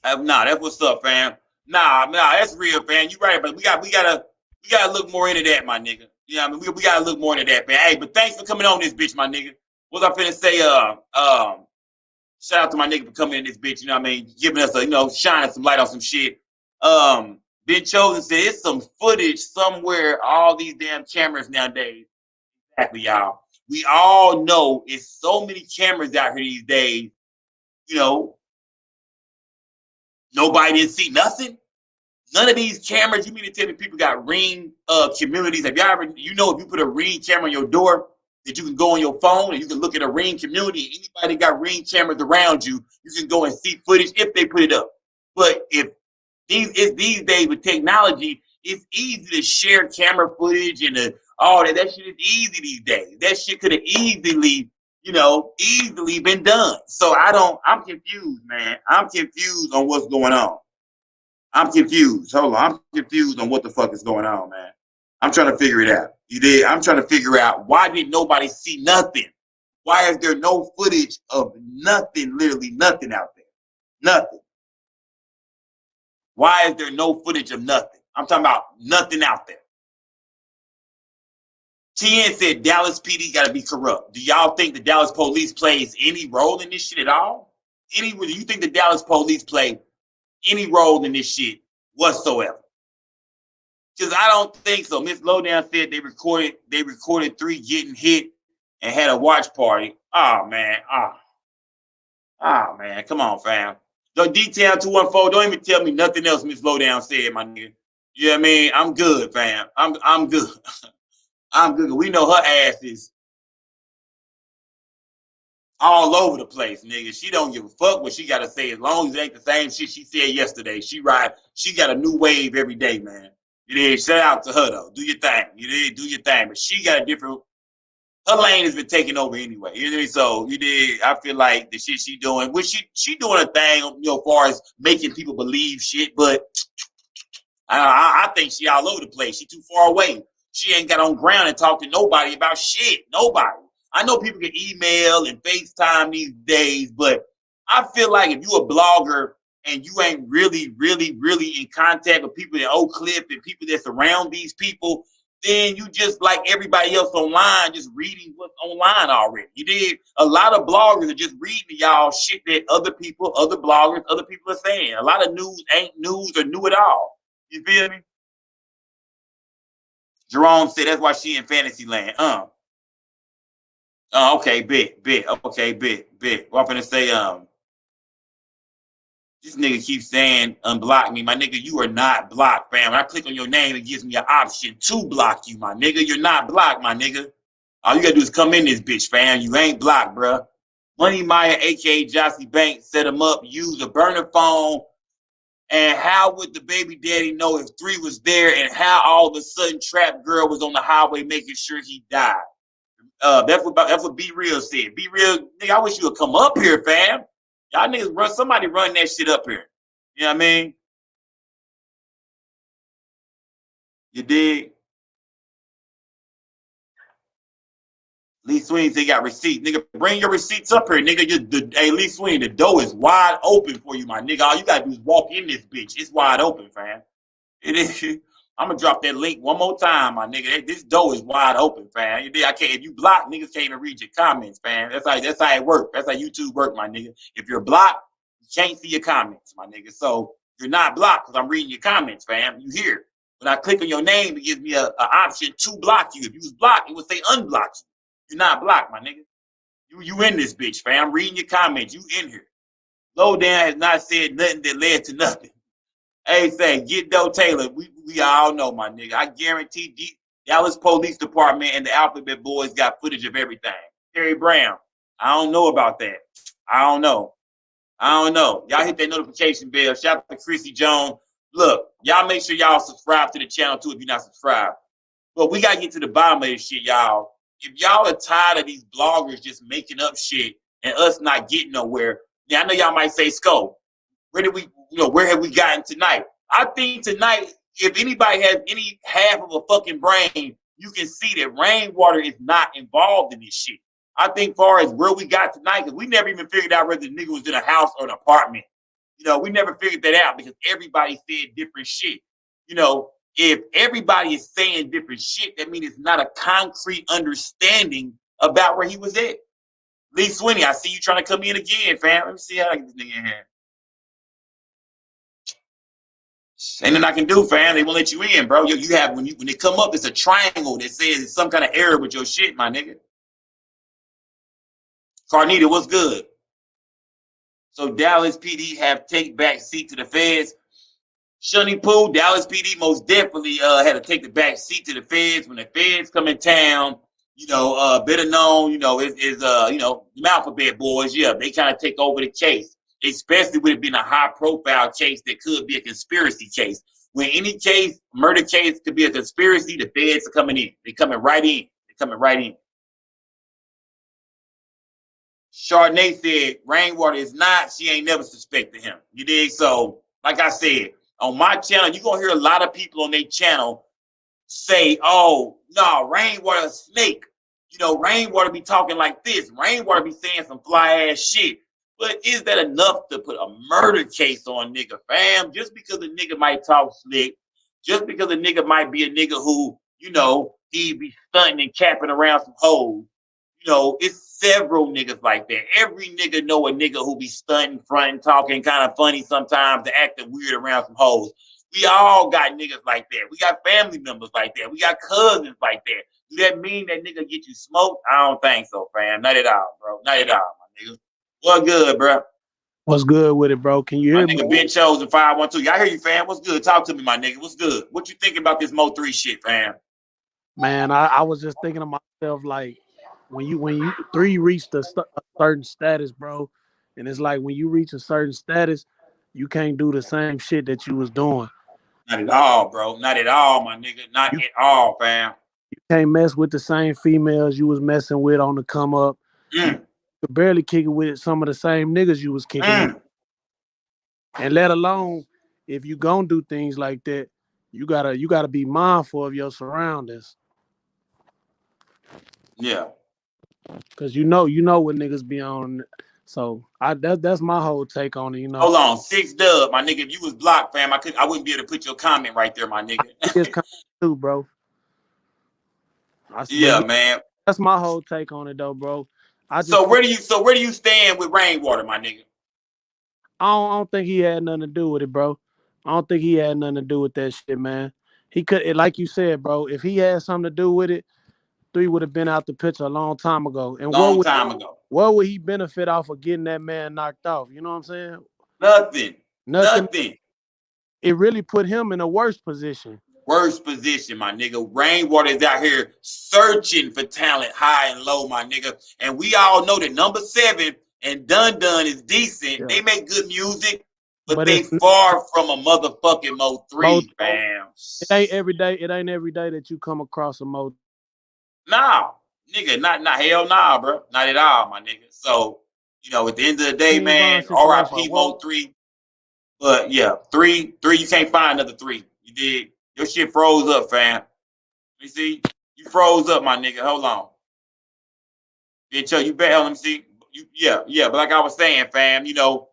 Nah, that's what's up, fam. Nah, that's real, fam. You right, but we gotta look more into that, my nigga. You know what I mean? We gotta look more into that, man. Hey, but thanks for coming on this bitch, my nigga. What was I finna say? Shout out to my nigga for coming in this bitch. You know what I mean? Giving us shining some light on some shit. Ben Chosen said it's some footage somewhere. All these damn cameras nowadays. Exactly, y'all. We all know it's so many cameras out here these days. You know, nobody didn't see nothing. None of these cameras. You mean to tell me people got Ring communities? Have y'all ever? You know, if you put a Ring camera on your door, that you can go on your phone and you can look at a Ring community. Anybody got Ring cameras around you, you can go and see footage if they put it up. But if these days with technology, it's easy to share camera footage and all that. That shit is easy these days. That shit could have easily been done. So I'm confused, man. I'm confused on what's going on. I'm confused. Hold on. I'm confused on what the fuck is going on, man. I'm trying to figure it out. You did? I'm trying to figure out why did nobody see nothing? Why is there no footage of nothing, literally nothing out there? Nothing. Why is there no footage of nothing? I'm talking about nothing out there. TN said Dallas PD got to be corrupt. Do y'all think the Dallas police plays any role in this shit at all? Do you think the Dallas police play any role in this shit whatsoever? Because I don't think so. Miss Lowdown said they recorded 3 getting hit and had a watch party. Oh man. Oh man. Come on, fam. The detail 214. Don't even tell me nothing else Miss Lowdown said, my nigga. You know what I mean? I'm good, fam. I'm good. I'm good. We know her ass is all over the place, nigga. She don't give a fuck what she got to say as long as it ain't the same shit she said yesterday. She got a new wave every day, man. You did. Shout out to her though. Do your thing. You did. Do your thing. But she got a different. Her lane has been taken over anyway. You know what I mean? So you did. I feel like the shit she doing, which she doing a thing, as far as making people believe shit. But I think she all over the place. She too far away. She ain't got on ground and talk to nobody about shit. Nobody. I know people can email and FaceTime these days, but I feel like if you a blogger and you ain't really, really, really in contact with people in Oak Cliff and people that surround these people, then you just like everybody else online, just reading what's online already. You did. A lot of bloggers are just reading to y'all shit that other people, other bloggers, other people are saying. A lot of news ain't news or new at all. You feel me? Jerome said that's why she in fantasy land. Oh, okay, bit. Okay, bit. Well, I'm finna say, this nigga keeps saying unblock me. My nigga, you are not blocked, fam. When I click on your name, it gives me an option to block you, my nigga. You're not blocked, my nigga. All you gotta do is come in this bitch, fam. You ain't blocked, bruh. Money Maya, aka Jossie Banks, set him up, use a burner phone. And how would the baby daddy know if 3 was there, and how all of a sudden Trap Girl was on the highway making sure he died? That's what Be Real said. Be Real, nigga, I wish you would come up here, fam. Y'all niggas somebody run that shit up here. You know what I mean? You dig? Lee Sweeney said, got receipts. Nigga, bring your receipts up here, nigga. Hey, Lee Sweeney, the door is wide open for you, my nigga. All you gotta do is walk in this bitch. It's wide open, fam. It is. I'm gonna drop that link one more time, my nigga. This door is wide open, fam. You dig? I can't. If you block, niggas can't even read your comments, fam. That's how it works. That's how YouTube work, my nigga. If you're blocked, you can't see your comments, my nigga. So you're not blocked because I'm reading your comments, fam. You here. When I click on your name, it gives me an option to block you. If you was blocked, it would say unblock you. You're not blocked, my nigga. You in this bitch, fam. I'm reading your comments. You in here. Lowdown has not said nothing that led to nothing. Hey, say, get Doe Taylor. We all know, my nigga. I guarantee Dallas Police Department and the Alphabet Boys got footage of everything. Terry Brown. I don't know about that. I don't know. Y'all hit that notification bell. Shout out to Chrissy Jones. Look, y'all make sure y'all subscribe to the channel, too, if you're not subscribed. But we got to get to the bottom of this shit, y'all. If y'all are tired of these bloggers just making up shit and us not getting nowhere, yeah, I know y'all might say, Sco, where have we gotten tonight? I think tonight, if anybody has any half of a fucking brain, you can see that Rainwater is not involved in this shit. I think far as where we got tonight, because we never even figured out whether the nigga was in a house or an apartment. We never figured that out because everybody said different shit. If everybody is saying different shit, that means it's not a concrete understanding about where he was at. Lee Sweeney, I see you trying to come in again, fam. Let me see how I get this nigga in here. Ain't nothing I can do, fam. They won't let you in, bro. You have when they come up, it's a triangle that says it's some kind of error with your shit, my nigga. Carnita, what's good? So Dallas PD have take back seat to the feds. Shunny Poo, Dallas PD most definitely had to take the back seat to the feds when the feds come in town. Better known, is the Alphabet Boys. Yeah, they kind of take over the case, especially with it being a high-profile case that could be a conspiracy case. When any case, murder case, could be a conspiracy, the feds are coming in. They're coming right in. Chardonnay said Rainwater is not. She ain't never suspected him. You dig? So, like I said, on my channel, you're going to hear a lot of people on their channel say, oh, no, Rainwater snake. Rainwater be talking like this. Rainwater be saying some fly ass shit. But is that enough to put a murder case on nigga, fam? Just because a nigga might talk slick, just because a nigga might be a nigga who, he be stunting and capping around some hoes. It's several niggas like that. Every nigga know a nigga who be stunting, fronting, talking kind of funny sometimes, to acting weird around some hoes. We all got niggas like that. We got family members like that. We got cousins like that. Do that mean that nigga get you smoked? I don't think so, fam. Not at all, bro. Not at all, my nigga. What good, bro?
What's good with it, bro? Can you hear
my
me?
Nigga Ben Chosen 512. Y'all hear you, fam? What's good? Talk to me, my nigga. What's good? What you thinking about this Mo3 shit, fam?
Man, I was just thinking to myself, like, when you 3 reached a certain status, bro, and it's like when you reach a certain status, you can't do the same shit that you was doing.
Not at all, bro. Not at all, my nigga. Not at all, fam.
You can't mess with the same females you was messing with on the come up. You could barely kick it with some of the same niggas you was kicking it. And let alone if you gonna do things like that, you gotta be mindful of your surroundings.
Yeah.
Cause you know what niggas be on. So that's my whole take on it,
Hold on, 6 Dub, my nigga. If you was blocked, fam, I wouldn't be able to put your comment right there, my nigga.
It's kind of too, bro.
Yeah, man.
That's my whole take on it, though, bro.
So where do you stand with Rainwater, my nigga?
I don't think he had nothing to do with it, bro. I don't think he had nothing to do with that shit, man. He could, like you said, bro. If he had something to do with it,
Mo3 would have been out the picture a long time ago. And
Long time ago.
what would he benefit off of getting that man knocked off? You know what I'm saying?
Nothing.
Nothing. It really put him in a worse position.
Worst position, my nigga. Rainwater is out here searching for talent high and low, my nigga. And we all know that number 7 and Dun Dun is decent.
Yeah.
They make good music, but
it's
they far from a motherfucking Mo3, fam.
It ain't every day. It ain't every day that you come across a Mo.
Nah, nigga, not hell nah, bro. Not at all, my nigga. So, you know, at the end of the day,
King
man,
Von
RIP Mo3. But yeah, 3, you can't find another 3. You did. Your shit froze up, fam. You see? You froze up, my nigga. Hold on. Bitch, you better let me see. Yeah. But like I was saying, fam, you know,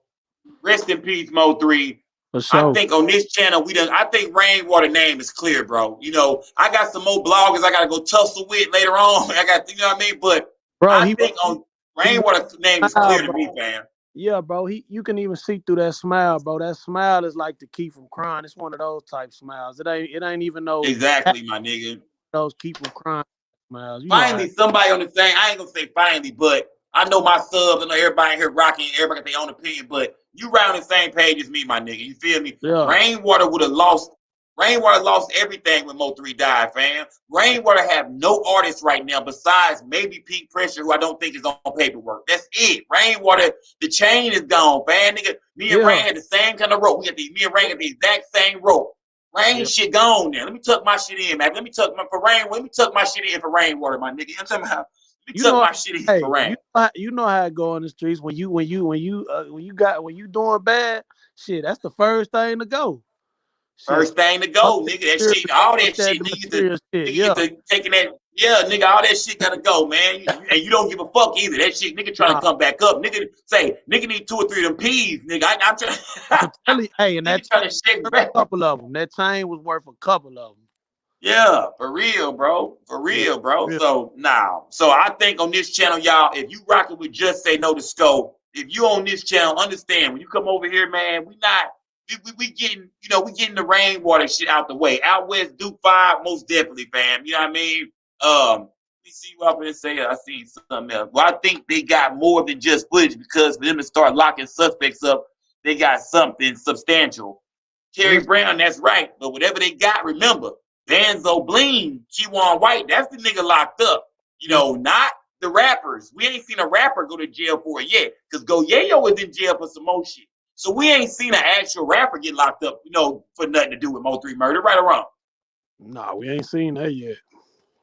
rest in peace, Mo3.
For sure.
I think on this channel, I think Rainwater name is clear, bro. You know, I got some more bloggers I gotta go tussle with later on. I got, you know what I mean? But bro, I think on Rainwater name is clear to me, fam.
Yeah, bro. You can even see through that smile, bro. That smile is like to keep from crying. It's one of those type smiles. It ain't even no
exactly, my nigga.
Those keep from crying smiles.
Finally, somebody on the thing. I ain't gonna say finally, but I know my subs. I know everybody here rocking. Everybody got their own opinion, but you round the same page as me, my nigga. You feel me?
Yeah.
Rainwater would have lost. Rainwater lost everything when Mo3 died, fam. Rainwater have no artists right now besides maybe Peak Pressure, who I don't think is on paperwork. That's it. Rainwater, the chain is gone, fam. Nigga, me and Rain had the same kind of rope. Me and Rain had the exact same rope. Rain shit gone now. Let me tuck my shit in, man. Let me tuck my shit in for Rainwater, my nigga. You know what I'm talking about? Let me tuck my shit in for Rain.
You know how it go in the streets when you doing bad. Shit, that's the first thing to go.
First thing to go, nigga. That shit, all that shit, nigga. Taking that, nigga. All that shit gotta go, man. And you don't give a fuck either. That shit, nigga, trying to come back up. Nigga, nigga need 2 or 3 of them peas, nigga. I'm trying.
I'm telling you, hey, and that
trying to shake back.
A couple of them. That chain was worth a couple of them.
Yeah, for real, bro. For real, bro. So now, I think on this channel, y'all, if you rocking with Just Say No to Scope, if you on this channel, understand when you come over here, man, we getting, you know, we getting the Rainwater shit out the way. Out West Duke 5, most definitely, fam. You know what I mean? Let me see what I'm gonna say. I seen something else. Well, I think they got more than just footage because for them to start locking suspects up, they got something substantial. Terry Brown, that's right. But whatever they got, remember, Banzo Bling, Keywan White, that's the nigga locked up. You know, not the rappers. We ain't seen a rapper go to jail for it yet. Because Go Yayo was in jail for some more shit. So we ain't seen an actual rapper get locked up, you know, for nothing to do with Mo3 murder, right or wrong?
Nah, we ain't seen that yet.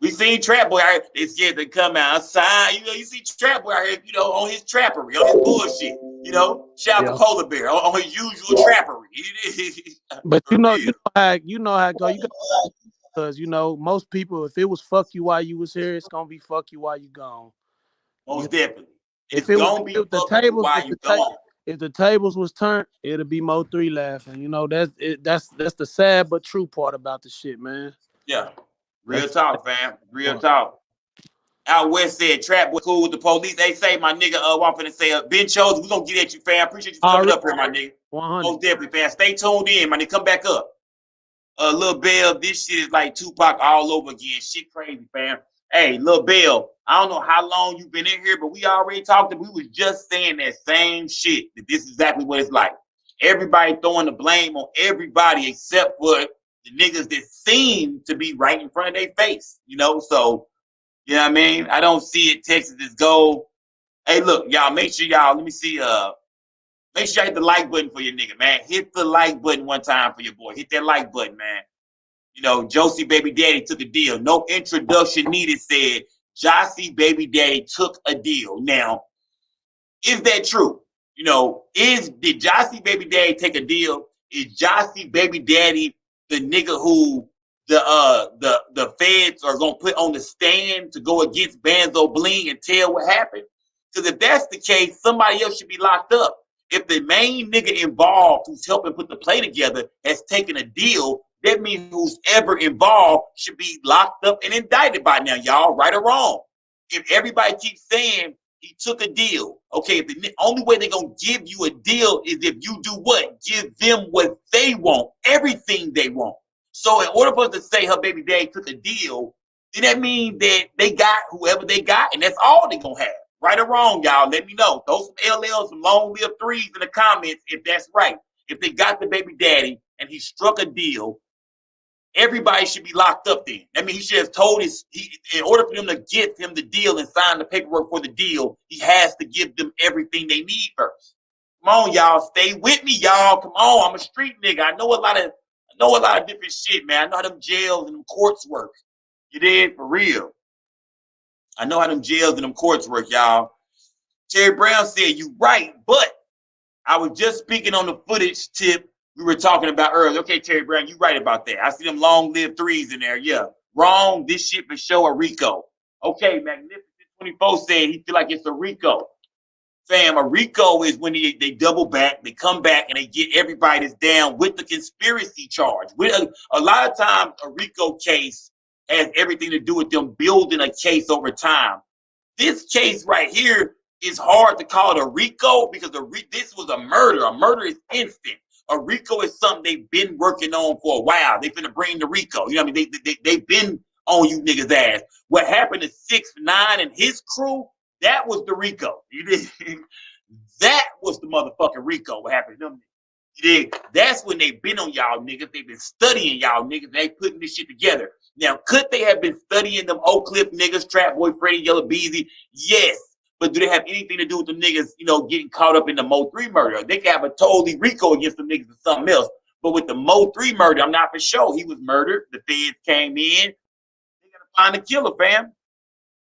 We seen Trap Boy out here. They scared to come outside. You know, you see Trap Boy out here, you know, on his trappery, on his bullshit. You know, shout out to Polar Bear on his usual trappery.
But you know how it go. You got, because you know most people, if it was fuck you while you was here, it's gonna be fuck you while you gone.
Most definitely.
If the tables was turned, it'll be Mo3 laughing. You know, that's the sad but true part about the shit, man.
Yeah. Real talk, fam. Real talk. Out West said Trap Boy cool with the police. They say my nigga walking and say Ben Chosen, we gonna get at you, fam. Appreciate you coming up here, my nigga.
100.
Most definitely, fam. Stay tuned in, my nigga. Come back up. Lil Bell, this shit is like Tupac all over again. Shit crazy, fam. Hey, Lil Bell, I don't know how long you've been in here, but we already talked. We was just saying that same shit. That this is exactly what it's like. Everybody throwing the blame on everybody except for the niggas that seem to be right in front of their face. You know, so you know what I mean? I don't see it. Texas is gold. Hey, look, y'all, make sure y'all, let me see, make sure y'all hit the like button for your nigga, man. Hit the like button one time for your boy. Hit that like button, man. You know, Josie Baby Daddy took a deal. No introduction needed, said Josie Baby Daddy took a deal. Now, is that true? You know, did Josie Baby Daddy take a deal? Is Josie Baby Daddy the nigga who the feds are gonna put on the stand to go against Banzo Bling and tell what happened? Because if that's the case, somebody else should be locked up. If the main nigga involved who's helping put the play together has taken a deal, that means who's ever involved should be locked up and indicted by now, y'all, right or wrong. If everybody keeps saying he took a deal, okay, if the only way they're going to give you a deal is if you do what? Give them what they want, everything they want. So in order for us to say her baby daddy took a deal, then that means that they got whoever they got, and that's all they gonna have. Right or wrong, y'all, let me know. Throw some LLs, some long-lived threes in the comments if that's right. If they got the baby daddy and he struck a deal, everybody should be locked up then. I mean, he should have told in order for them to give him the deal and sign the paperwork for the deal, he has to give them everything they need first. Come on, y'all, stay with me, y'all. Come on, I'm a street nigga. I know a lot of different shit, man. I know how them jails and them courts work. You did? For real. I know how them jails and them courts work, y'all. Terry Brown said, you right, but I was just speaking on the footage tip we were talking about earlier. Okay, Terry Brown, you right about that. I see them long-lived threes in there. Yeah. Wrong. This shit for sure a Rico. Okay, Magnificent 24 said he feel like it's a Rico. Fam, a Rico is when they double back, they come back, and they get everybody that's down with the conspiracy charge. With a lot of times, a Rico case has everything to do with them building a case over time. This case right here is hard to call it a RICO because this was a murder. A murder is instant. A RICO is something they've been working on for a while. They've been bring the RICO. You know what I mean? They've been on you niggas' ass. What happened to 6ix9ine and his crew, that was the RICO. You did? That was the motherfucking RICO. What happened to them? You did? That's when they've been on y'all niggas. They've been studying y'all niggas. They putting this shit together. Now, could they have been studying them Oak Cliff niggas, Trap Boy Freddy, Yellow Beezy? Yes. But do they have anything to do with the niggas, getting caught up in the Mo3 murder? They could have a totally RICO against them niggas or something else. But with the Mo3 murder, I'm not for sure. He was murdered. The feds came in. They got to find the killer, fam.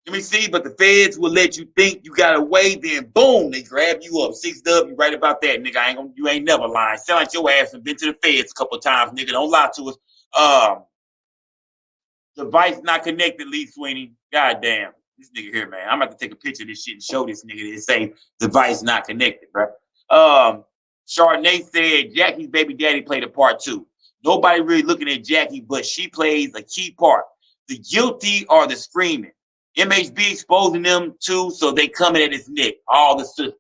Let me see, but the feds will let you think you got away, then boom, they grab you up. 6W, right about that, nigga. You ain't never lying. Sound like your ass have been to the feds a couple of times, nigga. Don't lie to us. Device not connected, Lee Sweeney. God damn. This nigga here, man. I'm about to take a picture of this shit and show this nigga that say device not connected, bro. Chardonnay said Jackie's baby daddy played a part too. Nobody really looking at Jackie, but she plays a key part. The guilty are the screaming. MHB exposing them too, so they coming at his neck. All the sisters.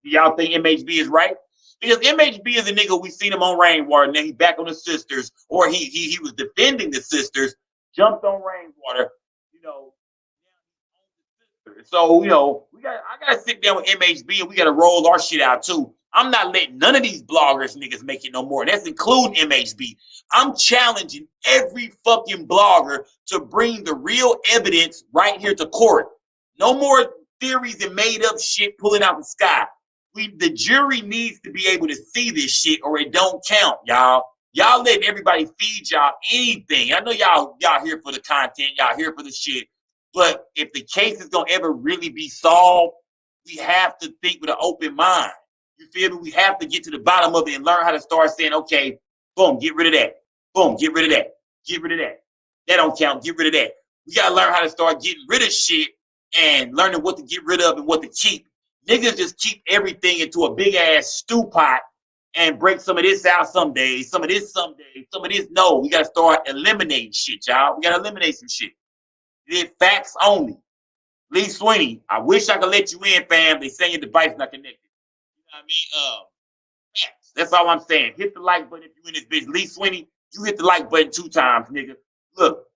Do y'all think MHB is right? Because MHB is a nigga, we seen him on Rainwater, and then he back on the sisters, or he was defending the sisters, jumped on Rainwater, So, I gotta sit down with MHB and we gotta roll our shit out too. I'm not letting none of these bloggers niggas make it no more. And that's including MHB. I'm challenging every fucking blogger to bring the real evidence right here to court. No more theories and made up shit pulling out the sky. The jury needs to be able to see this shit or it don't count, y'all. Y'all letting everybody feed y'all anything. I know y'all here for the content, y'all here for the shit. But if the case is gonna ever really be solved, we have to think with an open mind. You feel me? We have to get to the bottom of it and learn how to start saying, okay, boom, get rid of that. Boom, get rid of that. Get rid of that. That don't count. Get rid of that. We gotta learn how to start getting rid of shit and learning what to get rid of and what to keep. Niggas just keep everything into a big ass stew pot and break some of this out some days, some of this some days, some of this no. We gotta start eliminating shit, y'all. We gotta eliminate some shit. It's facts only. Lee Sweeney, I wish I could let you in, fam. They say your device not connected. You know what I mean? Facts. That's all I'm saying. Hit the like button if you in this bitch. Lee Sweeney, you hit the like button 2 times, nigga. Look.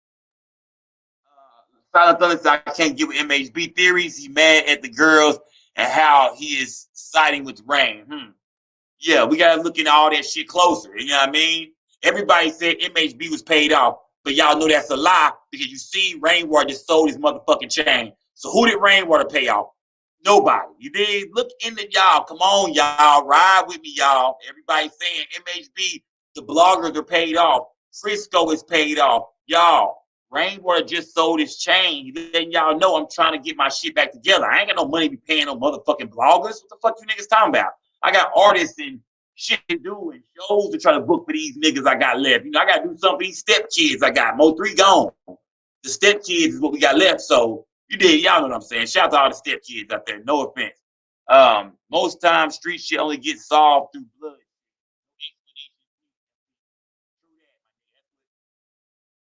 Silent Thunder said I can't get with MHB theories. He mad at the girls and how he is siding with Rain. Yeah, we gotta look into all that shit closer. You know what I mean? Everybody said MHB was paid off. But y'all know that's a lie because you see Rainwater just sold his motherfucking chain. So who did Rainwater pay off? Nobody. You did? Look into y'all. Come on, y'all. Ride with me, y'all. Everybody saying MHB, the bloggers are paid off. Frisco is paid off. Y'all, Rainwater just sold his chain. He letting y'all know I'm trying to get my shit back together. I ain't got no money to be paying no motherfucking bloggers. What the fuck you niggas talking about? I got artists and shit to do and shows to try to book for these niggas I got left. I got to do something for these step kids I got. Mo3 gone. The step kids is what we got left. So y'all know what I'm saying. Shout out to all the step kids out there. No offense. Most times street shit only gets solved through blood.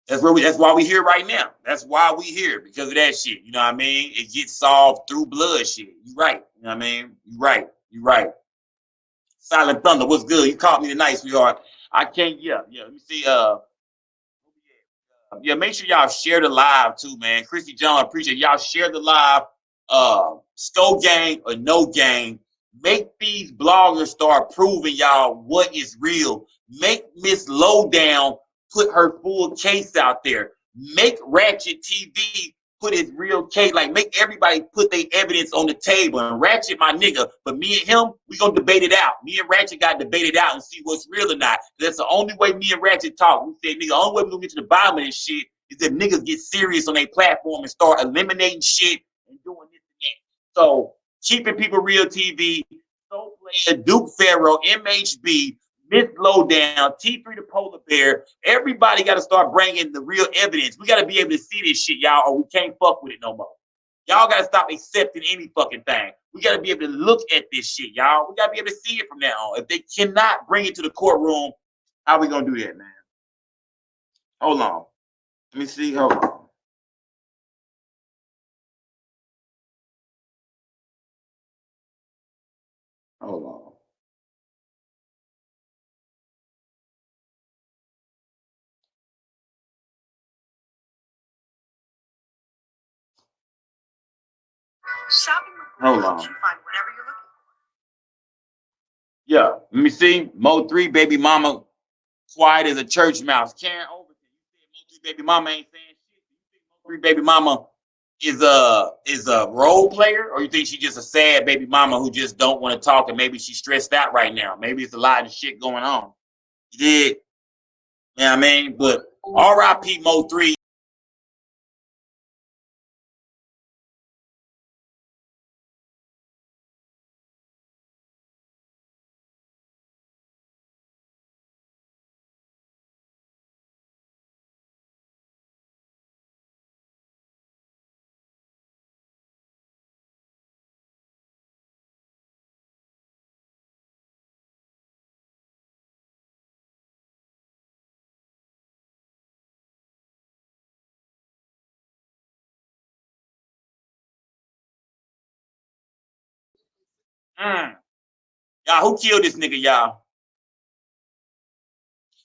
That's why we here right now. That's why we here, because of that shit. You know what I mean? It gets solved through blood shit. You right. You know what I mean? You right. Silent Thunder, what's good? You caught me tonight, sweetheart. I can't, yeah. Let me see. yeah, make sure y'all share the live too, man. Christy John, appreciate y'all share the live. Skull gang or no gang. Make these bloggers start proving y'all what is real. Make Miss Lowdown put her full case out there. Make Ratchet TV put his real case. Like, make everybody put their evidence on the table. And Ratchet, my nigga, but me and him, we gonna debate it out. Me and Ratchet got to debate it out and see what's real or not. That's the only way me and Ratchet talk. We said, nigga, the only way we gonna get to the bottom of this shit is if niggas get serious on their platform and start eliminating shit and doing this and that. So, Keeping People Real TV, Soul Player, Duke Pharaoh, MHB, Miss Lowdown, T3 the Polar Bear, everybody got to start bringing the real evidence. We got to be able to see this shit, y'all, or we can't fuck with it no more. Y'all got to stop accepting any fucking thing. We got to be able to look at this shit, y'all. We got to be able to see it from now on. If they cannot bring it to the courtroom, how we going to do that, man? Hold on. Let me see. Hold on. Hold on. Hold on. Yeah, let me see. Mo3, baby mama, quiet as a church mouse. Karen Overton, you said Mo3 baby mama ain't saying shit. You think Mo3 baby mama is a role player, or you think she's just a sad baby mama who just don't want to talk and maybe she's stressed out right now? Maybe it's a lot of shit going on. You did, you know what I mean? But R.I.P. Mo3. Y'all, who killed this nigga, y'all?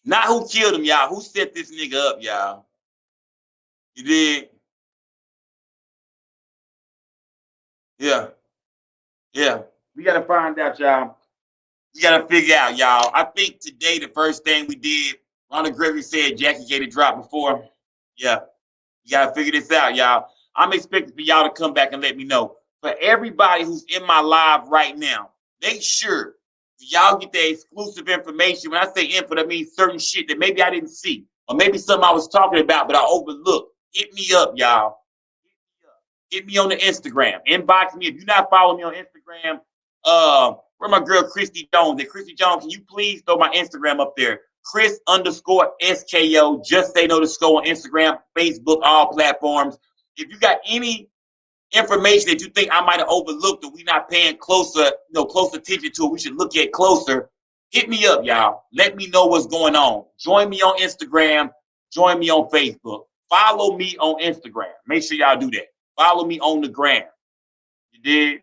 Not who killed him, y'all. Who set this nigga up, y'all? You did? Yeah. Yeah. We got to find out, y'all. We got to figure out, y'all. I think today the first thing we did, Ronald Gregory said Jackie gave a drop before. Yeah. You got to figure this out, y'all. I'm expecting for y'all to come back and let me know. For everybody who's in my live right now, make sure y'all get the exclusive information. When I say info, that means certain shit that maybe I didn't see, or maybe something I was talking about but I overlooked. Hit me up, y'all. Hit me on the Instagram. Inbox me. If you're not following me on Instagram, where my girl Christy Jones? Christy Jones, can you please throw my Instagram up there? Chris_SKO. Just say no to Sko on Instagram, Facebook, all platforms. If you got any information that you think I might have overlooked or we not paying close attention to it, we should look at closer, hit me up, y'all. Let me know what's going on. Join me on Instagram. Join me on Facebook. Follow me on Instagram. Make sure y'all do that. Follow me on the gram. You did?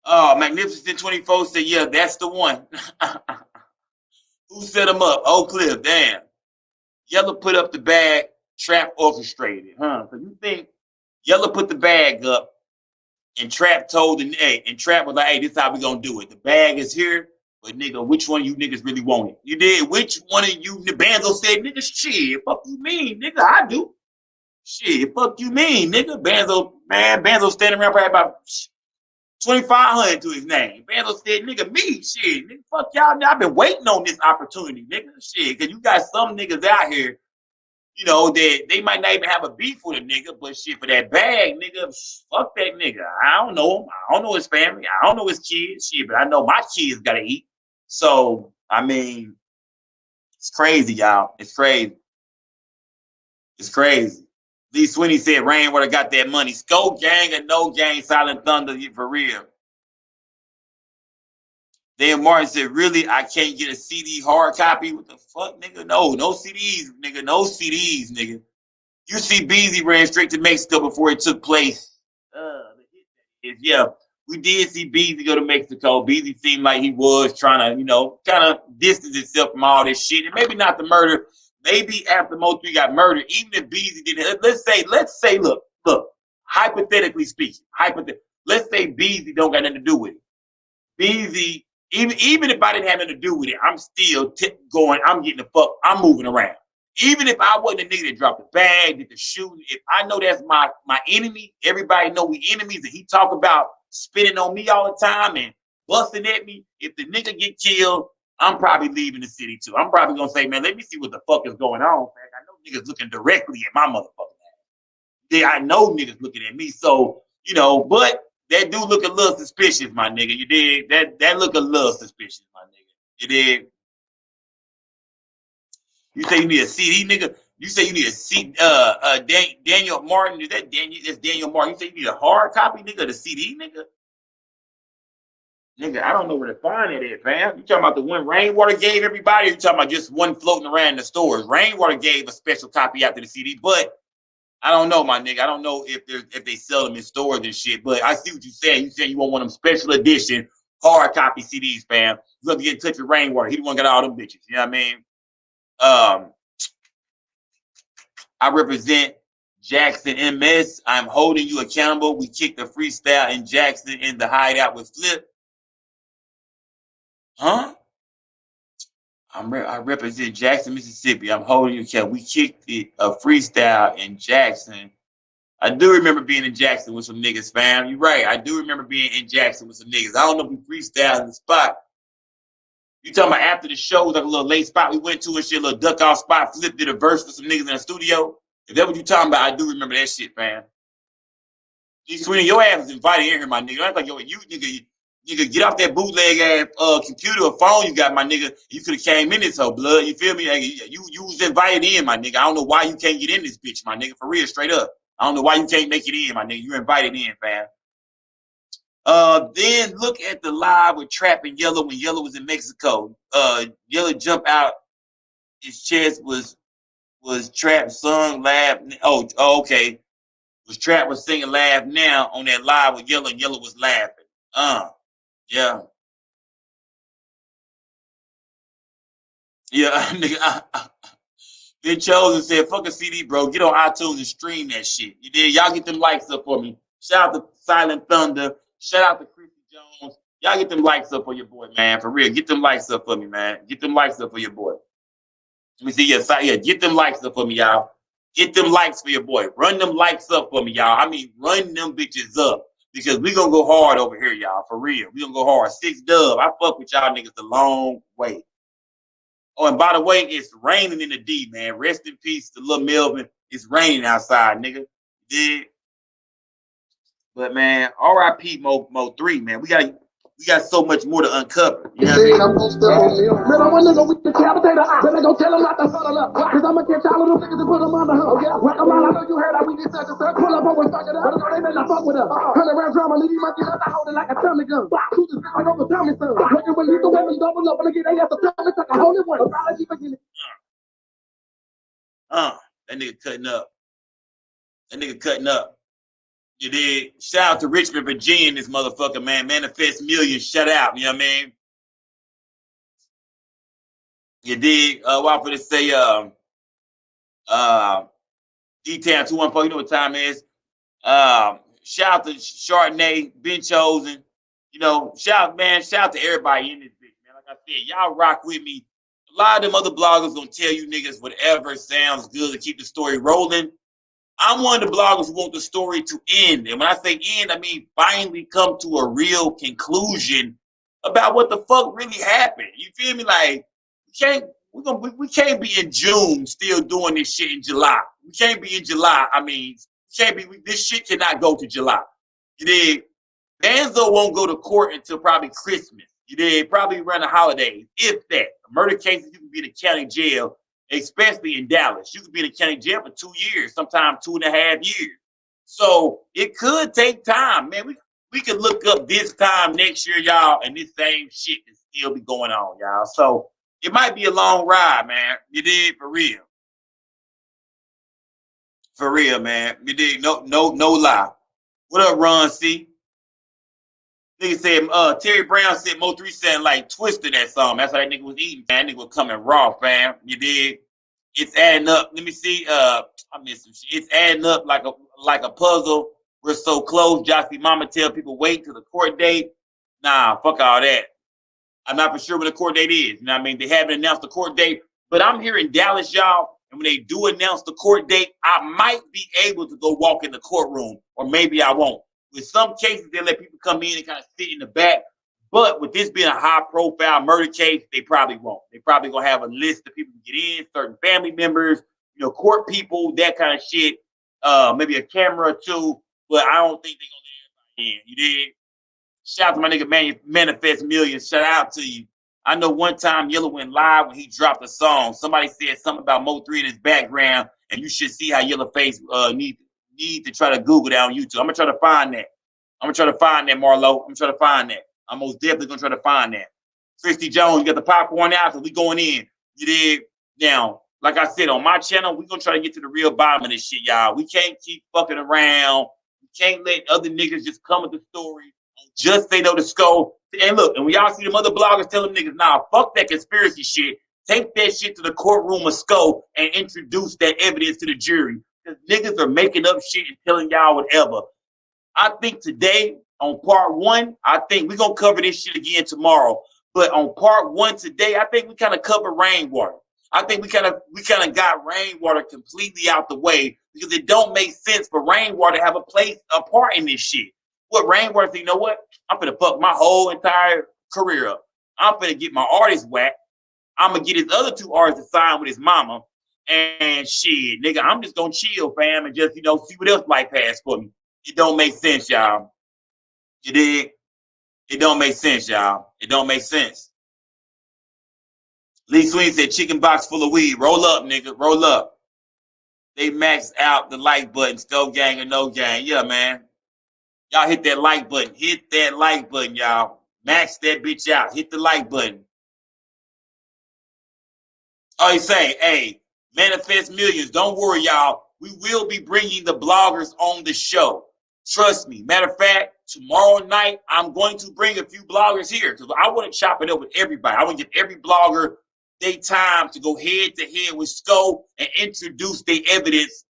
Oh, Magnificent 24 said, yeah, that's the one. Who set him up? Oak Cliff, damn. Yellow put up the bag, Trap orchestrated, huh? So you think Yellow put the bag up and Trap told the, hey, and Trap was like, hey, this is how we gonna do it. The bag is here, but nigga, which one of you niggas really want it? You did? Which one of you, Banzo said, nigga, shit, fuck you mean, nigga, I do. Shit, fuck you mean, nigga. Banzo standing around probably about 2,500 to his name. Banzo said, nigga, me, shit, nigga, fuck y'all. I've been waiting on this opportunity, nigga, shit, because you got some niggas out here, you know, that they might not even have a beef with a nigga, but shit, for that bag, nigga, fuck that nigga. I don't know him. I don't know his family. I don't know his kids, shit, but I know my kids gotta eat. So, I mean, it's crazy, y'all. It's crazy. It's crazy. Lee Sweeney said Rainwater got that money. Sko gang or no gang, Silent Thunder, for real. Dan Martin said, really, I can't get a CD hard copy? What the fuck, nigga? No CDs, nigga. No CDs, nigga. You see Beezy ran straight to Mexico before it took place. Yeah, we did see Beezy go to Mexico. Beezy seemed like he was trying to, kind of distance himself from all this shit. And maybe not the murder, maybe after Mo3 got murdered, even if Beezy didn't, let's say, look, hypothetically speaking, let's say Beezy don't got nothing to do with it. Beezy, even if I didn't have nothing to do with it, I'm still going, I'm getting the fuck, I'm moving around. Even if I wasn't a nigga that dropped the bag, did the shooting, if I know that's my enemy, everybody know we enemies, and he talk about spitting on me all the time and busting at me, if the nigga get killed, I'm probably leaving the city too. I'm probably gonna say, man, let me see what the fuck is going on, man. I know niggas looking directly at my motherfucking ass. Yeah, I know niggas looking at me, so, you know, but that do look a little suspicious, my nigga. You dig? That look a little suspicious, my nigga. You dig? You say you need a CD, nigga. You say you need a CD. Daniel Martin. Is that Daniel? That's Daniel Martin. You say you need a hard copy, nigga. The CD, nigga. Nigga, I don't know where to find it at, fam. You talking about the one Rainwater gave everybody? Or you talking about just one floating around in the stores? Rainwater gave a special copy after the CD, but I don't know, my nigga. I don't know if they sell them in stores and shit. But I see what you're saying. You saying you want one of them special edition hard copy CDs, fam. You have to get in touch with Rainwater. He the one got all them bitches. You know what I mean? I represent Jackson MS. I'm holding you accountable. We kicked the freestyle in Jackson in the hideout with Flip. Huh? I represent Jackson, Mississippi. I'm holding you accountable. We kicked a freestyle in Jackson. I do remember being in Jackson with some niggas, fam. You're right. I do remember being in Jackson with some niggas. I don't know if we freestyled in the spot. You talking about after the show, like a little late spot we went to and shit, a little duck off spot, Flip did a verse with some niggas in the studio. If that's what you talking about, I do remember that shit, fam. G Sweeney, your ass is invited in here, my nigga. That's like, yo, you nigga, get off that bootleg ass computer or phone you got, my nigga. You could have came in this whole blood. You feel me? Like, you was invited in, my nigga. I don't know why you can't get in this bitch, my nigga. For real, straight up. I don't know why you can't make it in, my nigga. You're invited in, fam. Then look at the live with Trap and Yellow when Yellow was in Mexico. Yellow jumped out. His chest was Trap sung, laugh. Oh, okay. Trap was singing laugh now on that live with Yellow, and Yellow was laughing. Yeah. Yeah, nigga. Ben Chosen said, fuck a CD, bro. Get on iTunes and stream that shit. You did? Y'all get them likes up for me. Shout out to Silent Thunder. Shout out to Chrissy Jones. Y'all get them likes up for your boy, man. For real. Get them likes up for me, man. Get them likes up for your boy. Let me see. Yeah, get them likes up for me, y'all. Get them likes for your boy. Run them likes up for me, y'all. I mean, run them bitches up. Because we gonna go hard over here, y'all. For real. We gonna go hard. 6 dub. I fuck with y'all niggas the long way. Oh, and by the way, it's raining in the D, man. Rest in peace to Lil Melvin. It's raining outside, nigga. Yeah. But man, R.I.P. Mo3, man. We got so much more to uncover. You know what I mean?
I'm gonna step on you. Man, I wanna go with the decapitate her. Then I go tell him not to settle up. Cause I'ma catch all of them niggas and put them on the hook. Yeah, welcome on. I know you heard how we get such a stuff. Pull up on and fuck it up. But they better not fuck with us. 100 round drama, leave these monkeys up. I hold it like a tummy gun. Shoot this bitch like over Tommy son. Looking with lethal weapons, double up. And again, they have to tell me like a holy one. Apology for getting
That nigga cutting up. That nigga cutting up. You did. Shout out to Richmond, Virginia, this motherfucker, man. Manifest Millions, shut out. You know what I mean? You did. What I'm gonna say, D-Town 214, you know what time it is. Shout out to Chardonnay, Ben Chosen. You know, shout out to everybody in this bitch, man. Like I said, y'all rock with me. A lot of them other bloggers gonna tell you niggas whatever sounds good to keep the story rolling. I'm one of the bloggers who want the story to end. And when I say end, I mean finally come to a real conclusion about what the fuck really happened. You feel me? Like, we can't be in June still doing this shit in July. We can't be in July. I mean, this shit cannot go to July. You did. Danzo won't go to court until probably Christmas. You did. Probably around the holidays, if that. Murder cases, you can be in the county jail, especially in Dallas. You could be in the county jail for 2 years, sometimes 2.5 years. So it could take time, man. We could look up this time next year, y'all, and this same shit can still be going on, y'all. So it might be a long ride, man. You did, for real. For real, man. You did. No lie. What up, Ron C? Nigga said, Terry Brown said Mo3 sound like Twister that song. That's how that nigga was eating, man. That nigga was coming raw, fam. You did. It's adding up. Let me see. I missed some shit. It's adding up like a puzzle. We're so close. Jossie Mama tell people wait till the court date. Nah, fuck all that. I'm not for sure when the court date is. You know what I mean? They haven't announced the court date, but I'm here in Dallas, y'all. And when they do announce the court date, I might be able to go walk in the courtroom, or maybe I won't. With some cases, they let people come in and kind of sit in the back. But with this being a high-profile murder case, they probably won't. They probably gonna have a list of people to get in, certain family members, court people, that kind of shit. Maybe a camera or two, but I don't think they're gonna let everybody in. You did. Shout out to my nigga Manifest Millions. Shout out to you. I know one time Yellow went live when he dropped a song. Somebody said something about Mo3 in his background, and you should see how Yellow Face need to try to Google that on YouTube. I'm gonna try to find that. Marlo. I'm gonna try to find that. I'm most definitely gonna try to find that. Christy Jones, you got the popcorn out, so we going in. You did. Now, like I said, on my channel, we gonna try to get to the real bottom of this shit, y'all. We can't keep fucking around. We can't let other niggas just come with the story. Just say no to Skull. And look, and when y'all see them other bloggers tell them niggas, nah, fuck that conspiracy shit. Take that shit to the courtroom of Skull and introduce that evidence to the jury. Because niggas are making up shit and telling y'all whatever. I think today, on part one, I think we're going to cover this shit again tomorrow. But on part one today, I think we kind of covered Rainwater. I think we kind of got Rainwater completely out the way, because it don't make sense for Rainwater to have a part in this shit. What Rainwater said, you know what? I'm finna fuck my whole entire career up. I'm finna get my artist whacked. I'm gonna get his other two artists to sign with his mama. And shit, nigga, I'm just gonna chill, fam, and just, see what else life has for me. It don't make sense, y'all. You dig? It don't make sense, y'all. It don't make sense. Lee Sweeney said, chicken box full of weed. Roll up, nigga. Roll up. They maxed out the like button. Go gang or no gang. Yeah, man. Y'all hit that like button. Hit that like button, y'all. Max that bitch out. Hit the like button. Oh, he's saying, hey, Manifest Millions. Don't worry, y'all. We will be bringing the bloggers on the show. Trust me. Matter of fact, tomorrow night, I'm going to bring a few bloggers here, because I want to chop it up with everybody. I want to give every blogger their time to go head to head with Sko and introduce their evidence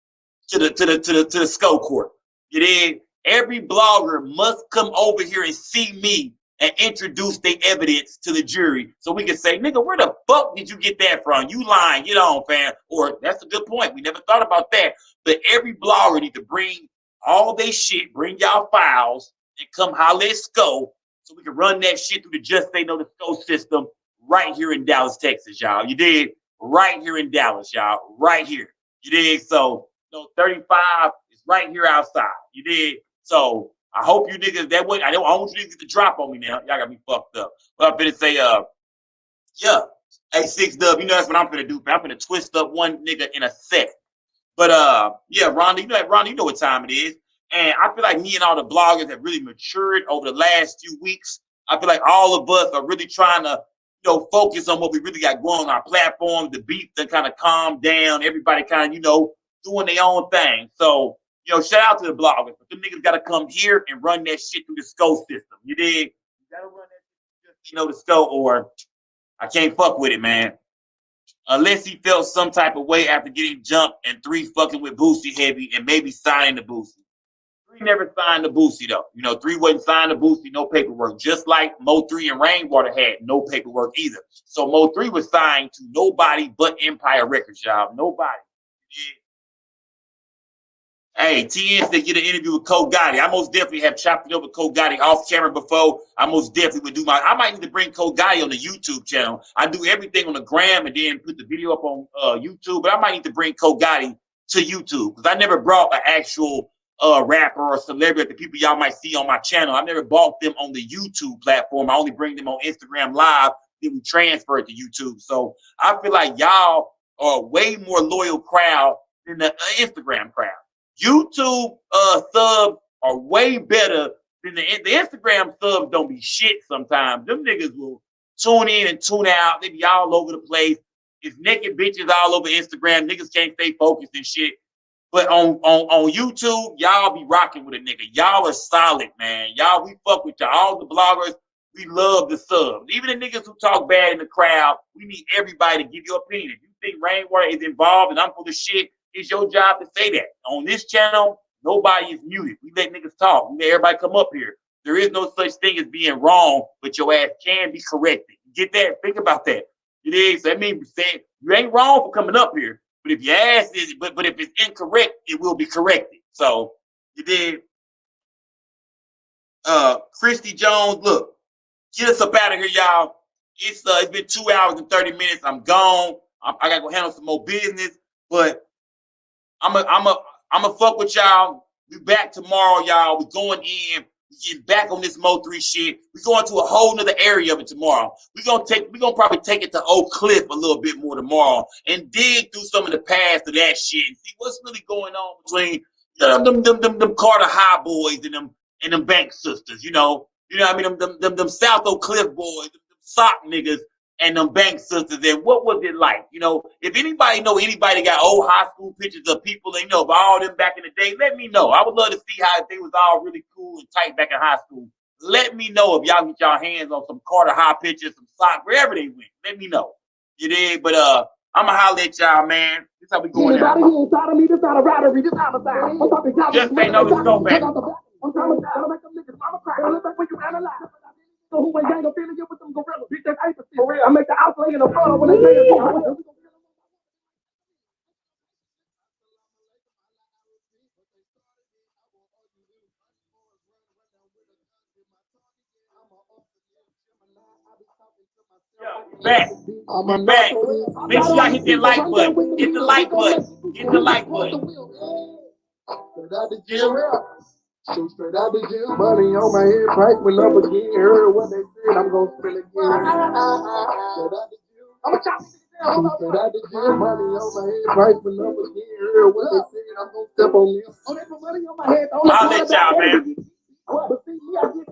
to the Sko court. You did. Every blogger must come over here and see me and introduce their evidence to the jury, so we can say, nigga, where the fuck did you get that from? You lying, get on, fam. Or that's a good point. We never thought about that. But every blogger need to bring all their shit, bring y'all files, and come holler at Sko, so we can run that shit through the Just Say No to Sko system right here in Dallas, Texas, y'all. You did? Right here in Dallas, y'all. Right here. You did? So, 35 is right here outside. You did? So I hope you niggas that way. I don't want you niggas to drop on me now. Y'all got me fucked up. But I'm finna say, yeah. Hey, 6Dub, that's what I'm finna do. I'm finna twist up one nigga in a set. But yeah, Rhonda, you know what time it is. And I feel like me and all the bloggers have really matured over the last few weeks. I feel like all of us are really trying to, focus on what we really got going on our platform. The beef that kind of calmed down. Everybody kind of, doing their own thing. So, shout out to the bloggers. But them niggas got to come here and run that shit through the SCO system. You dig? You got to run that shit, the SCO, or I can't fuck with it, man. Unless he felt some type of way after getting jumped and 3 fucking with Boosie heavy and maybe signing the Boosie. 3 never signed the Boosie, though. 3 wasn't signed the Boosie, no paperwork. Just like Mo3 and Rainwater had no paperwork either. So Mo3 was signed to nobody but Empire Records, y'all. Nobody. Yeah. Hey, TN said get an interview with Cole Gotti. I most definitely have chopped it up with Cole Gotti off camera before. I most definitely would do I might need to bring Cole Gotti on the YouTube channel. I do everything on the gram and then put the video up on YouTube, but I might need to bring Cole Gotti to YouTube, because I never brought an actual rapper or celebrity, the people y'all might see on my channel. I never bought them on the YouTube platform. I only bring them on Instagram Live, then we transfer it to YouTube. So I feel like y'all are a way more loyal crowd than the Instagram crowd. YouTube subs are way better than the Instagram subs. Don't be shit sometimes. Them niggas will tune in and tune out. They be all over the place. It's naked bitches all over Instagram. Niggas can't stay focused and shit. But on YouTube, y'all be rocking with a nigga. Y'all are solid, man. Y'all, we fuck with y'all. All the bloggers, we love the subs. Even the niggas who talk bad in the crowd, we need everybody to give your opinion. If you think Rainwater is involved and I'm full of shit, it's your job to say that. On this channel, nobody is muted. We let niggas talk. We let everybody come up here. There is no such thing as being wrong, but your ass can be corrected. Get that? Think about that. It is. That means saying you ain't wrong for coming up here, but if your ass is, but if it's incorrect, it will be corrected. So you did. Christy Jones, look, get us up out of here, y'all. It's been 2 hours and 30 minutes. I'm gone. I gotta go handle some more business, but I'm a fuck with y'all. We back tomorrow, y'all. We going in. We getting back on this Mo3 shit. We going to a whole nother area of it tomorrow. We gonna probably take it to Oak Cliff a little bit more tomorrow and dig through some of the past of that shit and see what's really going on between them Carter High boys and them Bank sisters. You know what I mean? Them South Oak Cliff boys, them sock niggas. And them Bank sisters, and what was it like? You know, if anybody got old high school pictures of people they know about all them back in the day, let me know. I would love to see how they was all really cool and tight back in high school. Let me know if y'all get y'all hands on some Carter High pictures, some sock, wherever they went. Let me know. You did, but I'ma holler at y'all, man. This how we going now.
This out of rivalry, this homicide. I'm talking
Just ain't no just go back.
I'm trying to make them niggas mama cry. Let's think when you analyze. So who ain't gonna feel with them gorillas? Bitch, that's 8%. For real, I make the outlay in the photo when they say it.
Back. We're back. Make sure y'all hit that like button. Hit the like button. Hit the like button.
So straight out the gym, money on my head, price went up again. Heard what they said, I'm gonna spend again. I'm a chop. Straight out the gym, money on my head, price went up again. Heard what they said, I'm gonna step on them. Oh, they put money on my head.
I'll let y'all, man.
But see, me, I get